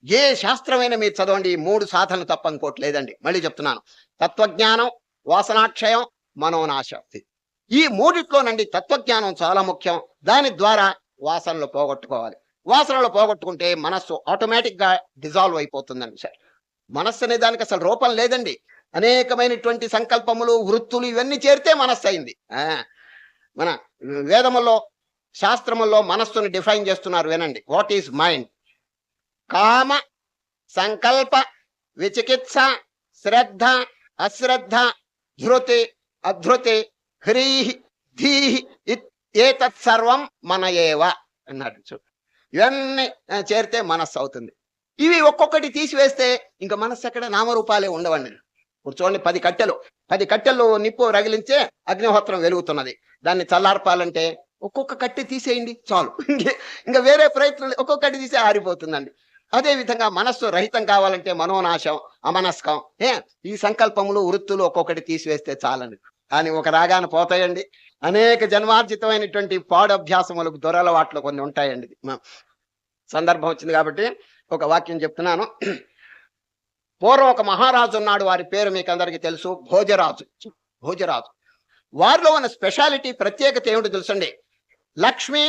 ఏ శాస్త్రమైనా మీరు చదవండి, ఈ మూడు సాధనలు తప్ప ఇంకోటి లేదండి. మళ్ళీ చెప్తున్నాను, తత్వజ్ఞానం, వాసనాక్షయం, మనోనాశం. ఈ మూడిట్లోనండి తత్వజ్ఞానం చాలా ముఖ్యం. దాని ద్వారా వాసనలు పోగొట్టుకోవాలి. వాసనలు పోగొట్టుకుంటే మనస్సు ఆటోమేటిక్ గా డిజాల్వ్ అయిపోతుందండి. సార్, మనస్సు అనే దానికి అసలు రూపం లేదండి. అనేకమైనటువంటి సంకల్పములు, వృత్తులు ఇవన్నీ చేరితే మనస్సు అయింది. మన వేదముల్లో, శాస్త్రముల్లో మనస్సును డిఫైన్ చేస్తున్నారు, వినండి. What is mind? కామ, సంకల్ప, విచికిత్స, శ్రద్ధ, అశ్రద్ధ, ధృతి, అధృతి, హ్రీహి, ధీహి, ఏతత్ సర్వం మన ఏవ అన్నాడు. ఇవన్నీ చేరితే మనస్సు అవుతుంది. ఇవి ఒక్కొక్కటి తీసివేస్తే ఇంకా మనస్సు ఎక్కడ, నామరూపాలే ఉండవండి. ఇప్పుడు చూడండి, 10 కట్టెలు నిప్పు రగిలించే అగ్నిహోత్రం వెలుగుతున్నది. దాన్ని చల్లార్పాలంటే ఒక్కొక్క కట్టె తీసేయండి చాలు. ఇంకా వేరే ప్రయత్నం, ఒక్కొక్కటి తీసే ఆరిపోతుందండి. అదే విధంగా మనస్సు రహితం కావాలంటే మనోనాశం, అమనస్కం, ఈ సంకల్పములు, వృత్తులు ఒక్కొక్కటి తీసివేస్తే చాలండి. కానీ ఒక రాగాన పోతాయండి. అనేక జన్మార్జితమైనటువంటి పాడు అభ్యాసములకు, దొరలవాట్లు కొన్ని ఉంటాయండి. సందర్భం వచ్చింది కాబట్టి ఒక వాక్యం చెప్తున్నాను. పూర్వం ఒక మహారాజు ఉన్నాడు. వారి పేరు మీకు అందరికీ తెలుసు, భోజరాజు. వారిలో ఉన్న స్పెషాలిటీ, ప్రత్యేకత ఏమిటో తెలుసండి? లక్ష్మి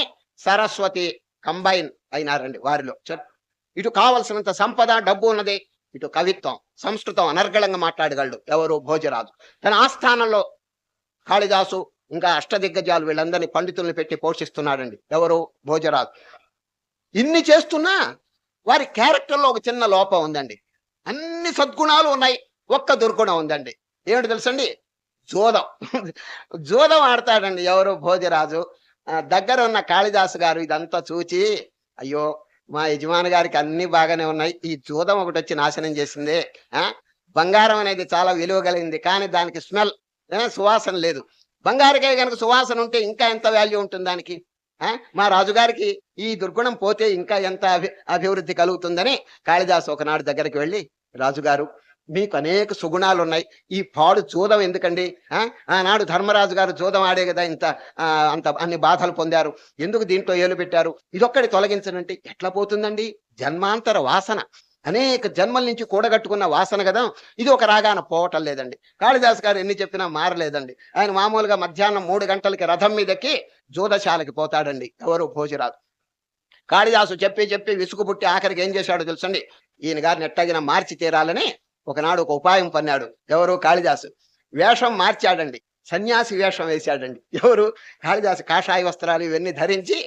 సరస్వతి కంబైన్ అయినారండి వారిలో. ఇటు కావలసినంత సంపద, డబ్బు ఉన్నది, ఇటు కవిత్వం, సంస్కృతం అనర్గళంగా మాట్లాడగలడు. ఎవరు? భోజరాజు. తన ఆస్థానంలో కాళిదాసు, ఇంకా అష్టదిగ్గజాలు, వీళ్ళందరినీ పండితుల్ని పెట్టి పోషిస్తున్నాడండి. ఎవరు? భోజరాజు. ఇన్ని చేస్తున్నా వారి క్యారెక్టర్లో ఒక చిన్న లోపం ఉందండి. అన్ని సద్గుణాలు ఉన్నాయి, ఒక్క దుర్గుణం ఉందండి. ఏమిటి తెలుసండి? జోదం ఆడతాడండి. ఎవరు? భోజరాజు. దగ్గర ఉన్న కాళిదాసు గారు ఇదంతా చూచి, అయ్యో మా యజమాని గారికి అన్ని బాగానే ఉన్నాయి, ఈ జూదం ఒకటి వచ్చి నాశనం చేసిందే. బంగారం అనేది చాలా విలువ కలిగింది, కానీ దానికి స్మెల్, సువాసన లేదు. బంగారుకే కనుక సువాసన ఉంటే ఇంకా ఎంత వాల్యూ ఉంటుంది దానికి. మా రాజుగారికి ఈ దుర్గుణం పోతే ఇంకా ఎంత అభివృద్ధి కలుగుతుందని కాళిదాసు ఒకనాడు దగ్గరికి వెళ్ళి, రాజుగారు మీకు అనేక సుగుణాలు ఉన్నాయి, ఈ పాడు జూదం ఎందుకండి? ఆనాడు ధర్మరాజు గారు జూదం ఆడే కదా అంత అన్ని బాధలు పొందారు, ఎందుకు దీంట్లో ఏలు పెట్టారు? ఇదొక్కడి తొలగించనంటే ఎట్లా పోతుందండి? జన్మాంతర వాసన, అనేక జన్మల నుంచి కూడగట్టుకున్న వాసన కదా, ఇది ఒక రాగాన పోవటం లేదండి. కాళిదాసు గారు ఎన్ని చెప్పినా మారలేదండి. ఆయన మామూలుగా మధ్యాహ్నం 3 గంటలకి రథం మీదకి జూదశాలకి పోతాడండి. ఎవరు? భోజరాజు. కాళిదాసు చెప్పి విసుగు పుట్టి ఆఖరికి ఏం చేశాడో తెలుసండి? ఈయన గారిని ఎట్టగిన మార్చి తీరాలని ఒకనాడు ఒక ఉపాయం పన్నాడు. ఎవరు? కాళిదాసు. వేషం మార్చాడండి, సన్యాసి వేషం వేశాడండి. ఎవరు? కాళిదాసు. కాషాయ వస్త్రాలు ఇవన్నీ ధరించి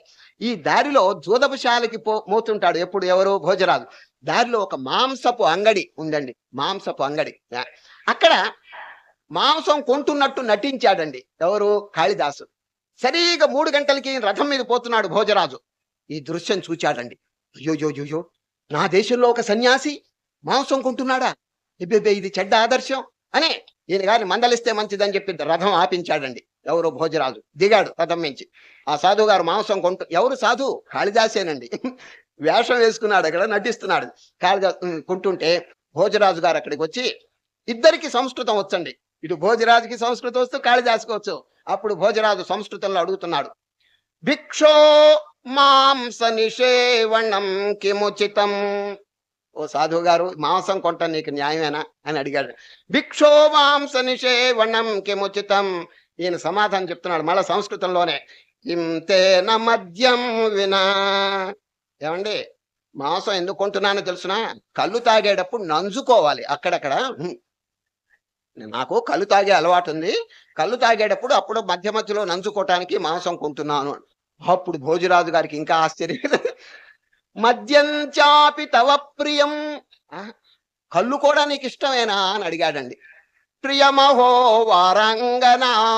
ఈ దారిలో జూదపుశాలకి మోతుంటాడు. ఎప్పుడు? ఎవరు? భోజరాజు. దారిలో ఒక మాంసపు అంగడి ఉందండి, మాంసపు అంగడి. అక్కడ మాంసం కొంటున్నట్టు నటించాడండి. ఎవరు? కాళిదాసు. సరిగా 3 గంటలకి రథం మీద పోతున్నాడు భోజరాజు. ఈ దృశ్యం చూచాడండి. అయ్యో, నా దేశంలో ఒక సన్యాసి మాంసం కొంటున్నాడా? ఇది చెడ్డ ఆదర్శం అని ఈయన గారిని మందలిస్తే మంచిదని చెప్పి రథం ఆపించాడండి. ఎవరు? భోజరాజు. దిగాడు రథం నుంచి. ఆ సాధువు గారు మాంసం ఎవరు? సాధు కాళిదాసేనండి. వేషం వేసుకున్నాడు, అక్కడ నటిస్తున్నాడు. కాళిదాసు కొంటుంటే భోజరాజు గారు అక్కడికి వచ్చి, ఇద్దరికి సంస్కృతం వచ్చండి. ఇటు భోజరాజుకి సంస్కృతం వచ్చు, కాళిదాసుకి వచ్చు. అప్పుడు భోజరాజు సంస్కృతంలో అడుగుతున్నాడు, భిక్షో మాంస నిషేవణం కిముచితం. ఓ సాధువు గారు, మాంసం కొంట నీకు న్యాయమేనా అని అడిగాడు. భిక్షో మాంస నిషేవణం కిముచితం. ఈయన సమాధానం చెప్తున్నాడు మళ్ళా సంస్కృతంలోనే, ఇంతేన మద్యం వినా. ఏమండి, మాంసం ఎందుకు కొంటున్నానో తెలుసునా? కళ్ళు తాగేటప్పుడు నంజుకోవాలి అక్కడక్కడ. నాకు కళ్ళు తాగే అలవాటు ఉంది, కళ్ళు తాగేటప్పుడు అప్పుడు మధ్యలో నంచుకోవటానికి మాంసం కొంటున్నాను. అప్పుడు భోజరాజు గారికి ఇంకా ఆశ్చర్యం. మద్యం చాపి తవ ప్రియం, కళ్ళు కూడా నీకు ఇష్టమేనా అని అడిగాడండి. ప్రియమహో వారంగనాభిస్సహ.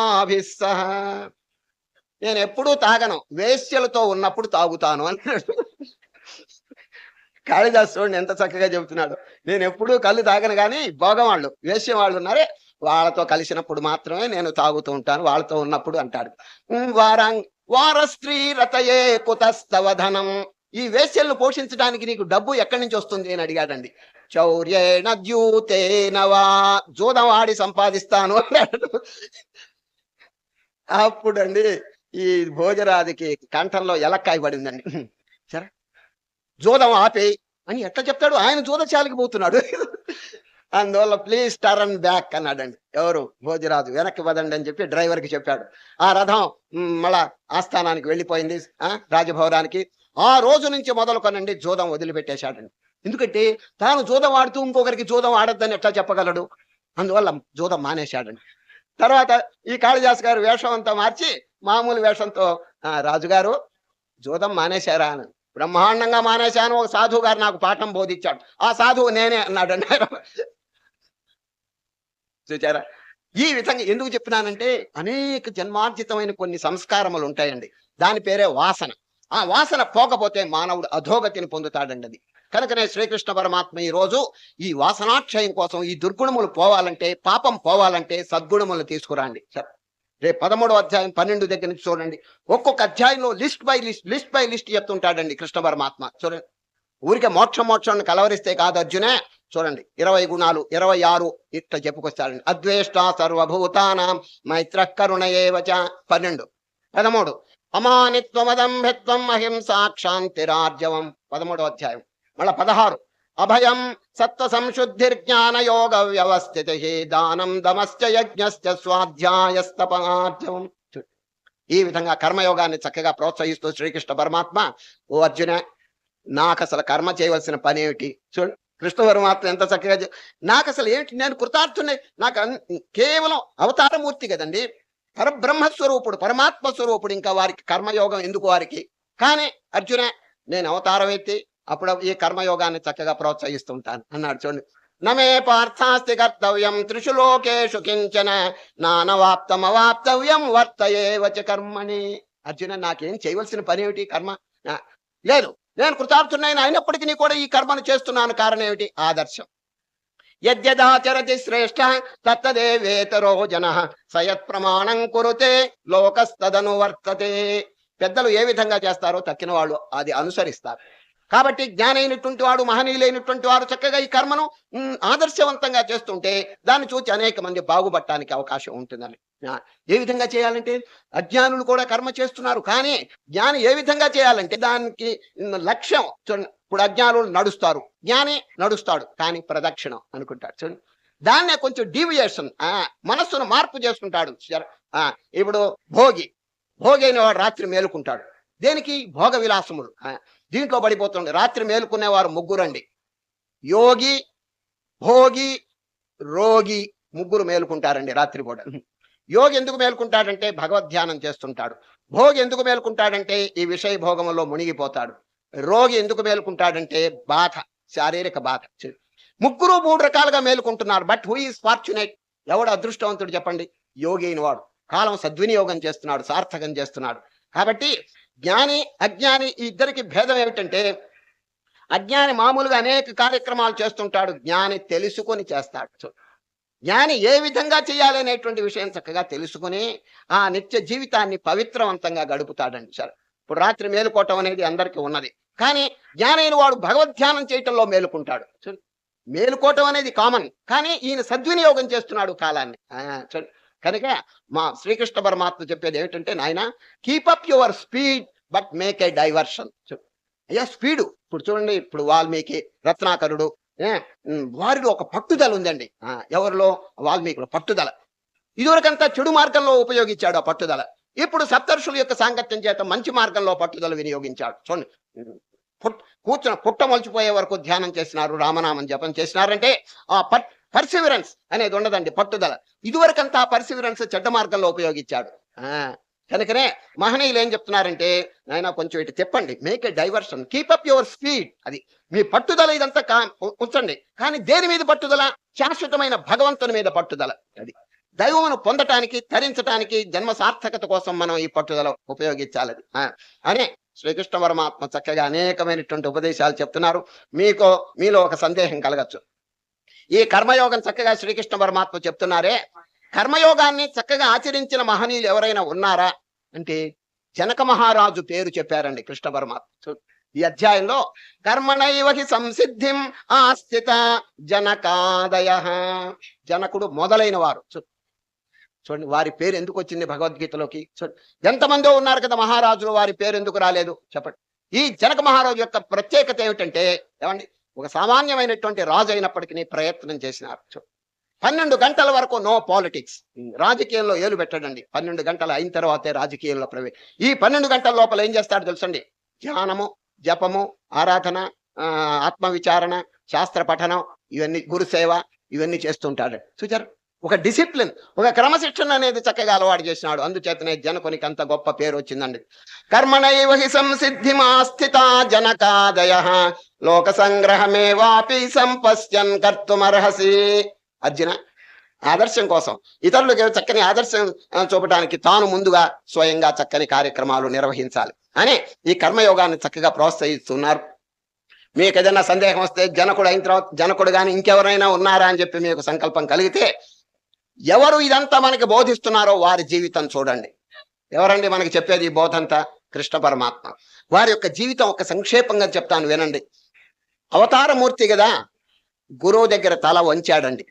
నేను ఎప్పుడూ తాగను, వేశ్యలతో ఉన్నప్పుడు తాగుతాను అన్నాడు. కాళిదాసు చూడండి ఎంత చక్కగా చెబుతున్నాడు. నేను ఎప్పుడూ కళ్ళు తాగను, కానీ భోగం వాళ్ళు, వేశ్య వాళ్ళు ఉన్నారే, వాళ్ళతో కలిసినప్పుడు మాత్రమే నేను తాగుతూ ఉంటాను, వాళ్ళతో ఉన్నప్పుడు అంటాడు. వార స్త్రీ రతయే కుతస్తవధనం. ఈ వేశ్యలను పోషించడానికి నీకు డబ్బు ఎక్కడి నుంచి వస్తుంది అని అడిగాడండి. చౌర్యేణ ద్యూతేనవా, జూదం ఆడి సంపాదిస్తాను అన్నాడు. అప్పుడండి ఈ భోజరాజుకి కంఠంలో ఎలక్కాయ పడిందండి. సరే, జూదం ఆపే అని ఎట్లా చెప్తాడు? ఆయన జూదశాలకి పోతున్నాడు. అందువల్ల ప్లీజ్ టర్న్ బ్యాక్ అన్నాడండి. ఎవరు? భోజరాజు. వెనక్కి వదండి అని చెప్పి డ్రైవర్కి చెప్పాడు. ఆ రథం మళ్ళా ఆస్థానానికి వెళ్ళిపోయింది, రాజభవనానికి. ఆ రోజు నుంచి మొదలుకొనండి జూదం వదిలిపెట్టేశాడండి. ఎందుకంటే తాను జూదం ఆడుతూ ఇంకొకరికి జూదం ఆడద్దని ఎట్లా చెప్పగలడు? అందువల్ల జూదం మానేశాడండి. తర్వాత ఈ కాళిదాసు గారు వేషం అంతా మార్చి మామూలు వేషంతో, రాజుగారు జూదం మానేశారా అని. బ్రహ్మాండంగా మానేశాను, ఒక సాధువు గారు నాకు పాఠం బోధించాడు, ఆ సాధువు నేనే అన్నాడండి. చూచారా? ఈ విధంగా ఎందుకు చెప్పినానంటే అనేక జన్మార్జితమైన కొన్ని సంస్కారములు ఉంటాయండి. దాని పేరే వాసన. ఆ వాసన పోకపోతే మానవుడు అధోగతిని పొందుతాడండి. అది కనుకనే శ్రీకృష్ణ పరమాత్మ ఈ రోజు ఈ వాసనాక్షయం కోసం, ఈ దుర్గుణములు పోవాలంటే, పాపం పోవాలంటే సద్గుణములు తీసుకురండి. రేపు 13వ అధ్యాయం 12 దగ్గర నుంచి చూడండి. ఒక్కొక్క అధ్యాయంలో లిస్ట్ బై లిస్ట్ చెప్తుంటాడండి కృష్ణ పరమాత్మ. చూడండి, ఊరికే మోక్షాన్ని కలవరిస్తే కాదు అర్జునే. చూడండి, 20 గుణాలు 26 ఇట్లా చెప్పుకొస్తాడండి. అద్వేష్ట సర్వభూతానాం మైత్ర కరుణయేవచ 12. 13 అమానిత్వమదంభిత్వం అహింసా క్షాంతిరార్జవం 13వ అధ్యాయం. మళ్ళా 16 అభయం సత్వ సంశుద్ధిర్జ్ఞాన యోగ వ్యవస్థితి దానం దమశ్చ యజ్ఞశ్చ స్వాధ్యాయస్తపార్జవం. ఈ విధంగా కర్మయోగాన్ని చక్కగా ప్రోత్సహిస్తూ శ్రీకృష్ణ పరమాత్మ, ఓ అర్జున, నాకు అసలు కర్మ చేయవలసిన పని ఏమిటి? చూడు, కృష్ణ పరమాత్మ ఎంత చక్కగా నాకు అసలు ఏమిటి, నేను కృతార్థునే, నాకు కేవలం అవతారమూర్తి కదండి, పరబ్రహ్మస్వరూపుడు, పరమాత్మ స్వరూపుడు, ఇంకా వారికి కర్మయోగం ఎందుకు వారికి? కానీ అర్జున, నేను అవతారం ఎత్తి అప్పుడు ఈ కర్మయోగాన్ని చక్కగా ప్రోత్సహిస్తుంటాను అన్నాడు. చూడండి, నమే పార్థాస్తి కర్తవ్యం త్రిషు లోకేషు కించన నానవాప్తమవాప్తవ్యం వర్తయేవచ కర్మణి. అర్జున, నాకేం చేయవలసిన పని ఏమిటి? కర్మ లేదు, నేను కృతార్థునైనా అయినప్పటికీ కూడా ఈ కర్మను చేస్తున్నాను. కారణం ఏమిటి? ఆదర్శం. యద్యదాచరతి శ్రేష్ఠ తత్తదేవేతరో జనః సయత్ ప్రమాణం కురుతే లోకస్తదను వర్తతే. పెద్దలు ఏ విధంగా చేస్తారో తక్కిన వాళ్ళు అది అనుసరిస్తారు. కాబట్టి జ్ఞాని అయినటువంటి వాడు, మహనీయులైనటువంటి వారు చక్కగా ఈ కర్మను ఆదర్శవంతంగా చేస్తుంటే దాన్ని చూసి అనేక మంది బాగుపడటానికి అవకాశం ఉంటుందని. ఏ విధంగా చేయాలంటే, అజ్ఞానులు కూడా కర్మ చేస్తున్నారు, కానీ జ్ఞాని ఏ విధంగా చేయాలంటే దానికి లక్ష్యం. చూడండి, ఇప్పుడు అజ్ఞానులు నడుస్తారు, జ్ఞాని నడుస్తాడు కానీ ప్రదక్షిణం అనుకుంటాడు. చూడండి, దాన్నే కొంచెం డీవియేషన్, మనస్సును మార్పు చేసుకుంటాడు. ఇప్పుడు భోగి అయిన వాడు రాత్రి మేలుకుంటాడు. దేనికి? భోగ విలాసములు దీంట్లో పడిపోతుంది. రాత్రి మేలుకునేవారు ముగ్గురండి, యోగి, భోగి, రోగి, ముగ్గురు మేలుకుంటారండి రాత్రి కూడా. యోగి ఎందుకు మేలుకుంటాడంటే భగవద్ధ్యానం చేస్తుంటాడు. భోగి ఎందుకు మేలుకుంటాడంటే ఈ విషయ భోగంలో మునిగిపోతాడు. రోగి ఎందుకు మేలుకుంటాడంటే బాధ, శారీరక బాధ. ముగ్గురు 3 రకాలుగా మేలుకుంటున్నారు. But who is fortunate? ఎవడు అదృష్టవంతుడు చెప్పండి? యోగి అయిన వాడు కాలం సద్వినియోగం చేస్తున్నాడు, సార్థకం చేస్తున్నాడు. కాబట్టి జ్ఞాని, అజ్ఞాని ఈ ఇద్దరికి భేదం ఏమిటంటే, అజ్ఞాని మామూలుగా అనేక కార్యక్రమాలు చేస్తుంటాడు, జ్ఞాని తెలుసుకొని చేస్తాడు. జ్ఞాని ఏ విధంగా చేయాలి అనేటువంటి విషయం చక్కగా తెలుసుకుని ఆ నిత్య జీవితాన్ని పవిత్రవంతంగా గడుపుతాడండి. సరే, ఇప్పుడు రాత్రి మేలుకోవటం అనేది అందరికీ ఉన్నది, కానీ జ్ఞానైన వాడు భగవద్ధ్యానం చేయటంలో మేలుకుంటాడు. మేలుకోవటం అనేది కామన్, కానీ ఈయన సద్వినియోగం చేస్తున్నాడు కాలాన్ని. కనుక మా శ్రీకృష్ణ పరమాత్మ చెప్పేది ఏమిటంటే, నాయన, keep up your speed but make a diversion. అయ్యా, స్పీడు ఇప్పుడు చూడండి, ఇప్పుడు వాల్మీకి, రత్నాకరుడు, వారిలో ఒక పట్టుదల ఉందండి. ఎవరిలో? వాల్మీకిలో పట్టుదల. ఇదివరకంతా చెడు మార్గంలో ఉపయోగించాడు ఆ పట్టుదల. ఇప్పుడు సప్తర్షుల యొక్క సాంగత్యం చేత మంచి మార్గంలో పట్టుదల వినియోగించాడు. చూడండి, కూర్చున్న పుట్ట మొలిచిపోయే వరకు ధ్యానం చేసినారు, రామనామం జపం చేసినారంటే ఆ పర్సివరెన్స్ అనేది ఉండదండి, పట్టుదల. ఇదివరకంతా పర్సివరెన్స్ చెడ్డ మార్గంలో ఉపయోగించాడు. కనుకనే మహనీయులు ఏం చెప్తున్నారంటే, నాయన కొంచెం ఇటు తిప్పండి, make a diversion, keep up your speed. అది మీ పట్టుదల ఇదంతా ఉంచండి, కానీ దేని మీద పట్టుదల? శాశ్వతమైన భగవంతుని మీద పట్టుదల. అది దైవమును పొందటానికి, తరించటానికి, జన్మ సార్థకత కోసం మనం ఈ పట్టుదల ఉపయోగించాలి అనే శ్రీకృష్ణ పరమాత్మ చక్కగా అనేకమైనటువంటి ఉపదేశాలు చెప్తున్నారు. మీలో ఒక సందేహం కలగచ్చు, ఈ కర్మయోగం చక్కగా శ్రీకృష్ణ పరమాత్మ చెప్తున్నారే, కర్మయోగాన్ని చక్కగా ఆచరించిన మహనీయులు ఎవరైనా ఉన్నారా అంటే జనక మహారాజు పేరు చెప్పారండి కృష్ణ పరమాత్మ. ఈ అధ్యాయంలో కర్మణైవహి సంసిద్ధిం ఆస్థిత జనకాదయ, జనకుడు మొదలైన వారు. చూడండి, వారి పేరు ఎందుకు వచ్చింది భగవద్గీతలోకి? చూడండి, ఎంతమందో ఉన్నారు కదా మహారాజులు, వారి పేరు ఎందుకు రాలేదు చెప్పండి. ఈ జనక మహారాజు యొక్క ప్రత్యేకత ఏమిటంటే, ఏమండి, ఒక సామాన్యమైనటువంటి రాజు అయినప్పటికీ ప్రయత్నం చేసినారు. 12 గంటల వరకు నో పాలిటిక్స్, రాజకీయంలో ఏలు పెట్టడండి. 12 గంటలు అయిన తర్వాతే రాజకీయంలో ఈ 12 గంటల లోపల ఏం చేస్తాడు తెలుసండి? ధ్యానము, జపము, ఆరాధన, ఆత్మవిచారణ, శాస్త్ర పఠనం, ఇవన్నీ, గురుసేవ, ఇవన్నీ చేస్తుంటాడు. చూచారు, ఒక డిసిప్లిన్, ఒక క్రమశిక్షణ అనేది చక్కగా అలవాటు చేసినాడు. అందుచేతనే జనకునికి అంత గొప్ప పేరు వచ్చిందండి. కర్మణైవ హి సంసిద్ధిమాస్థితా జనకాదయ లోక సంగ్రహమేవాపి సంపశ్యన్ కర్తుమర్హసి. అర్జున, ఆదర్శం కోసం, ఇతరులకు చక్కని ఆదర్శం చూపడానికి తాను ముందుగా స్వయంగా చక్కని కార్యక్రమాలు నిర్వహించాలి. అని ఈ కర్మయోగాన్ని చక్కగా ప్రోత్సహిస్తున్నారు. మీకు ఏదైనా సందేహం వస్తే జనకుడు అయిన తర్వాత జనకుడు కానీ ఇంకెవరైనా ఉన్నారా అని చెప్పి మీకు సంకల్పం కలిగితే ఎవరు ఇదంతా మనకి బోధిస్తున్నారో వారి జీవితం చూడండి. ఎవరండి మనకి చెప్పేది ఈ బోధంతా? కృష్ణ పరమాత్మ. వారి యొక్క జీవితం ఒక సంక్షేపంగా చెప్తాను వినండి. అవతారమూర్తి కదా, గురువు దగ్గర తల వంచాడండి.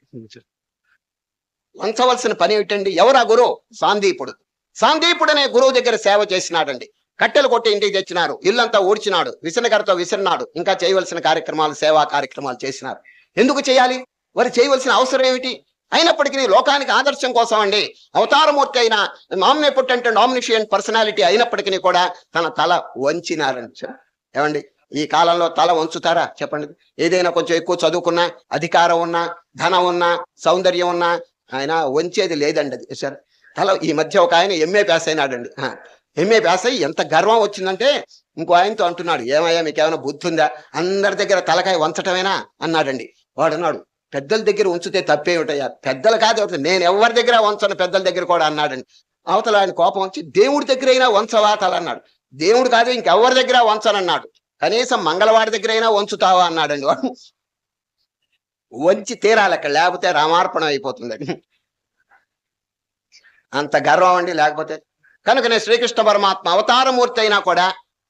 వంచవలసిన పని ఏమిటండి? ఎవరు ఆ గురువు? సాందీపుడు. సాందీపుడు అనే గురువు దగ్గర సేవ చేసినాడండి. కట్టెలు కొట్టి ఇంటికి తెచ్చినారు, ఇల్లంతా ఊడ్చినాడు, విసనగరతో విసిరినాడు, ఇంకా చేయవలసిన కార్యక్రమాలు, సేవా కార్యక్రమాలు చేసినారు. ఎందుకు చేయాలి? వారు చేయవలసిన అవసరం ఏమిటి? అయినప్పటికీ లోకానికి ఆదర్శం కోసం అండి. అవతారమూర్తి అయిన ఆమ్నిపోటెంట్ అండ్ ఆమ్నిషియంట్ పర్సనాలిటీ అయినప్పటికీ కూడా తన తల వంచినారండి. ఏమండి, ఈ కాలంలో తల వంచుతారా చెప్పండి? ఏదైనా కొంచెం ఎక్కువ చదువుకున్నా, అధికారం ఉన్నా, ధనం ఉన్నా, సౌందర్యం ఉన్నా ఆయన వంచేది లేదండి. అది సార్ తల. ఈ మధ్య ఒక ఆయన ఎంఏ పాస్ అయినాడండి. ఎంఏ పాస్ అయ్యి ఎంత గర్వం వచ్చిందంటే ఇంకో ఆయనతో అంటున్నాడు, ఏమయ్యా మీకేమైనా బుద్ధి ఉందా? అందరి దగ్గర తలకాయ వంచటమేనా అన్నాడండి. వాడు అన్నాడు, పెద్దల దగ్గర ఉంచితే తప్పేమిటయ్యా? పెద్దలు కాదు, నేను ఎవరి దగ్గర వంచను, పెద్దల దగ్గర కూడా అన్నాడండి. అవతల ఆయన కోపం వచ్చి, దేవుడి దగ్గర అయినా వంచవా తల అన్నాడు. దేవుడు కాదు, ఇంకెవరి దగ్గర వంచనన్నాడు. కనీసం మంగళవాడి దగ్గర అయినా వంచుతావా అన్నాడండి. వాడు వంచి తీరాలి అక్కడ, లేకపోతే రామార్పణం అయిపోతుందండి. అంత గర్వం అండి లేకపోతే. కనుకనే శ్రీకృష్ణ పరమాత్మ అవతారమూర్తి అయినా కూడా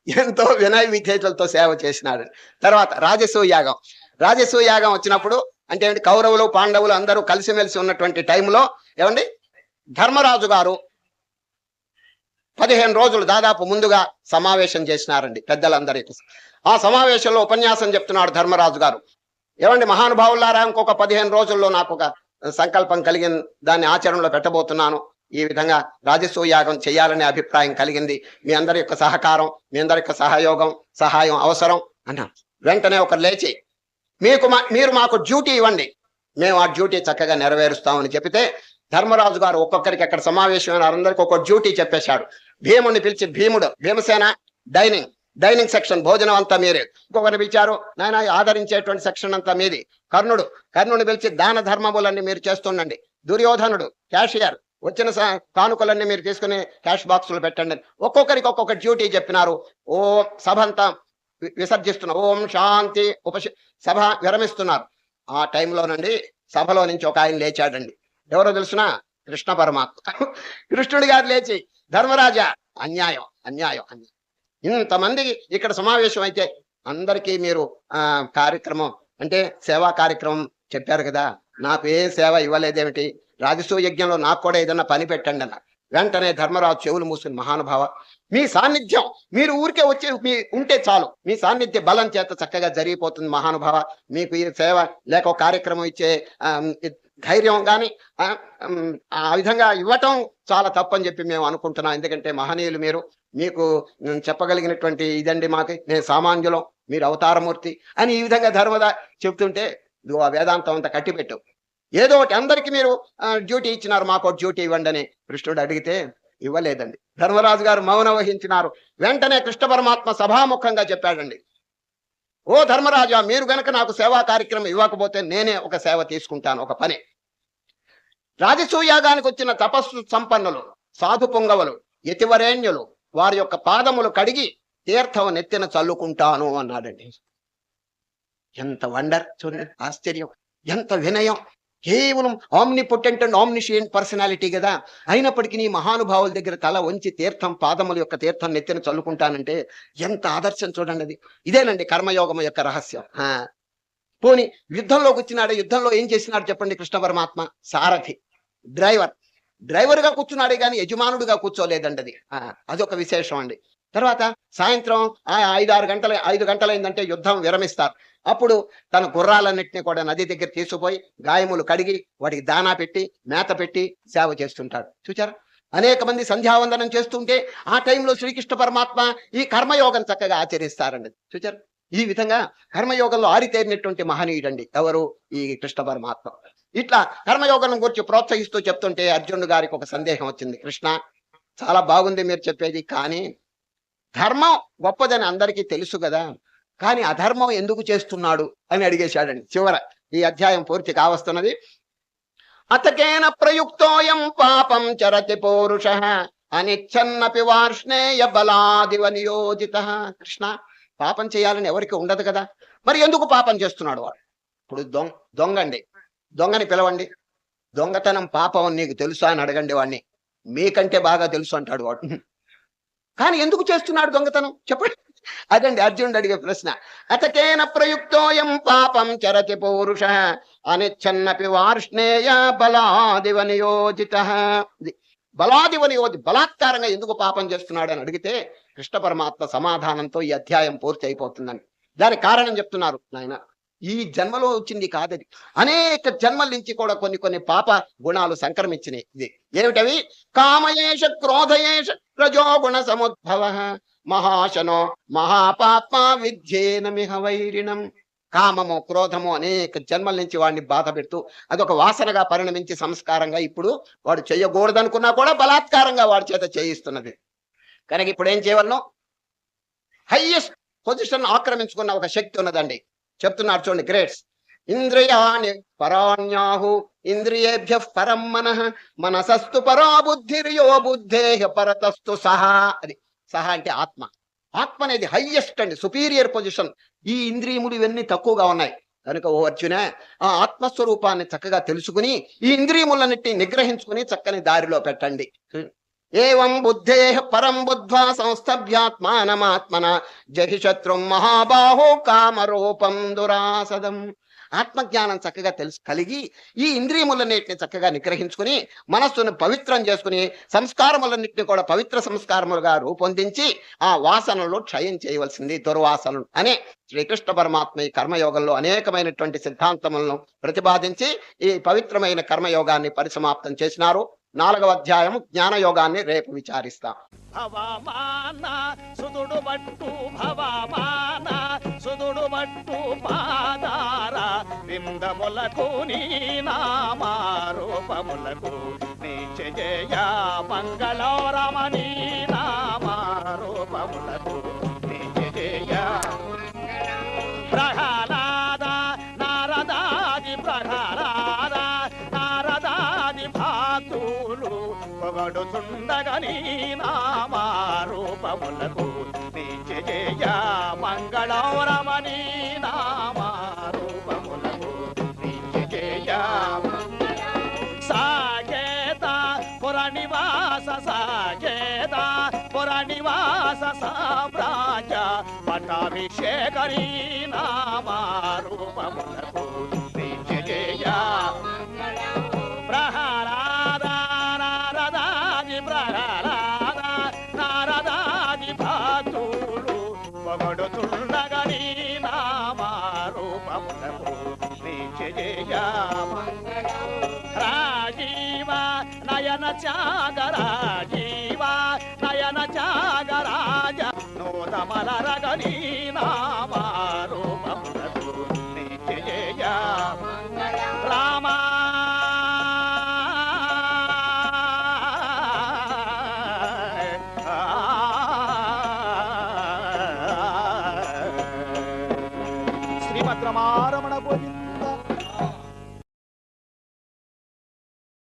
ఎంతో వినయ విధేయతలతో సేవ చేసినాడు. తర్వాత రాజసూయ యాగం. రాజసూయ యాగం వచ్చినప్పుడు అంటే కౌరవులు పాండవులు అందరూ కలిసిమెలిసి ఉన్నటువంటి టైంలో ఏమండి ధర్మరాజు గారు 15 రోజులు దాదాపు ముందుగా సమావేశం చేసినారండి పెద్దలందరికీ. ఆ సమావేశంలో ఉపన్యాసం చెప్తున్నాడు ధర్మరాజు గారు. ఏమండి మహానుభావులారా, ఇంకొక 15 రోజుల్లో నాకు ఒక సంకల్పం కలిగింది, దాన్ని ఆచరణలో పెట్టబోతున్నాను. ఈ విధంగా రాజసూయ యాగం చేయాలనే అభిప్రాయం కలిగింది. మీ అందరి యొక్క సహకారం, మీ అందరి యొక్క సహాయం అవసరం అన్నా. వెంటనే ఒకరు లేచి, మీరు మాకు డ్యూటీ ఇవ్వండి, మేము ఆ డ్యూటీ చక్కగా నెరవేరుస్తామని చెప్తే ధర్మరాజు గారు ఒక్కొక్కరికి అక్కడ సమావేశమైన అందరికి ఒక్కొక్క డ్యూటీ చెప్పేశాడు. భీముడిని పిలిచి, భీముడు భీమసేన డైనింగ్ సెక్షన్, భోజనం అంతా మీరే. ఇంకొకరిని పిలిచారు, నాయన ఆదరించేటువంటి సెక్షన్ అంతా మీది. కర్ణుని పిలిచి దాన ధర్మములన్నీ మీరు చేస్తుండండి. దుర్యోధనుడు క్యాషియర్, వచ్చిన కానుకలన్నీ మీరు తీసుకుని క్యాష్ బాక్సులు పెట్టండి. ఒక్కొక్కరికి ఒక్కొక్క డ్యూటీ చెప్పినారు. ఓ సభ అంతా విసర్జిస్తున్నారు, ఓం శాంతి సభ విరమిస్తున్నారు. ఆ టైంలోనండి సభలో నుంచి ఒక ఆయన లేచాడండి. ఎవరో తెలుసునా? కృష్ణ పరమాత్మ. కృష్ణుడి గారు లేచి, ధర్మరాజా, అన్యాయం అన్యాయం అన్యాయం, ఇంతమంది ఇక్కడ సమావేశం అయితే అందరికీ మీరు కార్యక్రమం అంటే సేవా కార్యక్రమం చెప్పారు కదా, నాకు ఏ సేవ ఇవ్వలేదేమిటి? రాజసూయ యజ్ఞంలో నాకు కూడా ఏదన్నా పని పెట్టండి అన్న. వెంటనే ధర్మరాజు చెవులు మూసుకుని, మహానుభావ, మీ సాన్నిధ్యం, మీరు ఊరికే వచ్చి ఉంటే చాలు, మీ సాన్నిధ్య బలం చేత చక్కగా జరిగిపోతుంది మహానుభావ. మీకు ఈ సేవ లేక ఒక కార్యక్రమం ఇచ్చే ధైర్యం కానీ ఆ విధంగా ఇవ్వటం చాలా తప్పని చెప్పి మేము అనుకుంటున్నాం. ఎందుకంటే మహనీయులు మీరు, మీకు చెప్పగలిగినటువంటి ఇదండి మాకు, నేను సామాన్యులం, మీరు అవతారమూర్తి అని ఈ విధంగా ధర్మద చెప్తుంటే, నువ్వు ఆ వేదాంతం అంతా కట్టిపెట్టు, ఏదో ఒకటి అందరికి మీరు డ్యూటీ ఇచ్చినారు, మాకు డ్యూటీ ఇవ్వండి అని కృష్ణుడు అడిగితే ఇవ్వలేదండి. ధర్మరాజు గారు మౌనం వహించినారు. వెంటనే కృష్ణ పరమాత్మ సభాముఖంగా చెప్పాడండి, ఓ ధర్మరాజా, మీరు గనక నాకు సేవా కార్యక్రమం ఇవ్వకపోతే నేనే ఒక సేవ తీసుకుంటాను, ఒక పని. రాజసూయాగానికి వచ్చిన తపస్సు సంపన్నులు, సాధు పొంగవులు, యతివరేణ్యులు, వారి యొక్క పాదములు కడిగి తీర్థం నెత్తిన చల్లుకుంటాను అన్నాడండి. ఎంత వండర్ చూడండి, ఆశ్చర్యం, ఎంత వినయం. కేవలం ఆమ్నిపోటెంట్ అండ్ ఆమ్నిషియంట్ పర్సనాలిటీ కదా, అయినప్పటికీ నీ మహానుభావుల దగ్గర తల వంచి తీర్థం, పాదముల యొక్క తీర్థం నెత్తిన చల్లుకుంటానంటే ఎంత ఆదర్శం చూడండి. అది ఇదేనండి కర్మయోగం యొక్క రహస్యం. పోని యుద్ధంలోకి వచ్చినాడు, యుద్ధంలో ఏం చేసినాడు చెప్పండి కృష్ణ పరమాత్మ? సారథి, డ్రైవర్ గా కూర్చున్నాడే కానీ యజమానుడిగా కూర్చోలేదండి. అది అదొక విశేషం అండి. తర్వాత సాయంత్రం 5 గంటలైందంటే యుద్ధం విరమిస్తారు. అప్పుడు తన గుర్రాలన్నింటినీ కూడా నది దగ్గర తీసుకుపోయి గాయములు కడిగి వాటికి దానా పెట్టి మేత పెట్టి సేవ చేస్తుంటాడు. చూచారా? అనేక మంది సంధ్యావందనం చేస్తుంటే ఆ టైంలో శ్రీకృష్ణ పరమాత్మ ఈ కర్మయోగం చక్కగా ఆచరిస్తారండి. చూచారు? ఈ విధంగా కర్మయోగంలో ఆరితేరినటువంటి మహనీయుడండి ఎవరు? ఈ కృష్ణ పరమాత్మ. ఇట్లా కర్మయోగం గురించి ప్రోత్సహిస్తూ చెప్తుంటే అర్జునుడు గారికి ఒక సందేహం వచ్చింది. కృష్ణ, చాలా బాగుంది మీరు చెప్పేది, కానీ ధర్మం గొప్పదని అందరికీ తెలుసు కదా, కానీ అధర్మం ఎందుకు చేస్తున్నాడు అని అడిగేశాడండి. చివర ఈ అధ్యాయం పూర్తి కావస్తున్నది. అతకేన ప్రయుక్తోయం పాపం చరతి పౌరుష అనిచ్చన్నపి వార్ష్ణేయ బలాదివ నియోజిత. కృష్ణ, పాపం చేయాలని ఎవరికి ఉండదు కదా, మరి ఎందుకు పాపం చేస్తున్నాడు వాడు? ఇప్పుడు దొంగండి, దొంగని పిలవండి, దొంగతనం పాపం నీకు తెలుసా అని అడగండి వాడిని, మీకంటే బాగా తెలుసు అంటాడు వాడు. కానీ ఎందుకు చేస్తున్నాడు దొంగతనం చెప్పండి? అదండి అర్జునుడు అడిగే ప్రశ్న. అతకేన ప్రయుక్తోయం పాపం చరతి పౌరుష అనిచ్చన్నపి వార్ష్ణేయ బలాదివ నియోజిత. బలాదివ నియోజి, బలాత్కారంగా ఎందుకు పాపం చేస్తున్నాడు అని అడిగితే కృష్ణ పరమాత్మ సమాధానంతో ఈ అధ్యాయం పూర్తి అయిపోతుందండి. దానికి కారణం చెప్తున్నారు. నాయన, ఈ జన్మలో వచ్చింది కాదది, అనేక జన్మల నుంచి కూడా కొన్ని కొన్ని పాప గుణాలు సంక్రమించినాయి. ఇది ఏమిటవి? కామయేష క్రోధయేష రజోగుణ సముద్భవ మహాశనో మహాపాత్మ విద్యేనమిహ వైరిణం. కామము, క్రోధము అనేక జన్మల నుంచి వాడిని బాధ పెడుతూ అదొక వాసనగా పరిణమించి సంస్కారంగా ఇప్పుడు వాడు చెయ్యకూడదనుకున్నా కూడా బలాత్కారంగా వాడి చేత చేయిస్తున్నది. కనుక ఇప్పుడు ఏం చేయవలను? హైయెస్ట్ పొజిషన్ ఆక్రమించుకున్న ఒక శక్తి ఉన్నదండి. చెప్తున్నారు చూడండి, గ్రేట్స్. ఇంద్రియాణి పరాణ్యాహు ఇంద్రియేభ్య పరం మనః మనసస్తు పరా బుద్ధిర్యో బుద్ధేహ పరతస్తు సహా. అది సహా అంటే ఆత్మ. ఆత్మ అనేది హైయెస్ట్ అండి, సుపీరియర్ పొజిషన్. ఈ ఇంద్రియములు ఇవన్నీ తక్కువగా ఉన్నాయి కనుక ఓ అర్జున, ఆ ఆత్మస్వరూపాన్ని చక్కగా తెలుసుకుని ఈ ఇంద్రియములన్నిటిని నిగ్రహించుకుని చక్కని దారిలో పెట్టండి. ఏవం బుద్ధే పరం బుద్ధ్వా సంస్థభ్యాత్మానమాత్మన జహి శత్రుం మహాబాహో కామరూపం దురాసదం. ఆత్మజ్ఞానం చక్కగా కలిగి ఈ ఇంద్రియములన్నిటిని చక్కగా నిగ్రహించుకుని మనస్సును పవిత్రం చేసుకుని సంస్కారములన్నింటినీ కూడా పవిత్ర సంస్కారములుగా రూపొందించి ఆ వాసనలు క్షయం చేయవలసింది, దుర్వాసనలు అనే శ్రీకృష్ణ పరమాత్మ ఈ కర్మయోగంలో అనేకమైనటువంటి సిద్ధాంతములను ప్రతిపాదించి ఈ పవిత్రమైన కర్మయోగాన్ని పరిసమాప్తం చేసినారు. 4వ అధ్యాయము జ్ఞానయోగాన్ని రేపు విచారిస్తాం. భవమాన సుదుడు బట్టు భవమాన సుదుడు బట్టు పాదార విందములకు నీ నామారూపములకు నిజయ మంగళోరమణి నామారూపములకు నిజయ. ప్రహ్లాద నారదాది ప్రహ్లాద నారదాది భాతులు పొగడుచుండగని నామారూపములకు నిజయ మంగళోరమణి నామారూపములకు నిజయ. సాకేత పురనివాస సాకేత పురనివాస సామ్రాజ్య పట్టాభిషేకరి నామారూపములకు నిజయ. ప్రహ్లాద నారదాది ప్రహ్లాద నారదాది భాతులు పొగడుచుండగని నామారూపములకు నిజయ. రాజీవ నయన త్యాగరాజీవ నయన త్యాగరాజ నోదమలరగని నా